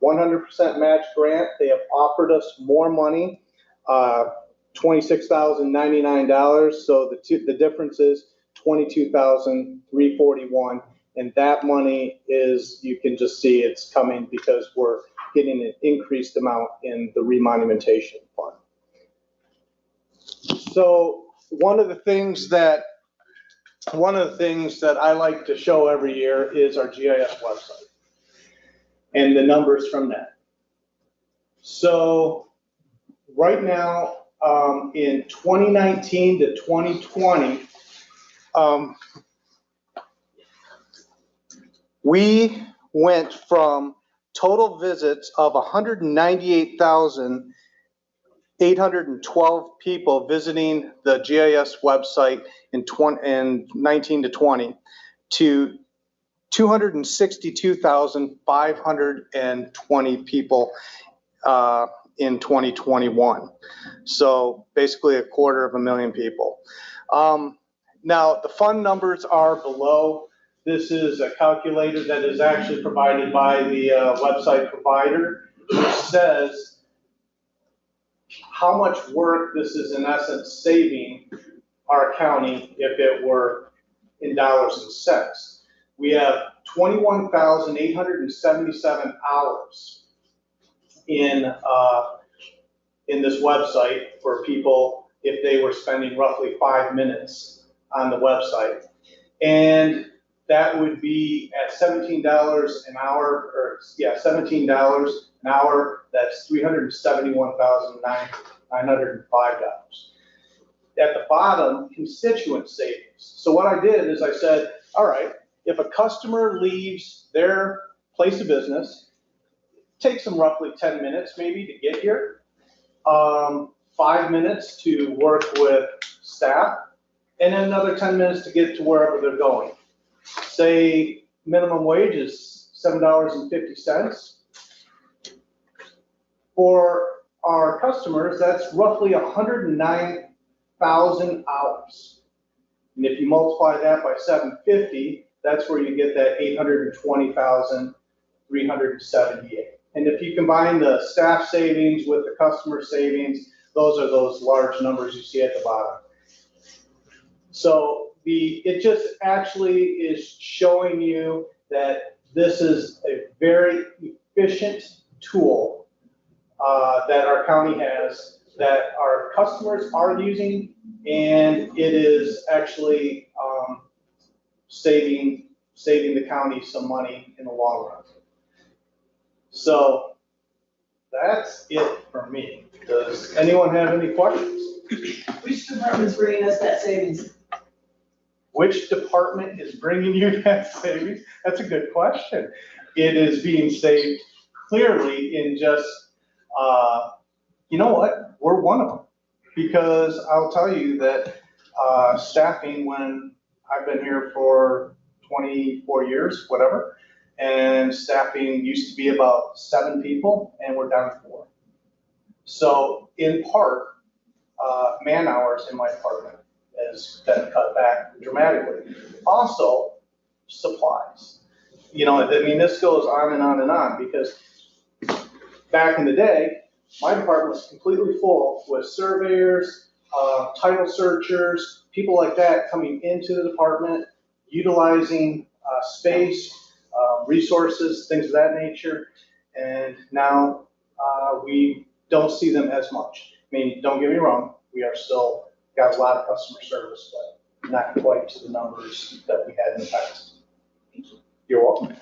100% match grant, they have offered us more money, $26,099. So the difference is $22,341. And that money is, you can just see it's coming because we're getting an increased amount in the remonumentation fund. So one of the things that I like to show every year is our GIS website and the numbers from that. So right now, in 2019 to 2020, we went from total visits of 198,812 people visiting the GIS website in 19 to 20 to 262,520 people in 2021. So basically 250,000 people. Now the fund numbers are below. This is a calculator that is actually provided by the website provider, which says how much work this is in essence saving our county if it were in dollars and cents. We have 21,877 hours in this website for people if they were spending roughly 5 minutes on the website. And that would be at $17 an hour, or yeah, $17 an hour, that's $371,905. At the bottom, constituent savings. So what I did is I said, all right, if a customer leaves their place of business, it takes them roughly 10 minutes maybe to get here, 5 minutes to work with staff, and then another 10 minutes to get to wherever they're going. Say minimum wage is $7.50. For our customers, that's roughly 109,000 hours. And if you multiply that by 750, that's where you get that 820,378. And if you combine the staff savings with the customer savings, those are those large numbers you see at the bottom. So it just actually is showing you that this is a very efficient tool that our county has, that our customers are using, and it is actually saving the county some money in the long run. So that's it for me. Does anyone have any questions? Which department's bringing us that savings? Which department is bringing you that savings? That's a good question. It is being saved clearly in just, you know what? We're one of them. Because I'll tell you that staffing, when I've been here for 24 years, whatever, and staffing used to be about 7 people, and we're down to 4. So in part, man hours in my department has been cut back dramatically. Also, supplies. You know, I mean, this goes on and on and on, because back in the day, my department was completely full with surveyors, title searchers, people like that coming into the department, utilizing space, resources, things of that nature. And now we don't see them as much. I mean, don't get me wrong, we are still got a lot of customer service, but not quite to the numbers that we had in the past. You're welcome.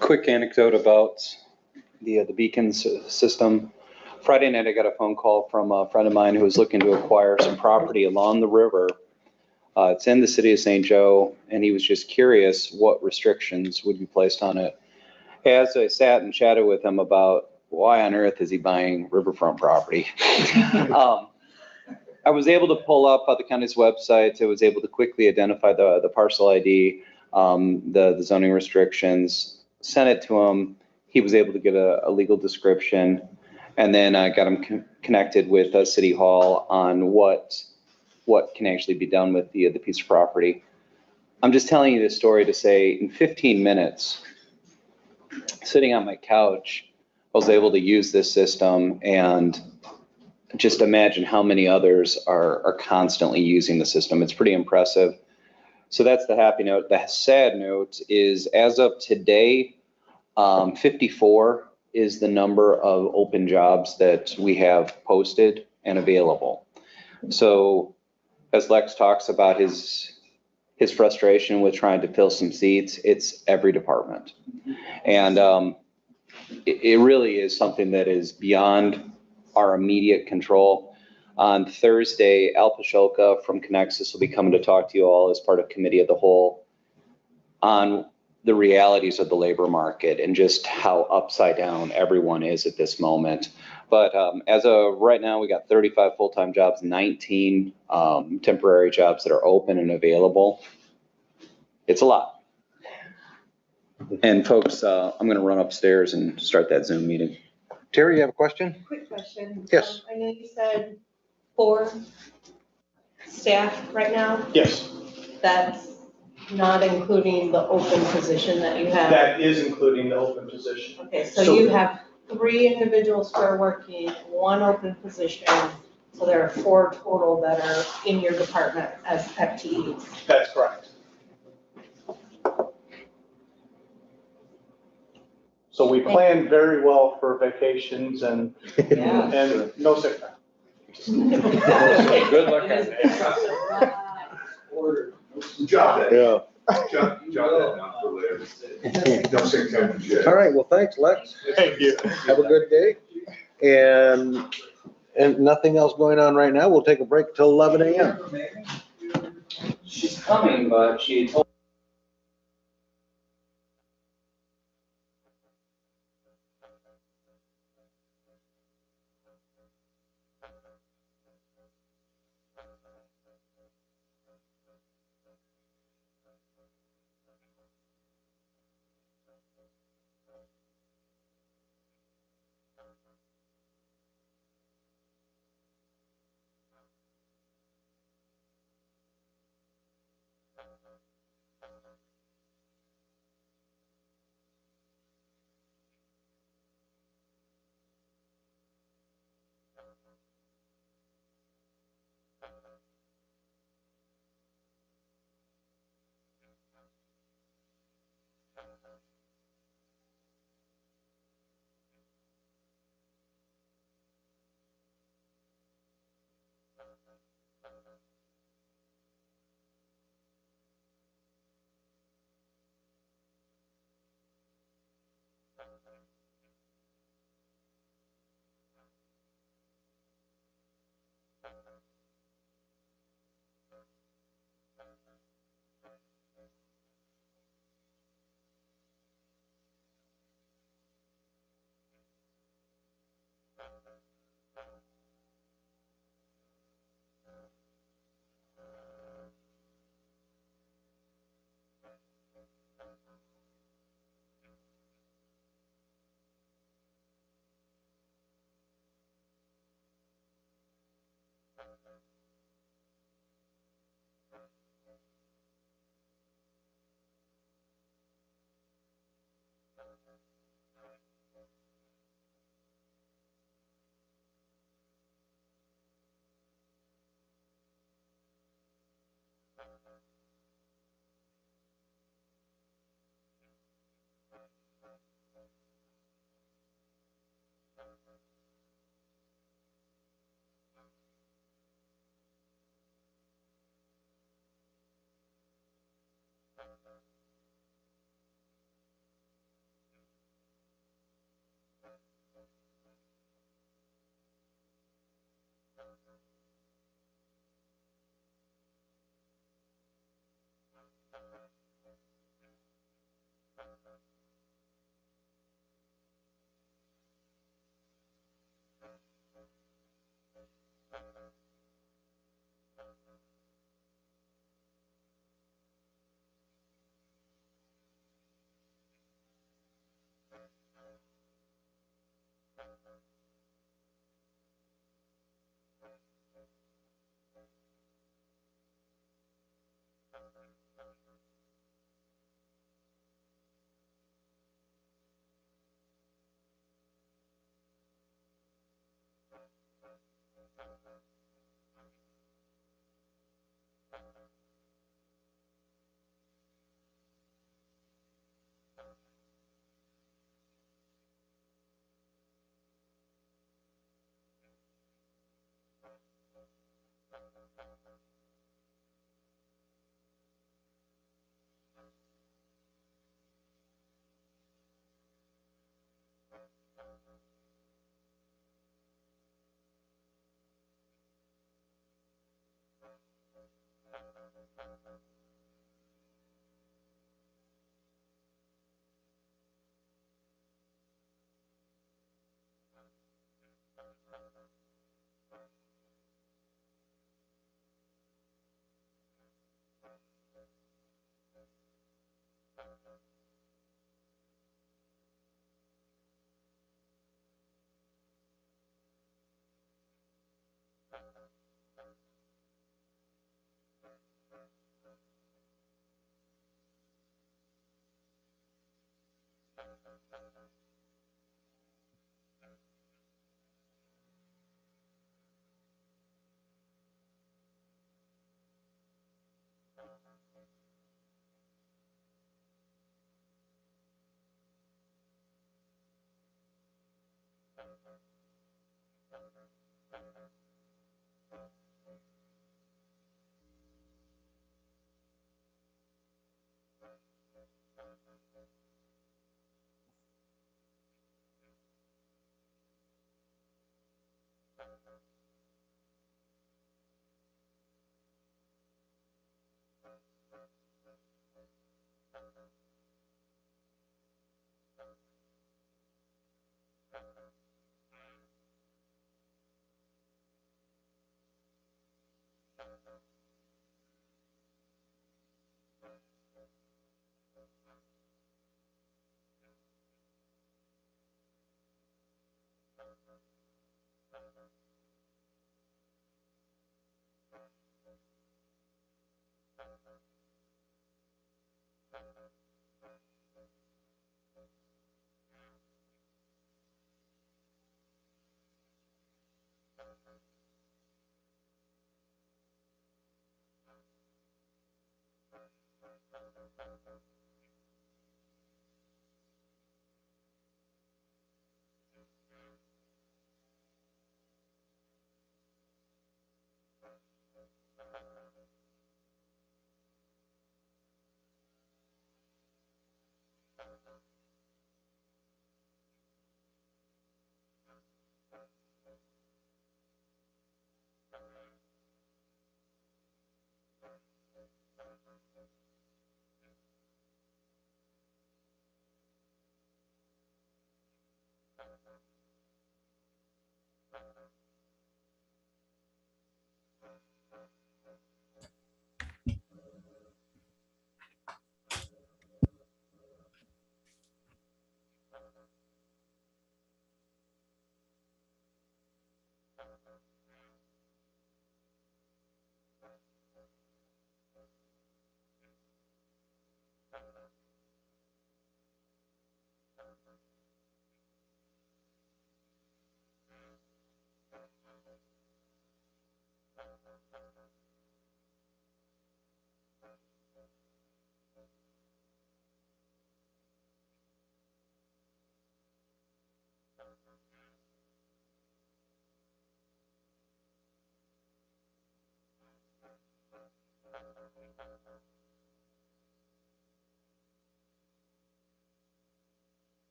Quick anecdote about the beacons system. Friday night, I got a phone call from a friend of mine who was looking to acquire some property along the river. It's in the city of St. Joe, and he was just curious what restrictions would be placed on it. As I sat and chatted with him about why on earth is he buying riverfront property, I was able to pull up the county's website. I was able to quickly identify the parcel ID, the zoning restrictions, sent it to him. He was able to get a legal description, and then I got him connected with City Hall on what can actually be done with the piece of property. I'm just telling you this story to say in 15 minutes, sitting on my couch, I was able to use this system, and just imagine how many others are constantly using the system. It's pretty impressive. So that's the happy note. The sad note is, as of today, 54 is the number of open jobs that we have posted and available. So as Lex talks about his frustration with trying to fill some seats, it's every department. And it really is something that is beyond our immediate control. On Thursday, Al Pasholka from Connexus will be coming to talk to you all as part of Committee of the Whole on the realities of the labor market and just how upside down everyone is at this moment. But as of right now, we got 35 full-time jobs, 19 temporary jobs that are open and available. It's a lot. And folks, I'm going to run upstairs and start that Zoom meeting. Terry, you have a question? Quick question. Yes. I know you said 4 staff right now. Yes, That's not including the open position that you have. that is including the open position. Okay, so you have 3 individuals who are working, 1 open position, so there are 4 total that are in your department as FTEs. That's correct. So we plan very well for vacations and no sick time. Good luck on that. Jot that. Yeah. Jot that down for later. Don't say time for Jay. All right, well, thanks, Lex. Thank you. Have a good day. And nothing else going on right now. We'll take a break till 11 a.m. She's coming, but she told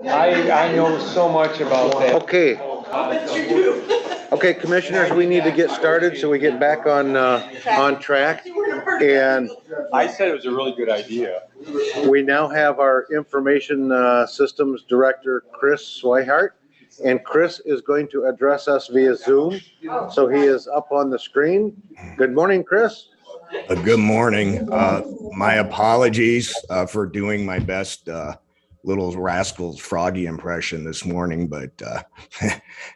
I know so much about that. Okay. Okay, commissioners, we need to get started so we get back on track. And I said it was a really good idea. we now have our Information Systems Director, Chris Swihart. And Chris is going to address us via Zoom. So he is up on the screen. Good morning, Chris. Good morning. My apologies for doing my best Little Rascals Froggy impression this morning, but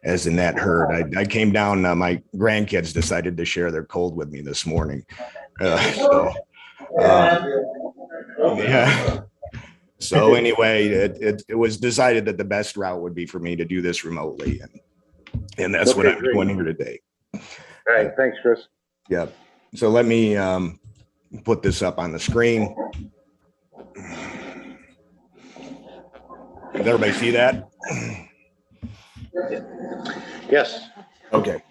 as Annette heard, I came down, my grandkids decided to share their cold with me this morning. Yeah. So anyway, it was decided that the best route would be for me to do this remotely, and that's what I'm doing here today. All right, thanks, Chris. Yeah. So let me put this up on the screen. Does everybody see that? Yes. Okay.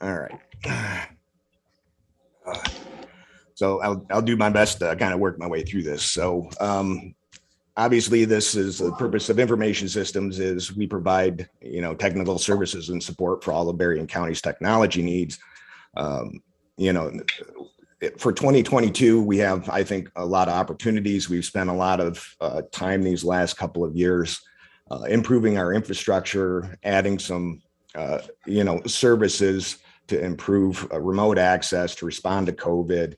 All right. So I'll do my best to kind of work my way through this. So obviously, this is the purpose of Information Systems is we provide, technical services and support for all of Berrien County's technology needs. For 2022, we have, I think, a lot of opportunities. We've spent a lot of time these last couple of years improving our infrastructure, adding some, services to improve remote access to respond to COVID.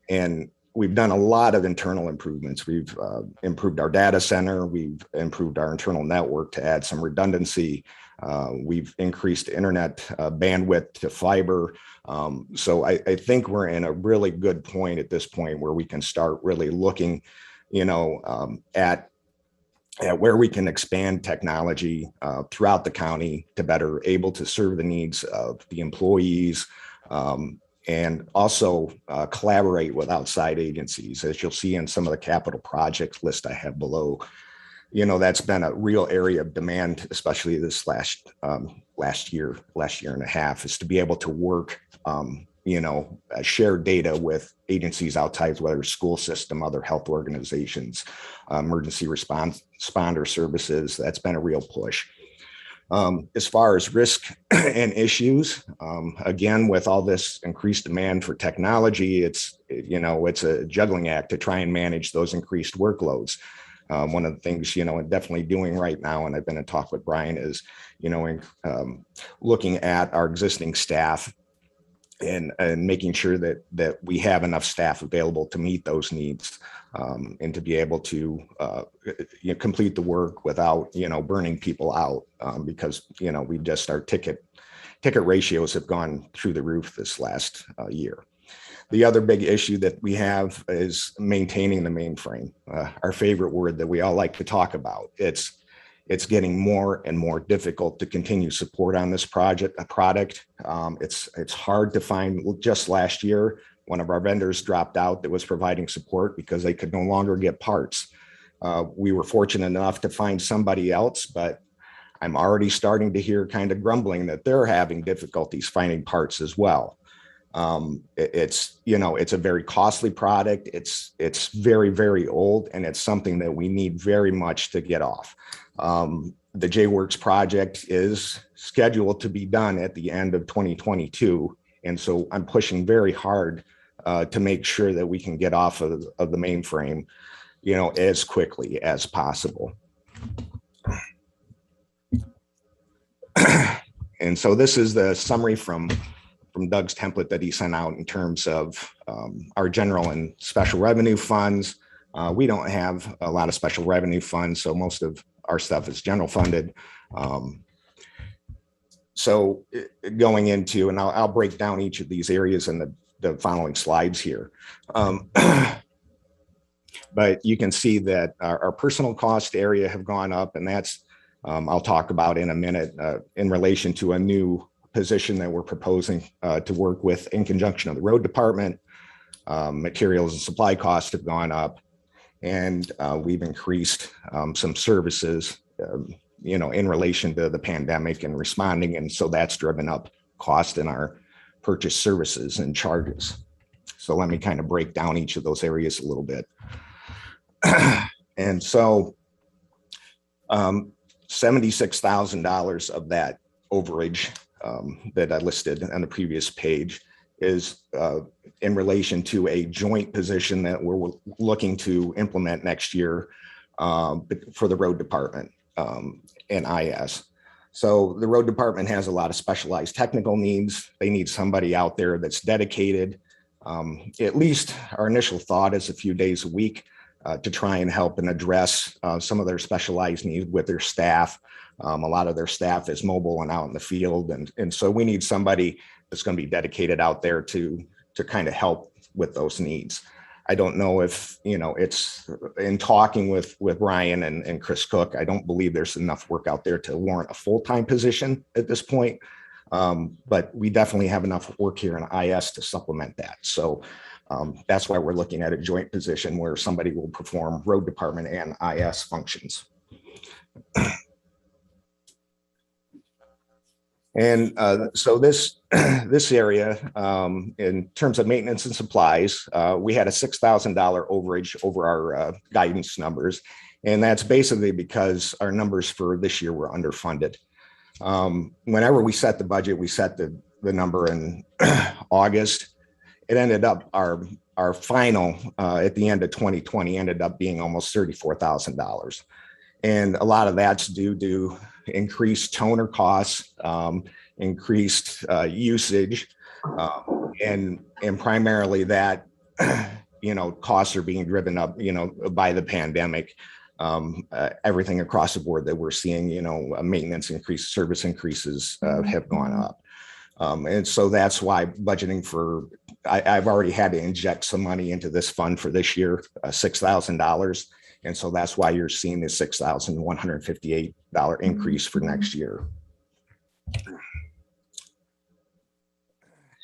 And we've done a lot of internal improvements. We've improved our data center. We've improved our internal network to add some redundancy. We've increased internet bandwidth to fiber. So I think we're in a really good point at this point where we can start really looking, at where we can expand technology throughout the county to better able to serve the needs of the employees, and also collaborate with outside agencies. As you'll see in some of the capital project list I have below, that's been a real area of demand, especially this last year and a half, is to be able to work, share data with agencies outside, whether school system, other health organizations, emergency responder services. That's been a real push. As far as risk and issues, again, with all this increased demand for technology, it's a juggling act to try and manage those increased workloads. One of the things, definitely doing right now, and I've been in talk with Brian, is, looking at our existing staff and making sure that we have enough staff available to meet those needs, and to be able to complete the work without, burning people out, because, we just, our ticket ratios have gone through the roof this last year. The other big issue that we have is maintaining the mainframe, our favorite word that we all like to talk about. It's getting more and more difficult to continue support on this product. It's hard to find. Just last year, one of our vendors dropped out that was providing support because they could no longer get parts. We were fortunate enough to find somebody else, but I'm already starting to hear kind of grumbling that they're having difficulties finding parts as well. It's a very costly product. It's very, very old, and it's something that we need very much to get off. The J-Works project is scheduled to be done at the end of 2022. And so I'm pushing very hard to make sure that we can get off of the mainframe, as quickly as possible. And so this is the summary from Doug's template that he sent out in terms of our general and special revenue funds. We don't have a lot of special revenue funds, so most of our stuff is general funded. So going into, and I'll break down each of these areas in the following slides here. But you can see that our personal cost area have gone up, and that's, I'll talk about in a minute, in relation to a new position that we're proposing to work with in conjunction of the road department. Materials and supply costs have gone up, and we've increased some services, in relation to the pandemic and responding. And so that's driven up cost in our purchase services and charges. So let me kind of break down each of those areas a little bit. And so $76,000 of that overage that I listed on the previous page is in relation to a joint position that we're looking to implement next year for the road department and IS. So the road department has a lot of specialized technical needs. They need somebody out there that's dedicated. At least our initial thought is a few days a week to try and help and address some of their specialized needs with their staff. A lot of their staff is mobile and out in the field. And so we need somebody that's going to be dedicated out there to kind of help with those needs. I don't know if, it's in talking with Brian and Chris Cook, I don't believe there's enough work out there to warrant a full-time position at this point. But we definitely have enough work here in IS to supplement that. So that's why we're looking at a joint position where somebody will perform road department and IS functions. And so this area, in terms of maintenance and supplies, we had a $6,000 overage over our guidance numbers. And that's basically because our numbers for this year were underfunded. Whenever we set the budget, we set the number in August. It ended up, our final at the end of 2020 ended up being almost $34,000. And a lot of that's due to increased toner costs, increased usage, and primarily that, costs are being driven up, by the pandemic. Everything across the board that we're seeing, maintenance increase, service increases have gone up. And so that's why budgeting for, I've already had to inject some money into this fund for this year, $6,000. And so that's why you're seeing the $6,158 increase for next year.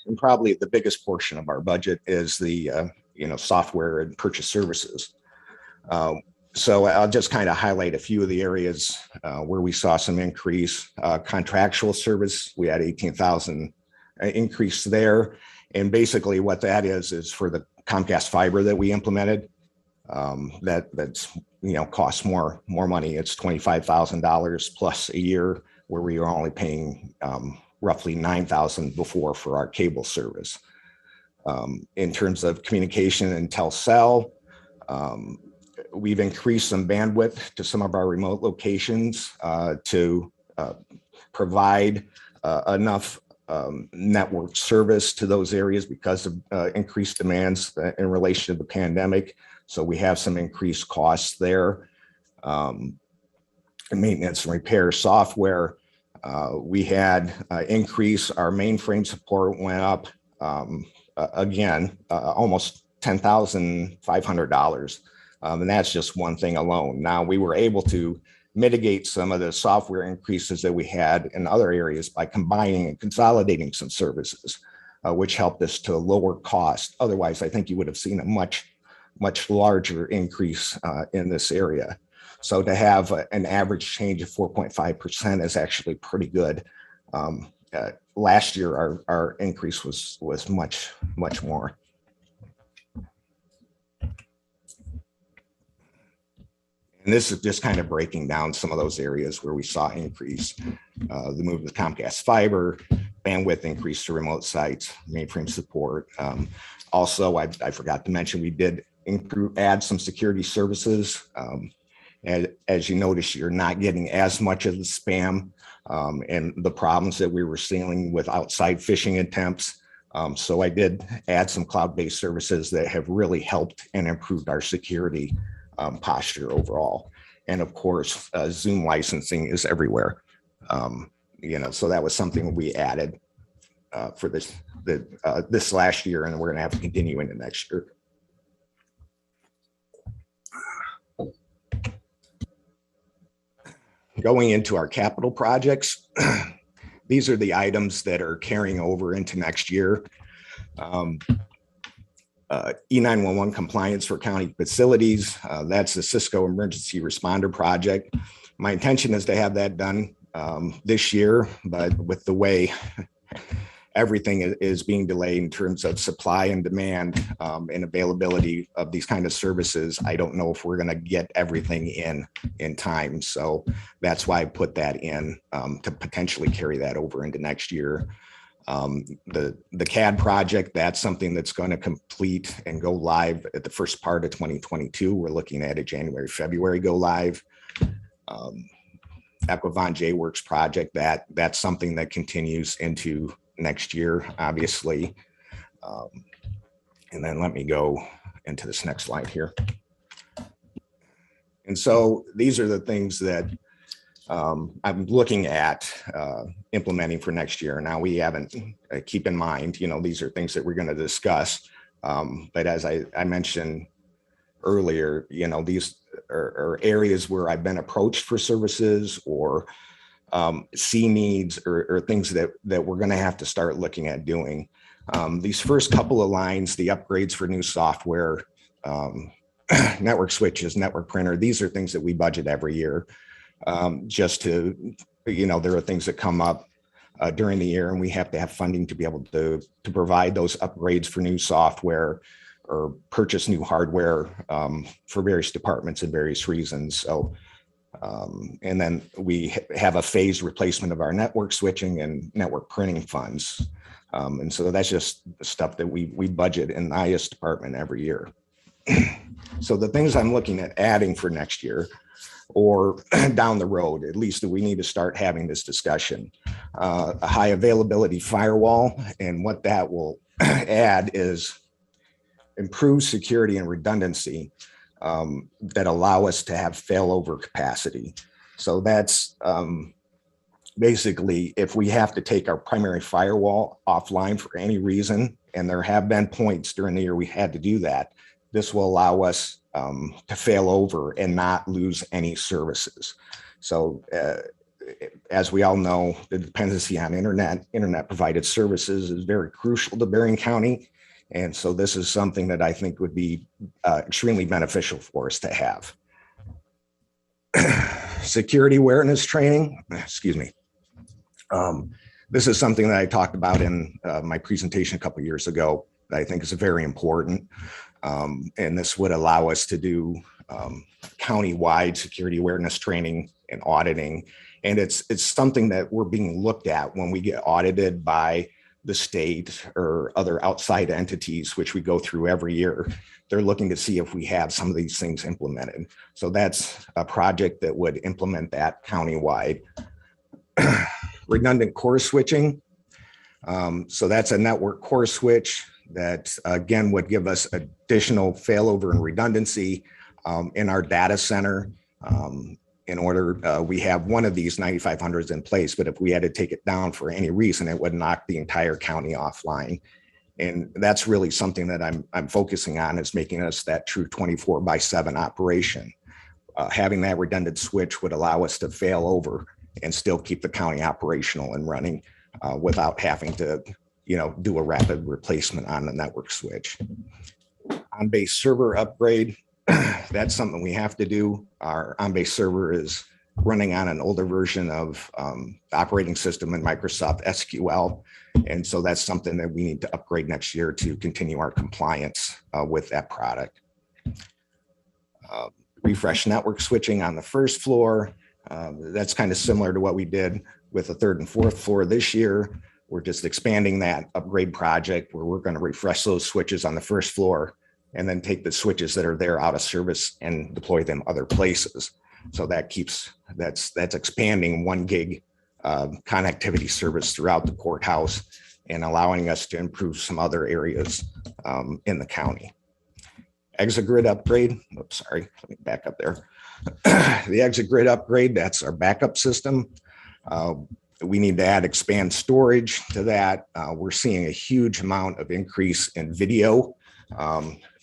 And probably the biggest portion of our budget is the, software and purchase services. So I'll just kind of highlight a few of the areas where we saw some increase. Contractual service, we had 18,000 increase there. And basically what that is for the Comcast fiber that we implemented. That's costs more money. It's $25,000 plus a year, where we were only paying roughly $9,000 before for our cable service. In terms of communication and telcel, we've increased some bandwidth to some of our remote locations to provide enough network service to those areas because of increased demands in relation to the pandemic. So we have some increased costs there. Maintenance and repair software, we had increase. Our mainframe support went up again, almost $10,500. And that's just one thing alone. Now we were able to mitigate some of the software increases that we had in other areas by combining and consolidating some services, which helped us to lower cost. Otherwise, I think you would have seen a much larger increase in this area. So to have an average change of 4.5% is actually pretty good. Last year, our increase was much more. And this is just kind of breaking down some of those areas where we saw increase. The move to Comcast fiber, bandwidth increase to remote sites, mainframe support. Also, I forgot to mention, we did add some security services. And as you notice, you're not getting as much of the spam and the problems that we were seeing with outside phishing attempts. So I did add some cloud-based services that have really helped and improved our security posture overall. And of course, Zoom licensing is everywhere. So that was something we added for this last year, and we're going to have to continue into next year. Going into our capital projects, these are the items that are carrying over into next year. E911 compliance for county facilities. That's the Cisco Emergency Responder Project. My intention is to have that done this year, but with the way everything is being delayed in terms of supply and demand and availability of these kind of services. I don't know if we're going to get everything in time. So that's why I put that in to potentially carry that over into next year. The CAD project, that's something that's going to complete and go live at the first part of 2022. We're looking at a January, February go live. Equivon J-Works project, that's something that continues into next year, obviously. And then let me go into this next slide here. And so these are the things that I'm looking at implementing for next year. Now we haven't, keep in mind, these are things that we're going to discuss. But as I mentioned earlier, these are areas where I've been approached for services or see needs or things that we're going to have to start looking at doing. These first couple of lines, the upgrades for new software, network switches, network printer, these are things that we budget every year. Just to, there are things that come up during the year and we have to have funding to be able to provide those upgrades for new software or purchase new hardware for various departments and various reasons. So, and then we have a phased replacement of our network switching and network printing funds. And so that's just stuff that we budget in the IS department every year. So the things I'm looking at adding for next year or down the road, at least that we need to start having this discussion. A high availability firewall, and what that will add is improved security and redundancy that allow us to have failover capacity. So that's basically if we have to take our primary firewall offline for any reason, and there have been points during the year we had to do that, this will allow us to fail over and not lose any services. So as we all know, the dependency on internet provided services is very crucial to Berrien County. And so this is something that I think would be extremely beneficial for us to have. Security awareness training, excuse me. This is something that I talked about in my presentation a couple of years ago that I think is very important. And this would allow us to do county-wide security awareness training and auditing. And it's something that we're being looked at when we get audited by the state or other outside entities, which we go through every year. They're looking to see if we have some of these things implemented. So that's a project that would implement that countywide. Redundant core switching. So that's a network core switch that again would give us additional failover and redundancy in our data center. In order, we have one of these 9500s in place, but if we had to take it down for any reason, it would knock the entire county offline. And that's really something that I'm focusing on, is making us that true 24/7 operation. Having that redundant switch would allow us to fail over and still keep the county operational and running without having to, do a rapid replacement on the network switch. On-base server upgrade. That's something we have to do. Our on-base server is running on an older version of the operating system in Microsoft SQL. And so that's something that we need to upgrade next year to continue our compliance with that product. Refresh network switching on the first floor. That's kind of similar to what we did with the third and fourth floor this year. We're just expanding that upgrade project where we're going to refresh those switches on the first floor and then take the switches that are there out of service and deploy them other places. So that's expanding 1 gig connectivity service throughout the courthouse and allowing us to improve some other areas in the county. Exit grid upgrade. Oops, sorry, let me back up there. The exit grid upgrade, that's our backup system. We need to expand storage to that. We're seeing a huge amount of increase in video,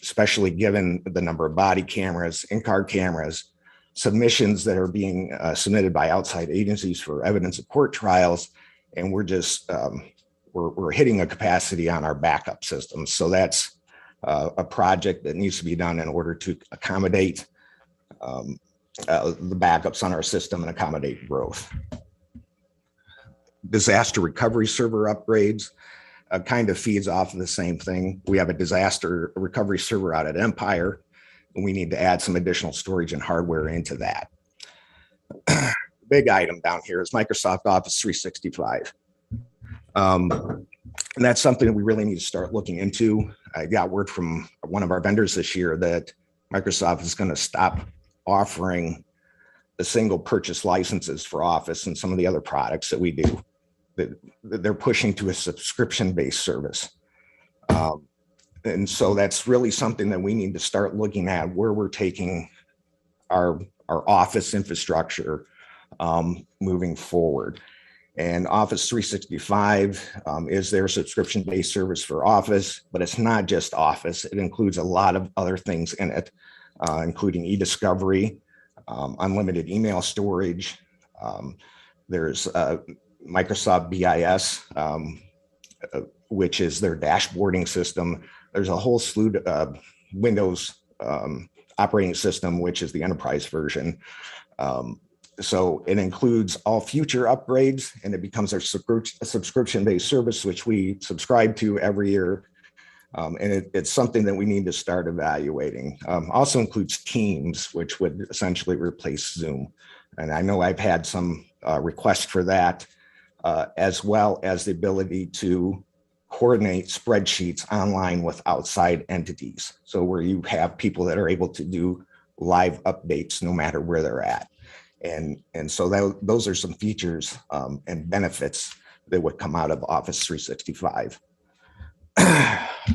especially given the number of body cameras, in-car cameras, submissions that are being submitted by outside agencies for evidence of court trials. And we're just, we're hitting a capacity on our backup system. So that's a project that needs to be done in order to accommodate the backups on our system and accommodate growth. disaster recovery server upgrades kind of feeds off of the same thing. We have a disaster recovery server out at Empire, and we need to add some additional storage and hardware into that. Big item down here is Microsoft Office 365. And that's something that we really need to start looking into. I got word from one of our vendors this year that Microsoft is going to stop offering the single purchase licenses for Office and some of the other products that we do. They're pushing to a subscription-based service. And so that's really something that we need to start looking at, where we're taking our Office infrastructure moving forward. And Office 365 is their subscription-based service for Office, but it's not just Office. It includes a lot of other things in it, including e-discovery, unlimited email storage. There's Microsoft BIS, which is their dashboarding system. There's a whole slew of Windows operating system, which is the enterprise version. So it includes all future upgrades, and it becomes our subscription-based service, which we subscribe to every year. And it's something that we need to start evaluating. Also includes Teams, which would essentially replace Zoom. And I know I've had some requests for that, as well as the ability to coordinate spreadsheets online with outside entities. So where you have people that are able to do live updates no matter where they're at. And so those are some features and benefits that would come out of Office 365.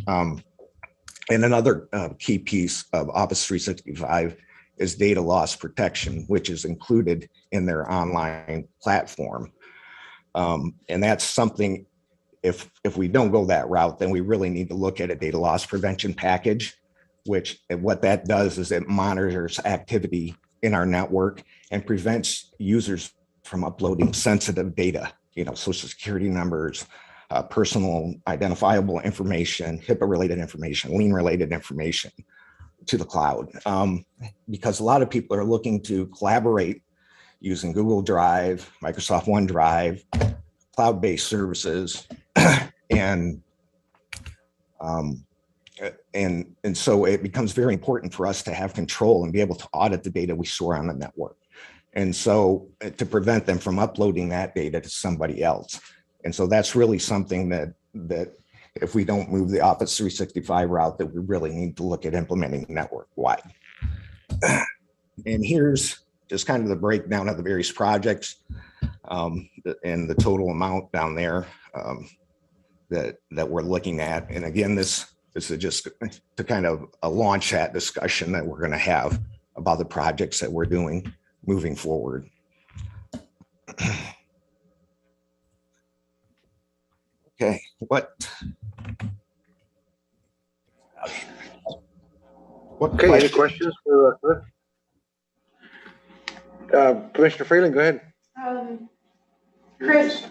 And another key piece of Office 365 is data loss protection, which is included in their online platform. And that's something, if we don't go that route, then we really need to look at a data loss prevention package, which what that does is it monitors activity in our network and prevents users from uploading sensitive data, social security numbers, personal identifiable information, HIPAA-related information, lien-related information to the cloud. Because a lot of people are looking to collaborate using Google Drive, Microsoft OneDrive, cloud-based services, and so it becomes very important for us to have control and be able to audit the data we store on the network. And so to prevent them from uploading that data to somebody else. And so that's really something that if we don't move the Office 365 route, that we really need to look at implementing network-wide. And here's just kind of the breakdown of the various projects and the total amount down there that we're looking at. And again, this is just to kind of launch that discussion that we're going to have about the projects that we're doing moving forward. Okay, Okay, any questions for Commissioner Freeland? Go ahead. Chris.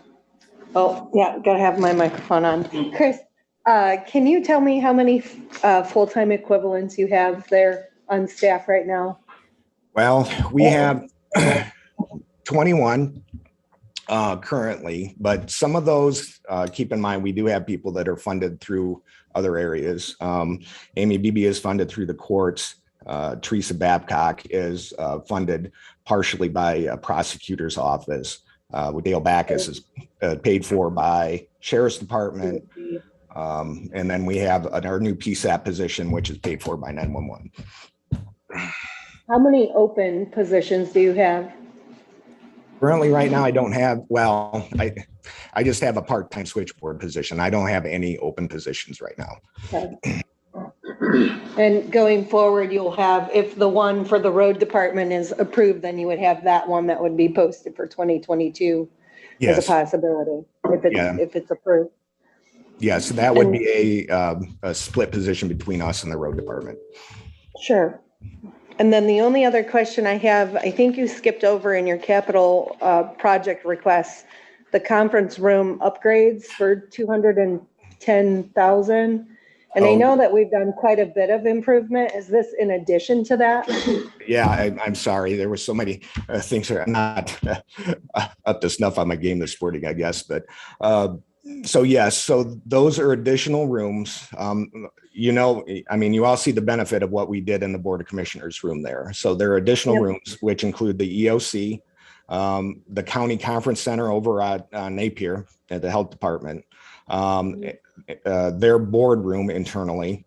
Oh, yeah, gotta have my microphone on. Chris, can you tell me how many full-time equivalents you have there on staff right now? Well, we have 21 currently, but some of those, keep in mind, we do have people that are funded through other areas. Amy Beebe is funded through the courts. Teresa Babcock is funded partially by a prosecutor's office. Dale Backus is paid for by Sheriff's Department. And then we have our new PSAP position, which is paid for by 911. How many open positions do you have? Currently, right now, I don't have, well, I just have a part-time switchboard position. I don't have any open positions right now. Okay. And going forward, you'll have, if the one for the road department is approved, then you would have that one that would be posted for 2022 yes. as a possibility, if it's approved. Yes, that would be a split position between us and the road department. Sure. And then the only other question I have, I think you skipped over in your capital project requests, the conference room upgrades for $210,000. And I Oh. know that we've done quite a bit of improvement. Is this in addition to that? Yeah, I'm sorry. There were so many things that are not up to snuff on my game this morning, I guess. But so yes, so those are additional rooms. I mean, you all see the benefit of what we did in the Board of Commissioners room there. So there are additional rooms, which include the EOC, the County Conference Center over at Napier at the Health Department, their boardroom internally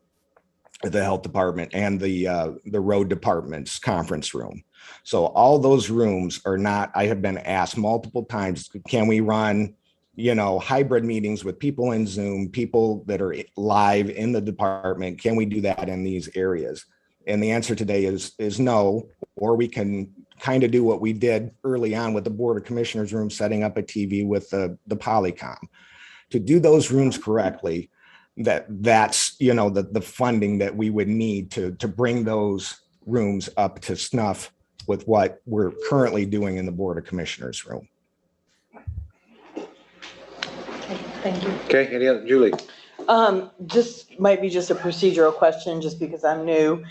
at the Health Department, and the Road Department's conference room. So all those rooms are not, I have been asked multiple times, can we run, hybrid meetings with people in Zoom, people that are live in the department? Can we do that in these areas? And the answer today is no, or we can kind of do what we did early on with the Board of Commissioners room, setting up a TV with the Polycom. To do those rooms correctly, that's the funding that we would need to bring those rooms up to snuff with what we're currently doing in the Board of Commissioners room. Thank you. Okay, any other, Julie? Might be just a procedural question, just because I'm new.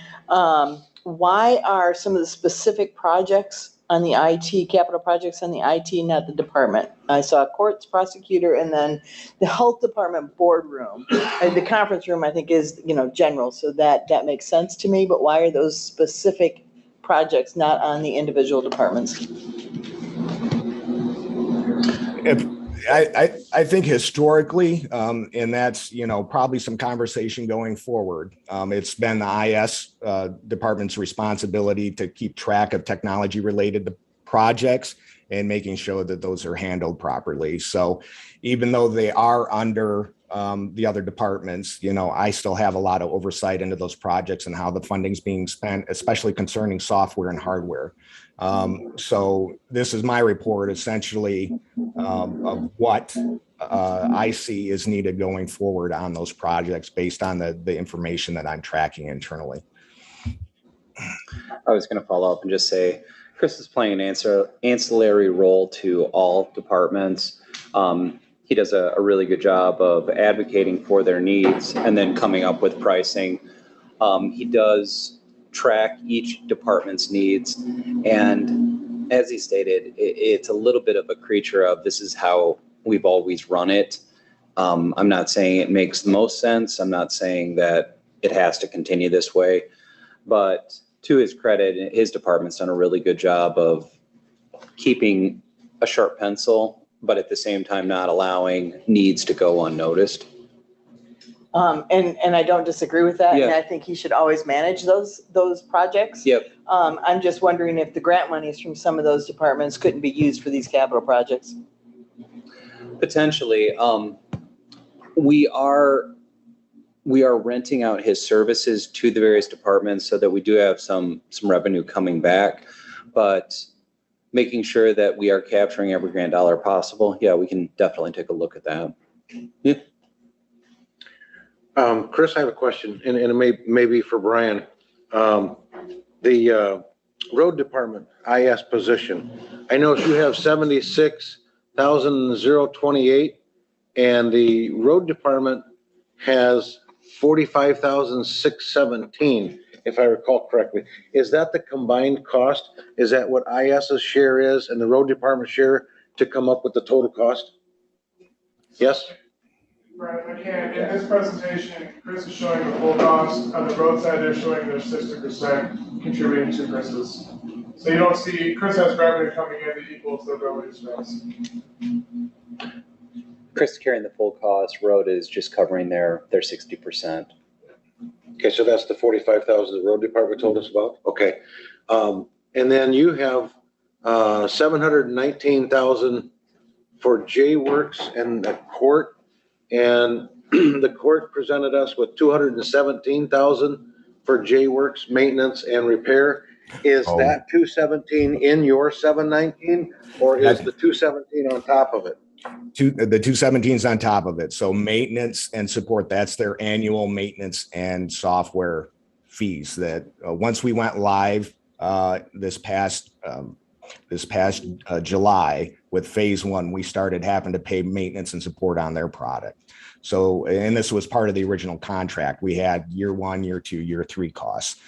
Why are some of the specific projects on the IT, capital projects on the IT, not the department? I saw courts, prosecutor, and then the health department boardroom. And the conference room, I think, is, general, so that makes sense to me, but why are those specific projects not on the individual departments? I think historically, and that's, probably some conversation going forward. It's been the IS department's responsibility to keep track of technology related to projects and making sure that those are handled properly. So even though they are under the other departments, I still have a lot of oversight into those projects and how the funding's being spent, especially concerning software and hardware. So this is my report essentially of what I see is needed going forward on those projects based on the information that I'm tracking internally. I was going to follow up and just say, Chris is playing an ancillary role to all departments. He does a really good job of advocating for their needs and then coming up with pricing. He does track each department's needs. And as he stated, it's a little bit of a creature of this is how we've always run it. I'm not saying it makes the most sense. I'm not saying that it has to continue this way. But to his credit, his department's done a really good job of keeping a sharp pencil, but at the same time not allowing needs to go unnoticed. And I don't disagree with that. Yeah. And I think he should always manage those projects. Yep. I'm just wondering if the grant monies from some of those departments couldn't be used for these capital projects. Potentially. We are renting out his services to the various departments so that we do have some revenue coming back, but making sure that we are capturing every grant dollar possible. Yeah, we can definitely take a look at that. Yeah. Chris, I have a question, and it may be for Brian. The road department IS position, I notice you have 76,028, and the road department has 45,617, if I recall correctly. Is that the combined cost? Is that what IS's share is and the road department share to come up with the total cost? Yes? Right, I can. In this presentation, Chris is showing the full cost. On the roadside, they're showing their 60% contributing to Chris's. So you don't see, Chris has revenue coming in that equals the road expense. Chris carrying the full cost, road is just covering their 60%. Okay, so that's the 45,000 the road department told us about? Okay. And then you have 719,000 for J-Works and the court. And the court presented us with 217,000 for J-Works, maintenance and repair. Is that 217 in your 719, or is the 217 on top of it? The 217 is on top of it. So maintenance and support, that's their annual maintenance and software fees that once we went live this past this past July with phase one, we started having to pay maintenance and support on their product. So, and this was part of the original contract. We had year 1, year 2, year 3 costs.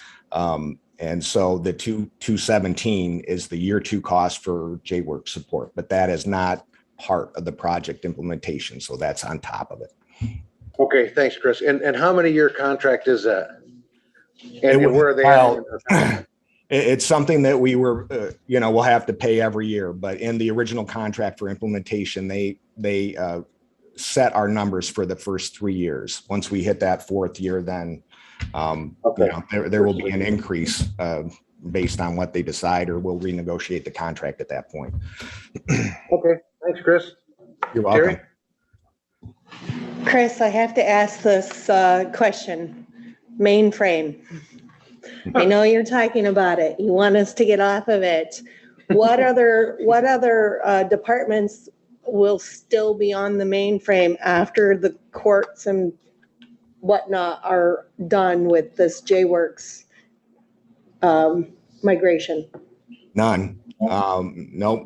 And so the 217 is the year 2 cost for JWorks support, but that is not part of the project implementation. So that's on top of it. Okay, thanks, Chris. And how many year contract is that? And where are they at? It's something that we were, we'll have to pay every year, but in the original contract for implementation, they set our numbers for the first 3 years. Once we hit that 4th year, then there will be an increase based on what they decide, or we'll renegotiate the contract at that point. Okay, thanks, Chris. You're welcome. Chris, I have to ask this question. Mainframe. I know you're talking about it. You want us to get off of it. What other departments will still be on the mainframe after the courts and whatnot are done with this JWorks migration? None. Nope.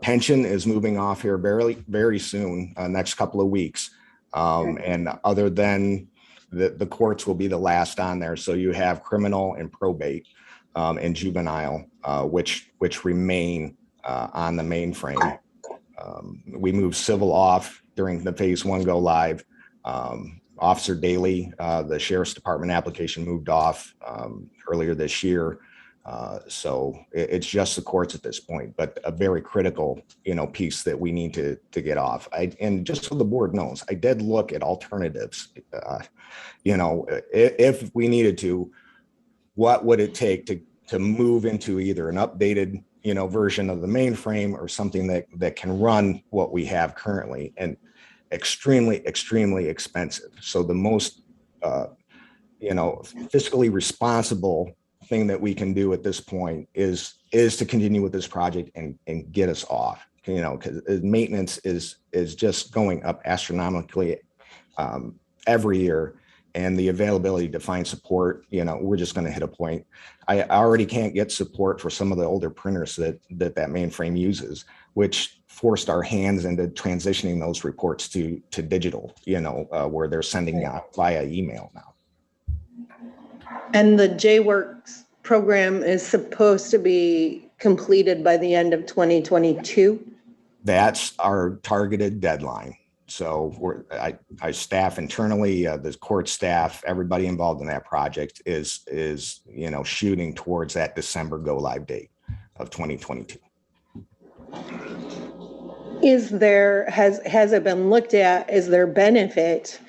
Pension is moving off here very soon, next couple of weeks. And other than the courts will be the last on there. So you have criminal and probate and juvenile, which remain on the mainframe. We moved civil off during the phase 1 go live. Officer Daly, the Sheriff's Department application moved off earlier this year. So it's just the courts at this point, but a very critical, piece that we need to get off. And just so the board knows, I did look at alternatives. If we needed to, what would it take to move into either an updated, version of the mainframe or something that can run what we have currently, and extremely, extremely expensive. So the most, fiscally responsible thing that we can do at this point is to continue with this project and get us off, because maintenance is just going up astronomically every year, and the availability to find support, we're just going to hit a point. I already can't get support for some of the older printers that mainframe uses, which forced our hands into transitioning those reports to digital, where they're sending out via email now. And the JWorks program is supposed to be completed by the end of 2022? That's our targeted deadline. So I staff internally, the court staff, everybody involved in that project is shooting towards that December go live date of 2022. Has it been looked at, is there benefit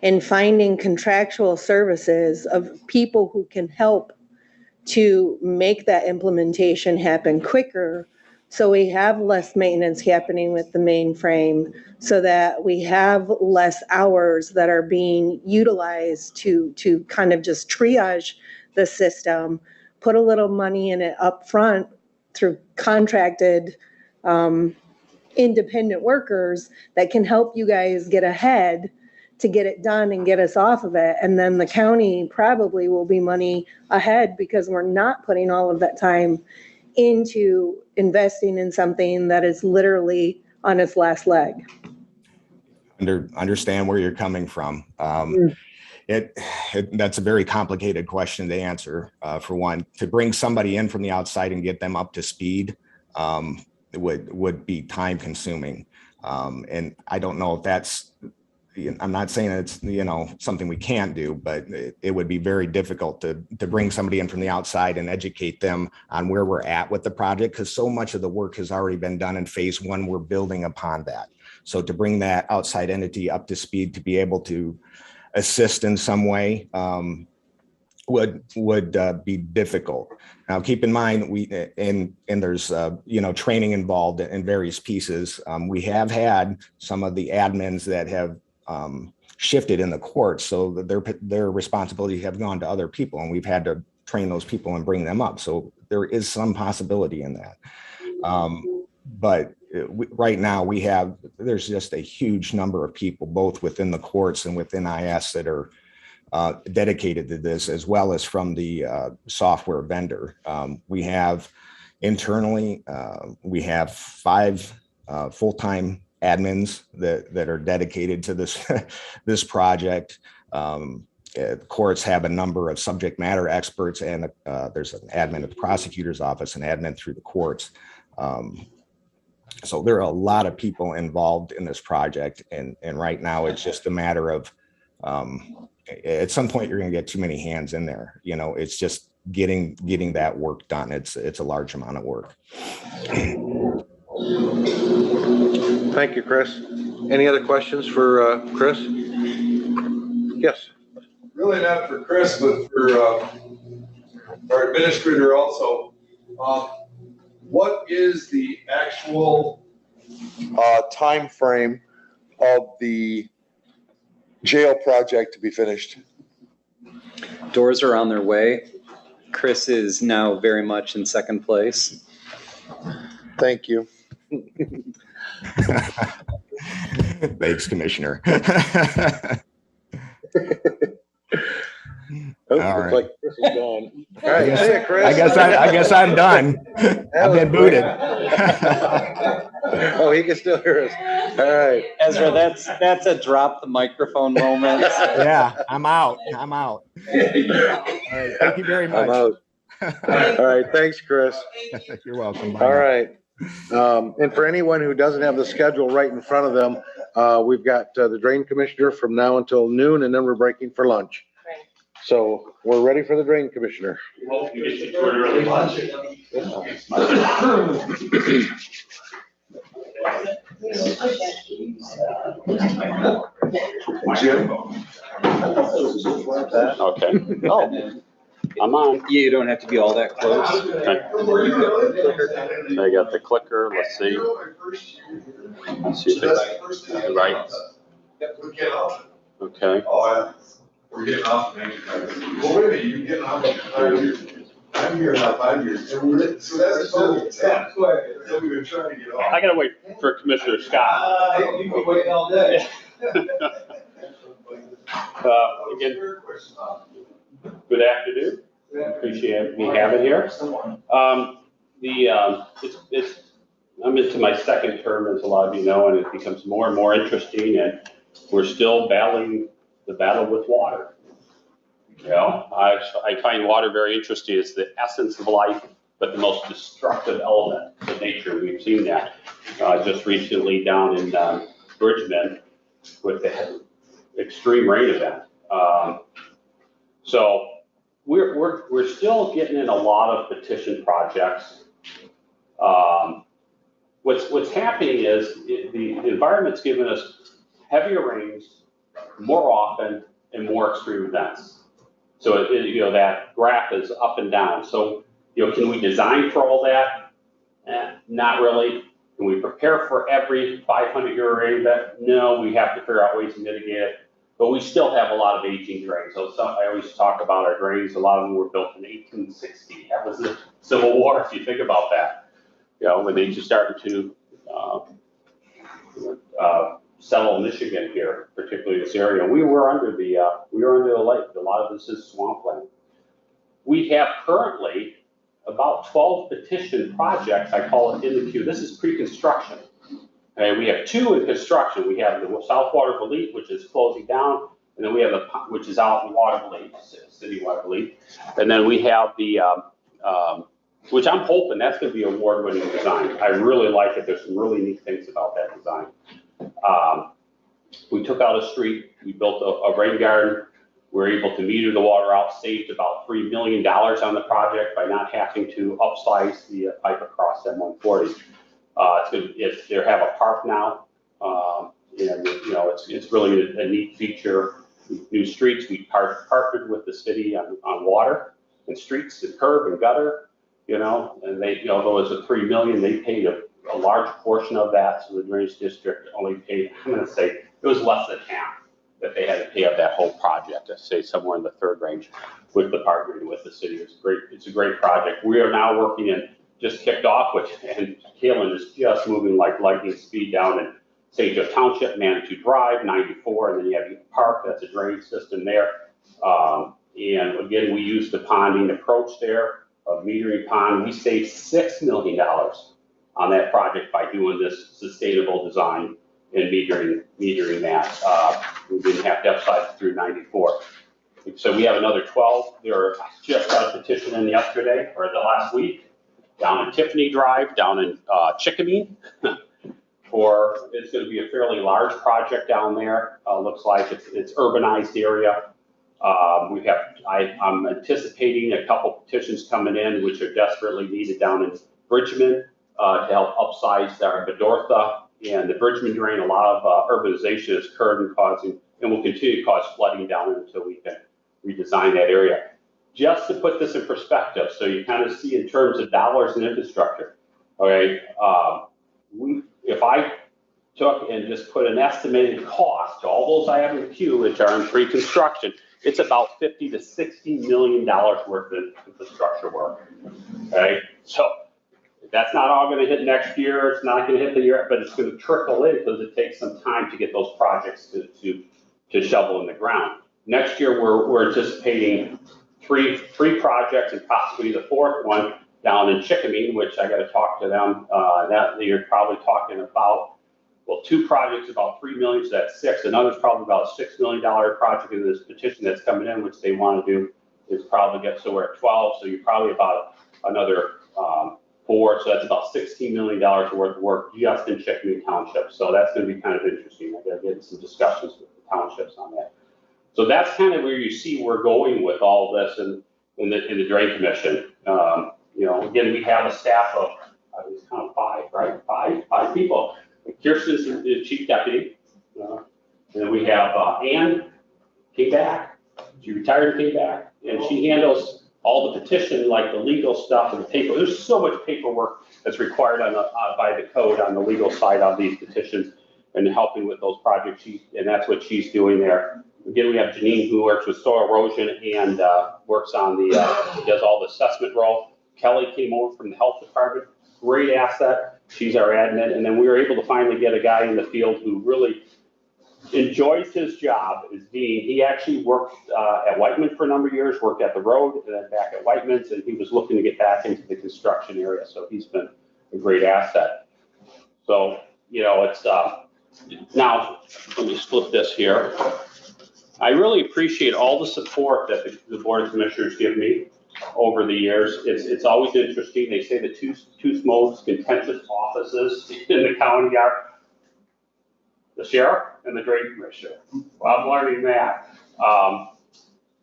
in finding contractual services of people who can help to make that implementation happen quicker, so we have less maintenance happening with the mainframe, so that we have less hours that are being utilized to kind of just triage the system, put a little money in it up front through contracted independent workers that can help you guys get ahead to get it done and get us off of it. And then the county probably will be money ahead because we're not putting all of that time into investing in something that is literally on its last leg. Understand where you're coming from. That's a very complicated question to answer. For one, to bring somebody in from the outside and get them up to speed would be time consuming. And I don't know if that's, I'm not saying it's, something we can't do, but it would be very difficult to bring somebody in from the outside and educate them on where we're at with the project, because so much of the work has already been done in phase 1. We're building upon that. So to bring that outside entity up to speed to be able to assist in some way would be difficult. Now, keep in mind, there's training involved in various pieces. We have had some of the admins that have shifted in the courts, so that their responsibilities have gone to other people, and we've had to train those people and bring them up. So there is some possibility in that. But right now there's just a huge number of people, both within the courts and within IS, that are dedicated to this, as well as from the software vendor. We have, Internally, we have 5 full-time admins that are dedicated to this this project. Courts have a number of subject matter experts, and there's an admin at the prosecutor's office, an admin through the courts. So there are a lot of people involved in this project, and right now it's just a matter of at some point you're going to get too many hands in there. You know, it's just getting that work done. It's a large amount of work. Thank you, Chris. Any other questions for Chris? Yes. Really not for Chris, but for our administrator also. What is the actual time frame of the jail project to be finished? Doors are on their way. Chris is now very much in second place. Thank you. Thanks, Commissioner. Oh, All right. like Chris is gone. All right, see ya, Chris. I guess I'm done. I've been booted. Oh, he can still hear us. All right. Ezra, that's a drop the microphone moment. Yeah, I'm out. All right, thank you very much. I'm out. All right, thanks, Chris. You're welcome. Bye All now. right. And for anyone who doesn't have the schedule right in front of them, we've got the drain commissioner from now until noon, and then we're breaking for lunch. So we're ready for the drain commissioner. Well, you get you early lunch. Okay. Oh, I'm on. You don't have to be all that close. Okay. I got the clicker. Let's see. Let's see if it's right. Okay. We're getting off. Well, wait a minute, you're getting off in 5 years. I'm here now 5 years. So that's a total of 10. So we've been trying to get off. I gotta wait for Commissioner Scott. You've been waiting all day. Again, good afternoon. Appreciate me having here. I'm into my second term, as a lot of you know, and it becomes more and more interesting, and we're still battling the battle with water. You know, I find water very interesting. It's the essence of life, but the most destructive element of nature. We've seen that just recently down in Bridgman with the extreme rain event. So we're still getting in a lot of petition projects. What's happening is the environment's given us heavier rains more often and more extreme events. So you know, that graph is up and down. So, you know, can we design for all that? Not really. Can we prepare for every 500-year rain event? No, we have to figure out ways to mitigate it. But we still have a lot of aging drains. So I always talk about our drains. A lot of them were built in 1860. That was the Civil War, if you think about that. You know, when they just started to settle Michigan here, particularly this area. We were under the lake. A lot of this is swampland. We have currently about 12 petition projects, I call it, in the queue. This is pre-construction. Okay, we have 2 in construction. We have the South Water Elite, which is closing down, and then we have which is out in Waterville, City Waterville, and then we have the which I'm hoping that's going to be award-winning design. I really like it. There's some really neat things about that design. We took out a street, we built a rain garden, we were able to meter the water out, saved about $3 million on the project by not having to upsize the pipe across M140. They have a park now, and you know, it's really a neat feature. New streets, we partnered with the city on water and streets, the curb and gutter, you know, and they, you know, though it's a $3 million, they paid a large portion of that, so the drainage district only paid, I'm going to say, it was less than half that they had to pay of that whole project. I say somewhere in the third range with the partnering with the city. It's a great project. We are now working and just kicked off with, and Kalen is just moving like lightning speed down in St. Joe Township, Manitou Drive, 94, and then you have Eaton Park. That's a drainage system there. And again, we use the ponding approach there. of metering pond. We saved $6 million on that project by doing this sustainable design and metering that. We didn't have to upsize through 94. So we have another 12. There just got a petition in yesterday or the last week down in Tiffany Drive, down in Chickamee. It's going to be a fairly large project down there. Looks like it's urbanized area. I'm anticipating a couple petitions coming in, which are desperately needed down in Bridgman to help upsize our Bedortha and the Bridgman drain. A lot of urbanization has occurred and will continue to cause flooding down until we can redesign that area. Just to put this in perspective, so you kind of see in terms of dollars and infrastructure. Okay, if I took and just put an estimated cost to all those I have in the queue, which are in pre-construction, it's about $50 to $60 million worth of infrastructure work. Okay, so that's not all going to hit next year. It's not going to hit the year, but it's going to trickle in because it takes some time to get those projects to shovel in the ground. Next year, we're anticipating three projects and possibly the fourth one down in Chickamee, which I got to talk to them. That you're probably talking about, well, two projects about $3 million, so that's $6. Another's probably about a $6 million project in this petition that's coming in, which they want to do is probably get, so we're at 12. So you're probably about another 4. So that's about $16 million worth of work just in Chickamee Township. So that's going to be kind of interesting. I got to get some discussions with the townships on that. So that's kind of where you see we're going with all this in the Drain Commission. Again, we have a staff of, it's kind of 5, right? Five people. Kirsten's the chief deputy. And then we have Ann came back. She retired and came back. And she handles all the petition, like the legal stuff and the paper. There's so much paperwork that's required by the code on the legal side of these petitions and helping with those projects. And that's what she's doing there. Again, we have Janine who works with soil erosion and works on does all the assessment role. Kelly came over from the health department, great asset. She's our admin. And then we were able to finally get a guy in the field who really enjoys his job as Dean. He actually worked at Whiteman for a number of years, worked at the road and then back at Whiteman's, and he was looking to get back into the construction area. So he's been a great asset. So, it's, now let me flip this here. I really appreciate all the support that the Board of Commissioners give me over the years. It's always interesting. They say the two most contentious offices in the county are the sheriff and the drain commissioner. Well, I'm learning that.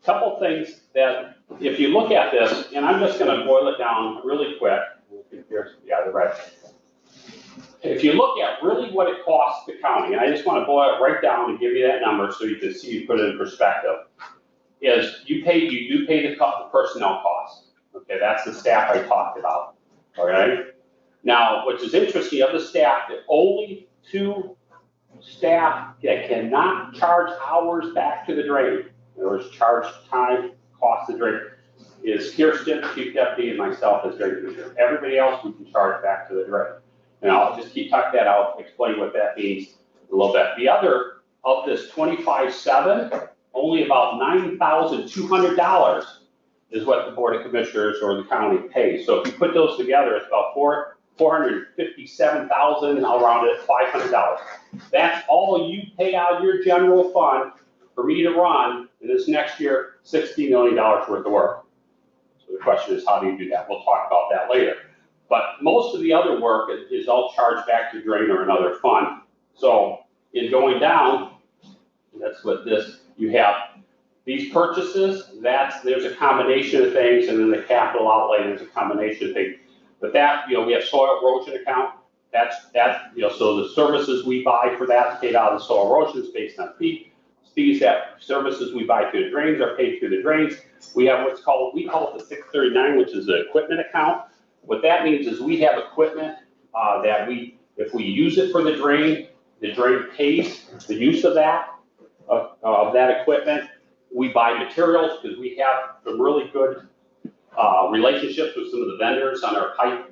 Couple things that, if you look at this, and I'm just going to boil it down really quick. Yeah, they're right. If you look at really what it costs the county, and I just want to boil it right down and give you that number so you can see, you put it in perspective, is you do pay the personnel costs. Okay, that's the staff I talked about. All right. Now, which is interesting, of the staff, that only 2 staff that cannot charge hours back to the drain, in other words, charge time, cost of drain, is Kirsten, chief deputy, and myself as drain commissioner. Everybody else we can charge back to the drain. And I'll just keep talking that out, explain what that means a little bit. The other of this 25.7, only about $9,200 is what the Board of Commissioners or the county pays. So if you put those together, it's about $457,000, I'll round it $500. That's all you pay out of your general fund for me to run in this next year, $60 million worth of work. So the question is, how do you do that? We'll talk about that later. But most of the other work is all charged back to drain or another fund. So in going down, that's what this, you have these purchases, there's a combination of things, and then the capital outlay, there's a combination of things. But that, we have soil erosion account, that's so the services we buy for that paid out of the soil erosion is based on fees that services we buy through the drains are paid through the drains. We have we call it the 639, which is the equipment account. What that means is we have equipment that if we use it for the drain pays the use of that equipment. We buy materials because we have some really good relationships with some of the vendors on our pipe.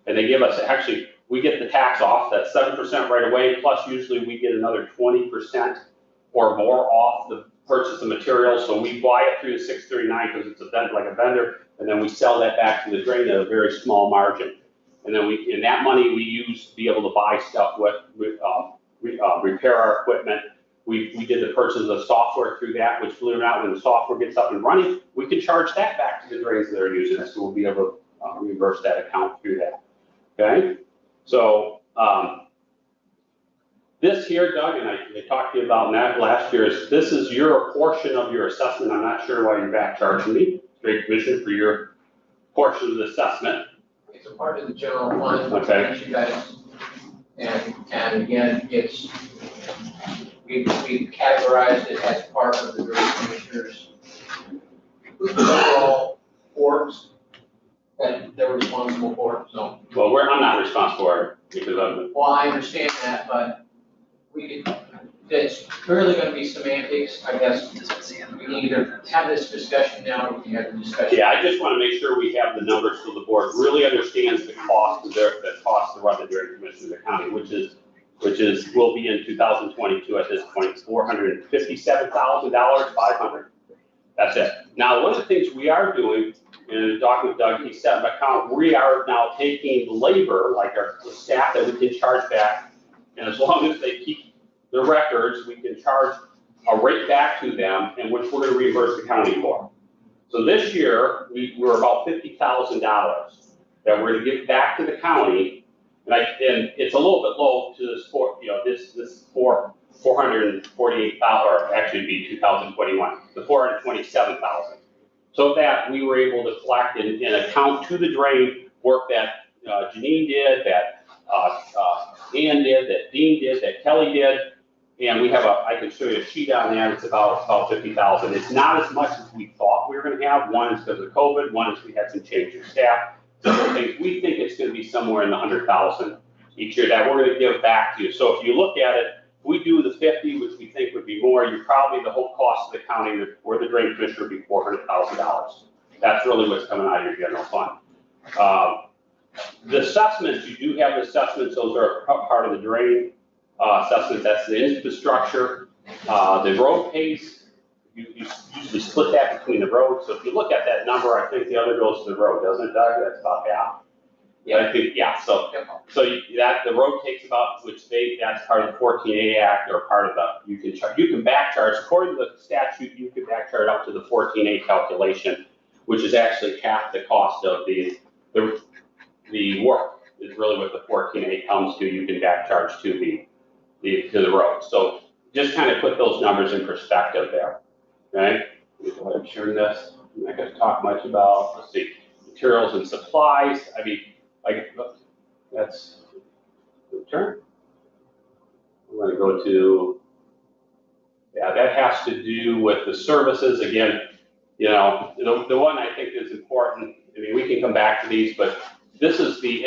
And they give us, actually, we get the tax off, that's 7% right away, plus usually we get another 20% or more off purchase the material, so we buy it through the 639 because it's like a vendor, and then we sell that back to the drain at a very small margin. And then and that money we use to be able to buy stuff with repair our equipment. We did the purchase of the software through that, which believe it or not, when the software gets up and running, we can charge that back to the drains that are using it, so we'll be able to reimburse that account through that. Okay, so this here, Doug, and I talked to you about that last year, this is your portion of your assessment. I'm not sure why you're back charging me, Drain Commission, for your portion of the assessment. It's a part of the general fund. Okay. You guys, and again, it's, we categorized it as part of the Drain Commissioners' overall works that they're responsible for, so. Well, I'm not responsible for it because I'm. Well, I understand that, but it's clearly gonna be semantics, I guess. We can either have this discussion now, or we can have the discussion. Yeah, I just want to make sure we have the numbers so the board really understands the cost to run the Drain Commission of the county, which will be in 2022 at this point, $457,000, 500. That's it. Now, one of the things we are doing, and talking with Doug, he set an account, we are now taking labor, like our staff that we can charge back, and as long as they keep the records, we can charge a rate back to them, and which we're going to reimburse the county for. So this year, we're about $50,000 that we're going to give back to the county, and it's a little bit low to this this $448,000, or actually it'd be 2021, the $427,000. So that we were able to collect and account to the drain work that Janine did, that Ann did, that Dean did, that Kelly did. And we have I can show you a sheet on there, it's about 50,000. It's not as much as we thought we were gonna have. One is because of COVID, one is we had some change in staff. So we think it's gonna be somewhere in the 100,000 each year that we're gonna give back to you. So if you look at it, if we do the 50, which we think would be more, you're probably the whole cost of the county or the drain commissioner would be $400,000. That's really what's coming out of your general fund. The assessments, you do have assessments, those are part of the drain assessment, that's the infrastructure. The road pace, you usually split that between the roads. So if you look at that number, I think the other goes to the road, doesn't it, Doug? That's about half. Yeah, I think, yeah, so the road takes about, that's part of the 14A Act, or part of the, you can back charge, according to the statute, you can back charge up to the 14A calculation, which is actually half the cost of the work, is really what the 14A comes to, you can back charge to the road. So just kind of put those numbers in perspective there, okay? I'm sure this, I'm not gonna talk much about, let's see, materials and supplies. I mean, that's the turn. I'm going to go to, yeah, that has to do with the services. Again, the one I think is important, I mean, we can come back to these, but this is they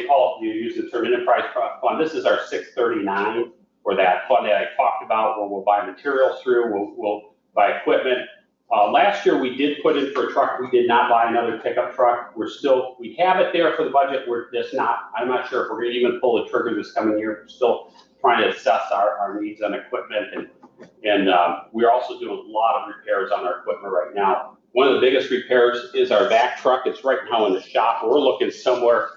call it, you use the term enterprise fund. This is our 639, or that fund that I talked about, where we'll buy materials through, we'll buy equipment. Last year we did put in for a truck. We did not buy another pickup truck. We have it there for the budget. I'm not sure if we're going to even pull the trigger this coming year. We're still trying to assess our needs on equipment, and we're also doing a lot of repairs on our equipment right now. One of the biggest repairs is our vac truck. It's right now in the shop. We're looking somewhere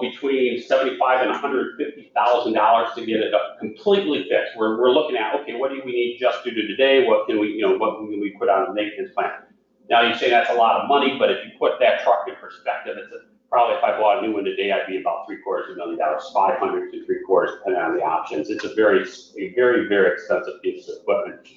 between $75,000 and $150,000 to get it completely fixed. We're looking at, okay, what do we need just to do today? What can we put on a maintenance plan? Now you say that's a lot of money, but if you put that truck in perspective, probably if I bought a new one today, I'd be about $750,000, $500,000 to $750,000, depending on the options. It's a very, very expensive piece of equipment.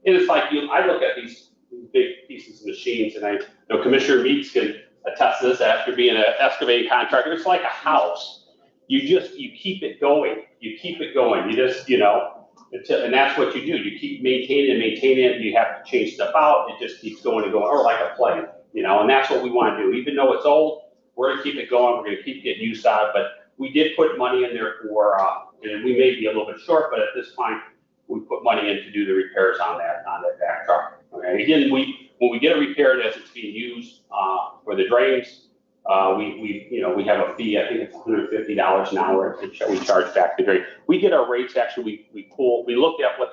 And it's like, I look at these big pieces of machines, and I know Commissioner Meeks can attest to this after being an excavating contractor. It's like a house. You keep it going. You keep it going. You just, and that's what you do. You keep maintaining it. You have to change stuff out. It just keeps going and going, or like a plane, and that's what we want to do. Even though it's old, we're going to keep it going. We're going to keep getting use out of it. But we did put money in there for, and we may be a little bit short, but at this point, we put money in to do the repairs on that back truck. Okay. Again, when we get it repaired as it's being used for the drains, we have a fee. I think it's $150 an hour we charge back the drain. We get our rates, actually, we looked at what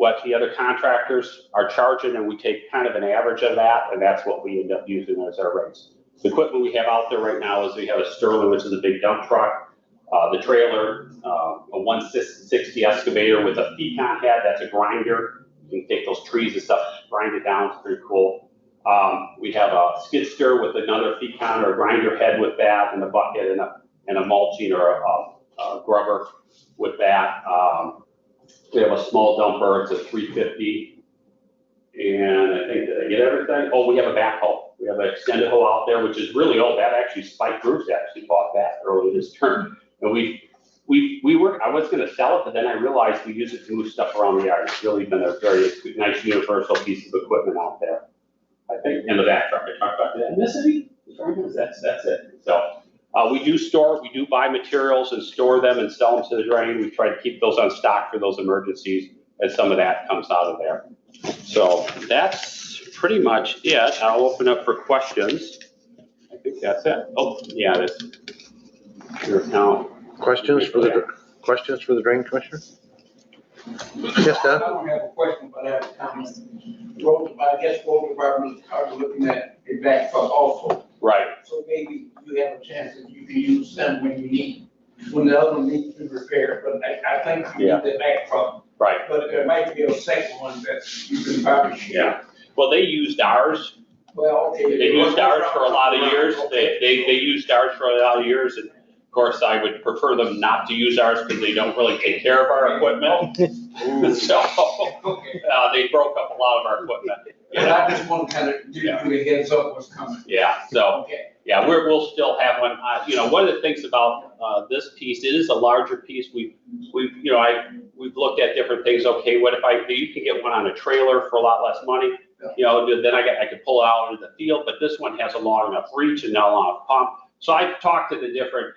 what the other contractors are charging, and we take kind of an average of that, and that's what we end up using as our rates. The equipment we have out there right now is we have a Sterling, which is a big dump truck, the trailer, a 160 excavator with a Pecon head, that's a grinder. You can take those trees and stuff, grind it down, it's pretty cool. We have a skid steer with another Pecon or a grinder head with that, and a bucket and a mulching or a grubber with that. We have a small dumper, it's a 350. And I think, did I get everything? Oh, we have a backhoe. We have an extended hoe out there, which is really old. That actually, Spike Bruce actually bought that early this term. And we were, I was gonna sell it, but then I realized we use it to move stuff around the yard. It's really been a very nice universal piece of equipment out there. I think, and the back truck, I talked about that. Miss any? That's it. So we do buy materials and store them and sell them to the drain. We try to keep those on stock for those emergencies, and some of that comes out of there. So that's pretty much it. I'll open up for questions. I think that's it. Oh, yeah, that's your account. Questions for the drain commissioner? Yes, Don? I don't have a question, but I have a comment. I guess road department are looking at a back truck also. Right. So maybe you have a chance that you can use them when the other one needs to be repaired, but I think you need the back truck. Right. But there might be a second one that you can probably share. Yeah. Well, they used ours. Well, okay. They used ours for a lot of years. They used ours for a lot of years, and of course, I would prefer them not to use ours because they don't really take care of our equipment. So they broke up a lot of our equipment. But I just want to kind of give you a heads up what's coming. Yeah. So yeah, we'll still have one. One of the things about this piece, it is a larger piece. We've looked at different things. Okay, what if you can get one on a trailer for a lot less money? Then I could pull it out into the field, but this one has a long enough reach and not a long enough pump. So I've talked to the different,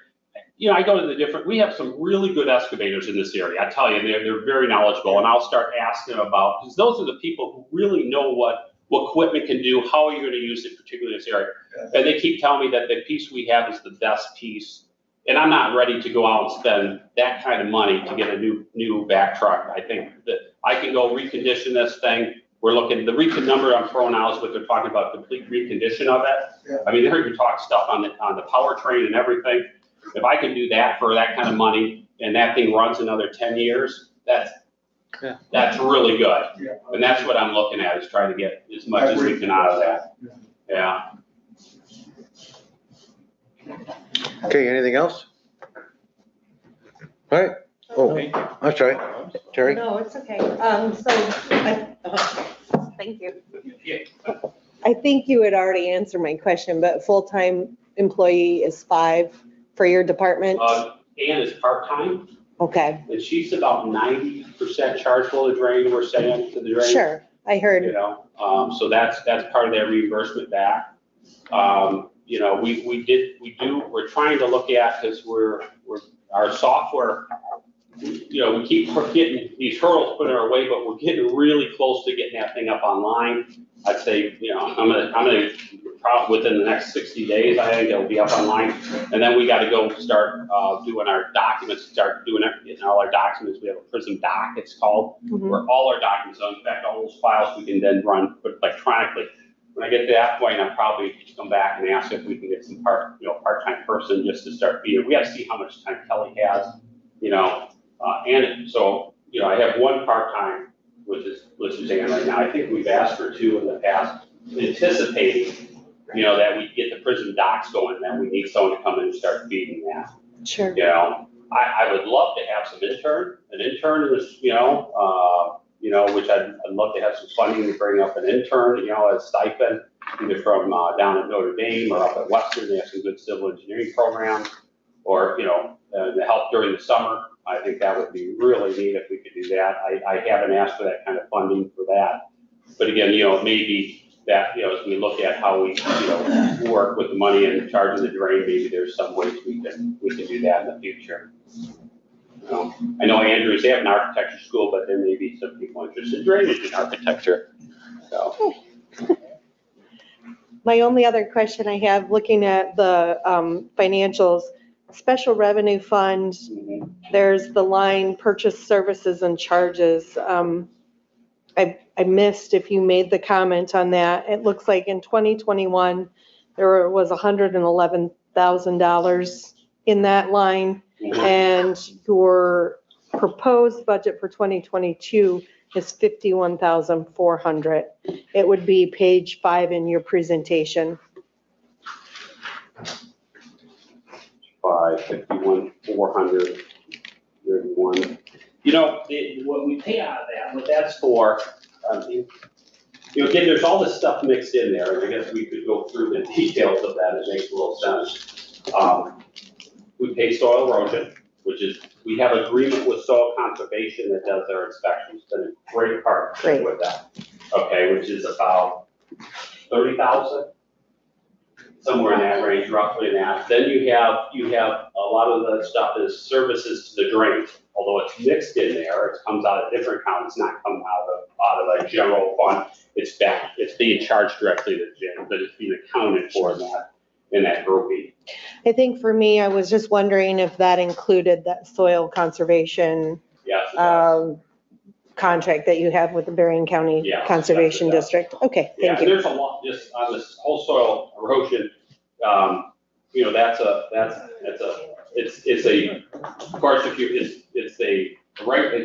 I go to the different, we have some really good excavators in this area. I tell you, they're very knowledgeable, and I'll start asking them about, because those are the people who really know what equipment can do, how are you going to use it, particularly in this area. And they keep telling me that the piece we have is the best piece. And I'm not ready to go out and spend that kind of money to get a new back truck. I think that I can go recondition this thing. We're looking, the recon number I'm throwing out is what they're talking about, complete recondition of it. I mean, they heard you talk stuff on the powertrain and everything. If I can do that for that kind of money, and that thing runs another 10 years, that's really good. And that's what I'm looking at, is trying to get as much as we can out of that. Yeah. Okay, anything else? All right. Oh, I'm sorry. Terry? No, it's okay. Thank you. Yeah. I think you had already answered my question, but full-time employee is 5 for your department? Ann is part-time. Okay. And she's about 90% chargeable to drain, we're saying, to the drain. Sure, I heard. So that's part of that reimbursement back. We're trying to look at, because our software, we keep getting these hurdles put in our way, but we're getting really close to getting that thing up online. I'd say, I'm gonna probably within the next 60 days, I think it'll be up online. And then we got to go start doing our documents, getting all our documents. We have a Prism Doc, it's called, where all our documents, in fact, all those files we can then run electronically. When I get to that point, I'll probably come back and ask if we can get some part-time person just to start feeding. We got to see how much time Kelly has, and so, I have one part-time, which is Ann right now. I think we've asked for 2 in the past, anticipating, that we get the prison docs going, and then we need someone to come in and start feeding that. Sure. I would love to have an intern in this, which I'd love to have some funding to bring up an intern, as stipend, either from down at Notre Dame or up at Western. They have some good civil engineering programs, or, to help during the summer. I think that would be really neat if we could do that. I haven't asked for that kind of funding for that. But again, maybe that, as we look at how we, work with the money and charging the drain, maybe there's some ways we can do that in the future. I know Andrews, they have an architecture school, but there may be some people interested in drainage in architecture. So. My only other question I have, looking at the financials, special revenue fund, there's the line purchase services and charges. I missed if you made the comment on that. It looks like in 2021, there was $111,000 in that line. And your proposed budget for 2022 is 51,400. It would be page 5 in your presentation. 51,400, 31. You know, what we pay out of that, what that's for, you know, again, there's all this stuff mixed in there, and I guess we could go through the details of that. It makes a little sense. We pay soil erosion, which is, we have agreement with soil conservation that does their inspections. It's been a great partnership with that. Okay, which is about 30,000, somewhere in that range, roughly in that. Then you have a lot of the stuff is services to the drains. Although it's mixed in there, it comes out of different accounts. It's not coming out of a general fund. It's being charged directly to the gym, but it's being accounted for in that grouping. I think for me, I was just wondering if that included that soil conservation contract that you have with the Berrien County Conservation District. Okay, thank you. There's a lot just on this whole soil erosion. You know, it's a, of course, it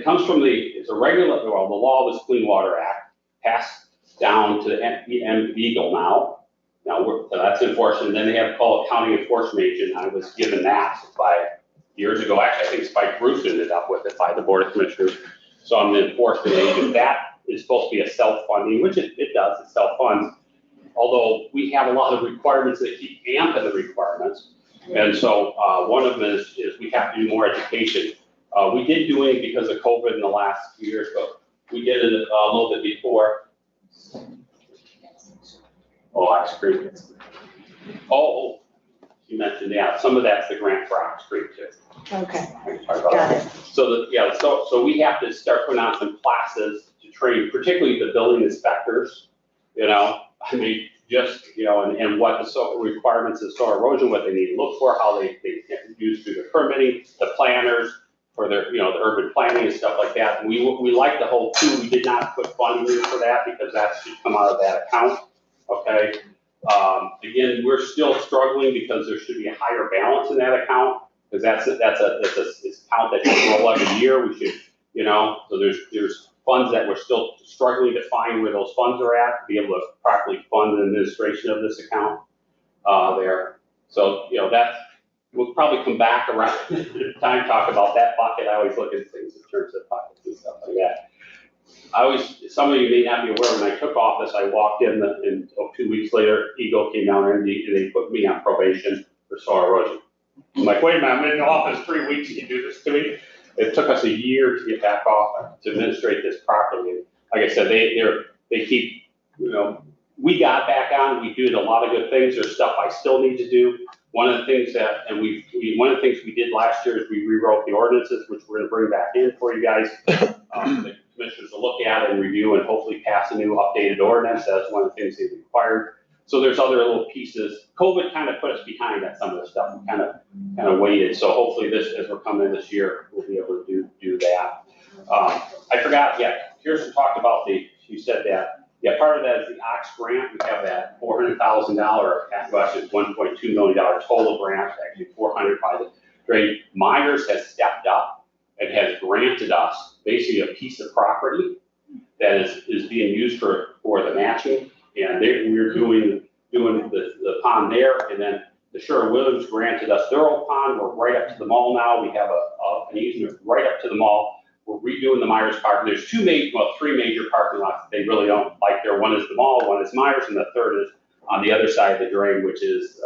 comes from it's a regular, well, the law was Clean Water Act, passed down to the Eagle now. So that's enforcement. And then they have called county enforcement agent. I was given that by years ago. Actually, I think Spike Bruce ended up with it by the Board of Commissioners. So I'm the enforcement agent. That is supposed to be a self-funding, which it does, it self-funds. Although we have a lot of requirements that keep amping the requirements. And so one of them is we have to do more education. We did do it because of COVID in the last few years, but we did it a little bit before. Oh, Ox Creek. Oh, you mentioned, some of that's the grant for Ox Creek too. Okay, got it. So so we have to start putting on some classes to train, particularly the building inspectors, you know, I mean, just, you know, and what the soil requirements of soil erosion, what they need to look for, how they can use through the permitting, the planners for their, you know, the urban planning and stuff like that. And we like the whole too. We did not put funding in for that because that should come out of that account. Okay. Again, we're still struggling because there should be a higher balance in that account because that's an account that should roll every year. We should, you know, so there's funds that we're still struggling to find where those funds are at to be able to properly fund the administration of this account there. So, you know, we'll probably come back around time to talk about that bucket. I always look at things in terms of buckets and stuff like that. Some of you may not be aware, when I took office, I walked in and 2 weeks later, Eagle came down and they put me on probation for soil erosion. I'm like, wait a minute, I'm in office 3 weeks, you can do this to me? It took us a year to get back off to administrate this properly. Like I said, they keep, you know, we got back on, we did a lot of good things. There's stuff I still need to do. One of the things one of the things we did last year is we rewrote the ordinances, which we're gonna bring back in for you guys. The commissioners will look at and review and hopefully pass a new updated ordinance. That's one of the things they required. So there's other little pieces. COVID kind of put us behind at some of the stuff. We kind of waited. So hopefully as we're coming in this year, we'll be able to do that. I forgot, Kirsten talked about you said that. Yeah, part of that is the Ox grant. We have that $400,000, actually $1.2 million total grant, actually 400 by the drain. Myers has stepped up and has granted us basically a piece of property that is being used for the matching. And we're doing the pond there, and then the Sherwin-Williams granted us their old pond. We're right up to the mall now. We have an easement right up to the mall. We're redoing the Myers park. There's three major parking lots that they really don't like there. One is the mall, one is Myers, and the third is on the other side of the drain, which is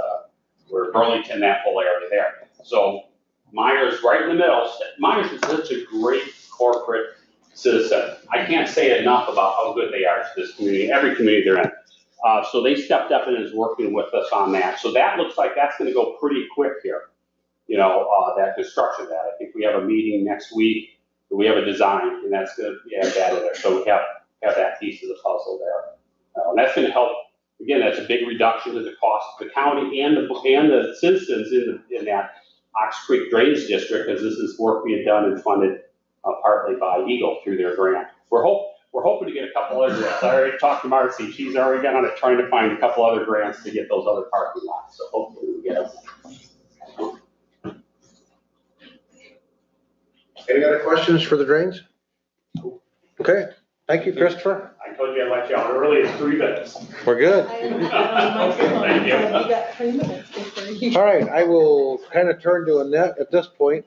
where Burlington, that whole area there. So Myers right in the middle. Myers is such a great corporate citizen. I can't say enough about how good they are to this community, every community they're in. So they stepped up and is working with us on that. So that looks like that's going to go pretty quick here. You know, that construction of that. I think we have a meeting next week. We have a design, and that's going to add that in there. So we have that piece of the puzzle there. And that's going to help. Again, that's a big reduction to the cost of the county and the citizens in that Ox Creek Drainage District, because this is work being done and funded partly by Eagle through their grant. We're we're hoping to get a couple other grants. I already talked to Marcy. She's already got on it trying to find a couple other grants to get those other parking lots. So hopefully we get them. Any other questions for the drains? Okay, thank you, Christopher. I told you I'd let you out early. It's 3 minutes. We're good. Okay, thank you. You got 3 minutes before you. All right, I will kind of turn to Annette at this point.